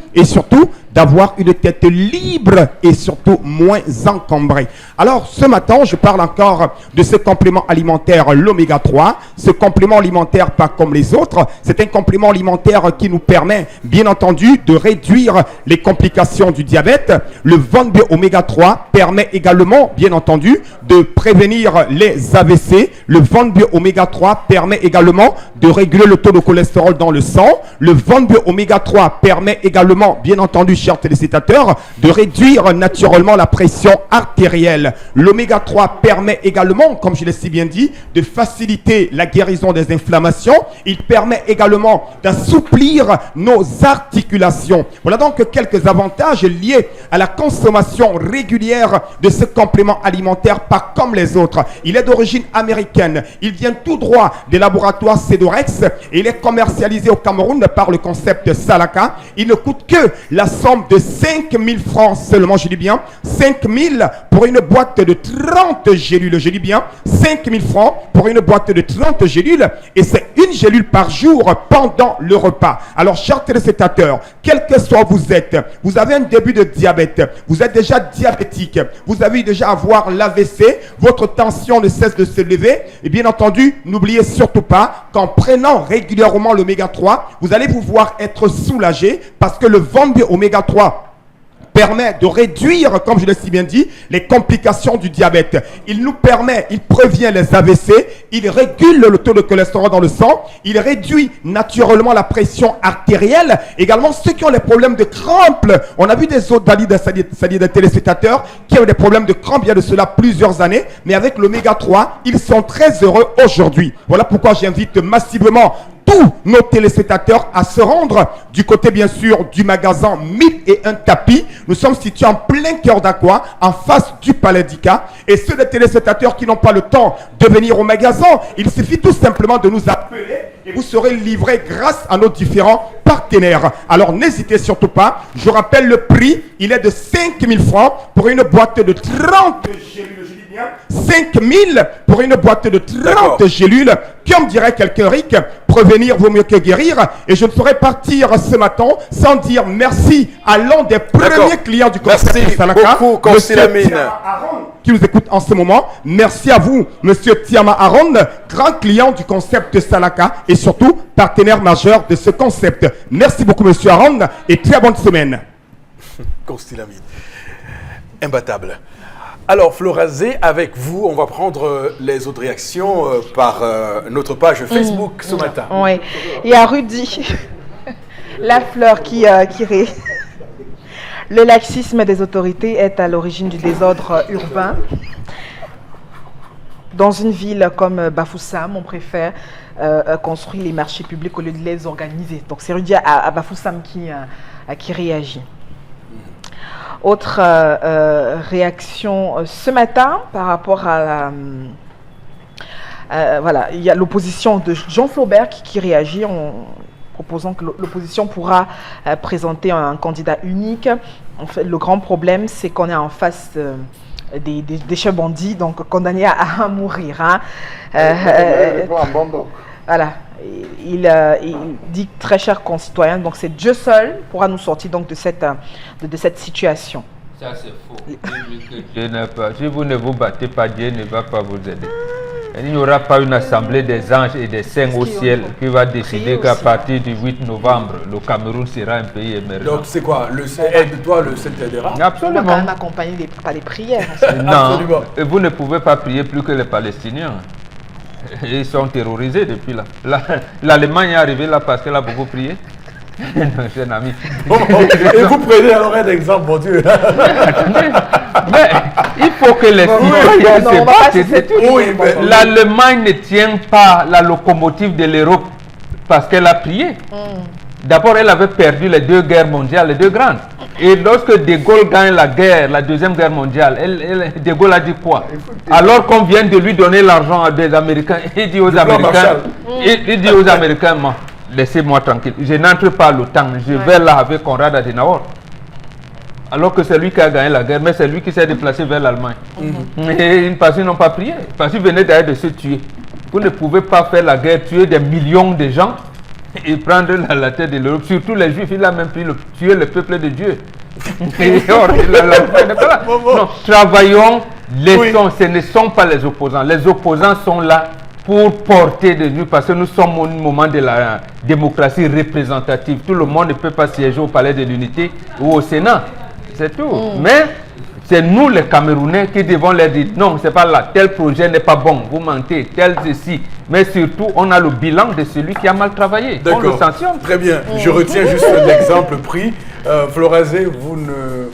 d'avoir une tête libre et surtout moins encombrée. Alors, ce matin, je parle encore de ce complément alimentaire, l'oméga 3. Ce complément alimentaire, pas comme les autres, c'est un complément alimentaire qui nous permet, bien entendu, de réduire les complications du diabète. Le Vombio oméga 3 permet également, bien entendu, de prévenir les AVC. Le Vombio oméga 3 permet également de réguler le taux de cholestérol dans le sang. Le Vombio oméga 3 permet également, bien entendu, chers téléspectateurs, de réduire naturellement la pression artérielle. L'oméga 3 permet également, comme je l'ai si bien dit, de faciliter la guérison des inflammations. Il permet également d'assouplir nos articulations. Voilà donc quelques avantages liés à la consommation régulière de ce complément alimentaire, pas comme les autres. Il est d'origine américaine. Il vient tout droit des laboratoires Cedorex et il est commercialisé au Cameroun par le concept Salaka. Il ne coûte que la somme de 5 000 francs seulement, je dis bien 5 000 pour une boîte de 30 gélules, je dis bien 5 000 francs pour une boîte de 30 gélules et c'est une gélule par jour pendant le repas. Alors chers téléspectateurs, quel que soit vous êtes, vous avez un début de diabète, vous êtes déjà diabétique, vous avez déjà avoir l'AVC, votre tension ne cesse de se lever et bien entendu, n'oubliez surtout pas qu'en prenant régulièrement l'oméga 3, vous allez vous voir être soulagé parce que le Vambi oméga 3 permet de réduire, comme je l'ai si bien dit, les complications du diabète. Il nous permet, il prévient les AVC, il régule le taux de cholestérol dans le sang, il réduit naturellement la pression artérielle. Également, ceux qui ont les problèmes de crampes, on a vu des autres des téléspectateurs qui ont des problèmes de crampes il y a de cela plusieurs années, mais avec l'oméga 3, ils sont très heureux aujourd'hui. Voilà pourquoi j'invite massivement tous nos téléspectateurs à se rendre du côté bien sûr du magasin 1001 tapis. Nous sommes situés en plein cœur d'Aqua, en face du Palais d'Ika. Et ceux des téléspectateurs qui n'ont pas le temps de venir au magasin, il suffit tout simplement de nous appeler et vous serez livrés grâce à nos différents partenaires. Alors n'hésitez surtout pas. Je rappelle le prix, il est de 5 000 francs pour une boîte de 30 gélules. 5 000 pour une boîte de 30 gélules. Comme dirait quelqu'un ric, prévenir vaut mieux que guérir. Et je ne saurais partir ce matin sans dire merci à l'un des premiers clients du concept Salaka, Monsieur Tiama Aaron, qui nous écoute en ce moment. Merci à vous, Monsieur Tiama Aaron, grand client du concept Salaka et surtout partenaire majeur de ce concept. Merci beaucoup, Monsieur Aaron, et très bonne semaine. Constilamine. Imbattable. Alors, Florazé, avec vous, on va prendre les autres réactions par notre page Facebook ce matin. Oui, il y a Rudy, la fleur qui rit. Le laxisme des autorités est à l'origine du désordre urbain. Dans une ville comme Bafoussam, on préfère construire les marchés publics au lieu de les organiser. Donc, c'est Rudy à Bafoussam qui réagit. Autre réaction ce matin par rapport à voilà, il y a l'opposition de Jean Flaubert qui réagit en proposant que l'opposition pourra présenter un candidat unique. En fait, le grand problème, c'est qu'on est en face des chefs bandits, donc condamnés à mourir. Hein. Voilà. Il dit, très chers concitoyens, donc c'est Dieu seul pourra nous sortir donc de cette situation. Ça c'est faux. Dieu n'est pas. Si vous ne vous battez pas, Dieu ne va pas vous aider. Il n'y aura pas une assemblée des anges et des saints au ciel qui va décider qu'à partir du 8 novembre, le Cameroun sera un pays émergent. Donc c'est quoi? Aide-toi, le ciel t'aidera? Absolument. On va quand même accompagner par les prières. Non, absolument. Et vous ne pouvez pas prier plus que les Palestiniens. Ils sont terrorisés depuis là. L'Allemagne est arrivée là parce qu'elle a beaucoup prié. C'est un ami. Et vous prenez alors un exemple, mon Dieu. Mais il faut que les citoyens se battent. L'Allemagne ne tient pas la locomotive de l'Europe parce qu'elle a prié. D'abord, elle avait perdu les deux guerres mondiales, les deux grandes. Et lorsque De Gaulle gagne la guerre, la deuxième guerre mondiale, De Gaulle a dit quoi? Alors qu'on vient de lui donner l'argent des Américains, il dit aux Américains, laissez-moi tranquille, je n'entre pas à l'OTAN, je vais là avec Konrad Adenauer. Alors que c'est lui qui a gagné la guerre, mais c'est lui qui s'est déplacé vers l'Allemagne. Et parce qu'ils n'ont pas prié, parce qu'ils venaient d'ailleurs de se tuer. Vous ne pouvez pas faire la guerre, tuer des millions de gens et prendre la tête de l'Europe. Surtout les Juifs, il a même pris tuer le peuple de Dieu. Non, travaillons, laissons, ce ne sont pas les opposants. Les opposants sont là pour porter de nous, parce que nous sommes au moment de la démocratie représentative. Tout le monde ne peut pas siéger au Palais de l'Unité ou au Sénat. C'est tout. Mais c'est nous les Camerounais qui devons leur dire non, c'est pas là, tel projet n'est pas bon, vous mentez, tel ceci. Mais surtout, on a le bilan de celui qui a mal travaillé. On le sanctionne. Très bien. Je retiens juste l'exemple pris Florazé, vous ne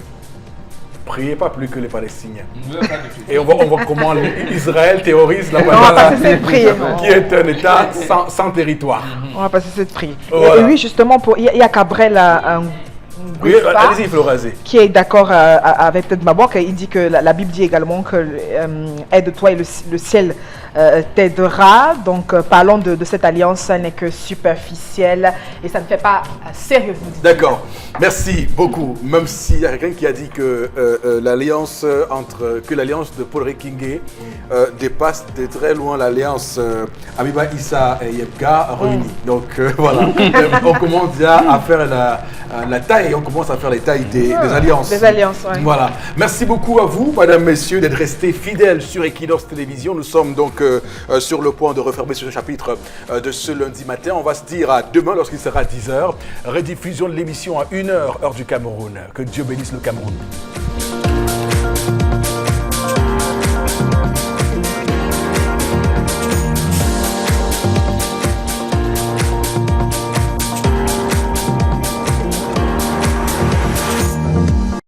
priez pas plus que les Palestiniens. Et on voit comment Israël terrorise la Palestine, qui est un État sans territoire. On va passer cette prière. Voilà. Et oui, justement, il y a Cabrel, oui, allez-y, Florazé. Qui est d'accord avec peut-être Mabouak. Il dit que la Bible dit également que aide-toi et le ciel t'aidera. Donc, parlons de cette alliance, ça n'est que superficielle et ça ne fait pas sérieux. D'accord, merci beaucoup. Même s'il y a quelqu'un qui a dit que l'alliance de Paul Rekingé dépasse de très loin l'alliance Abiba Issa et Yebka réunis. Donc voilà, on commence déjà à faire la taille, on commence à faire les tailles des alliances. Des alliances, oui. Voilà. Merci beaucoup à vous, mesdames, messieurs, d'être restés fidèles sur Equinox Télévision. Nous sommes donc sur le point de refermer ce chapitre de ce lundi matin. On va se dire à demain lorsqu'il sera 10h. Rediffusion de l'émission à 1h, heure du Cameroun. Que Dieu bénisse le Cameroun.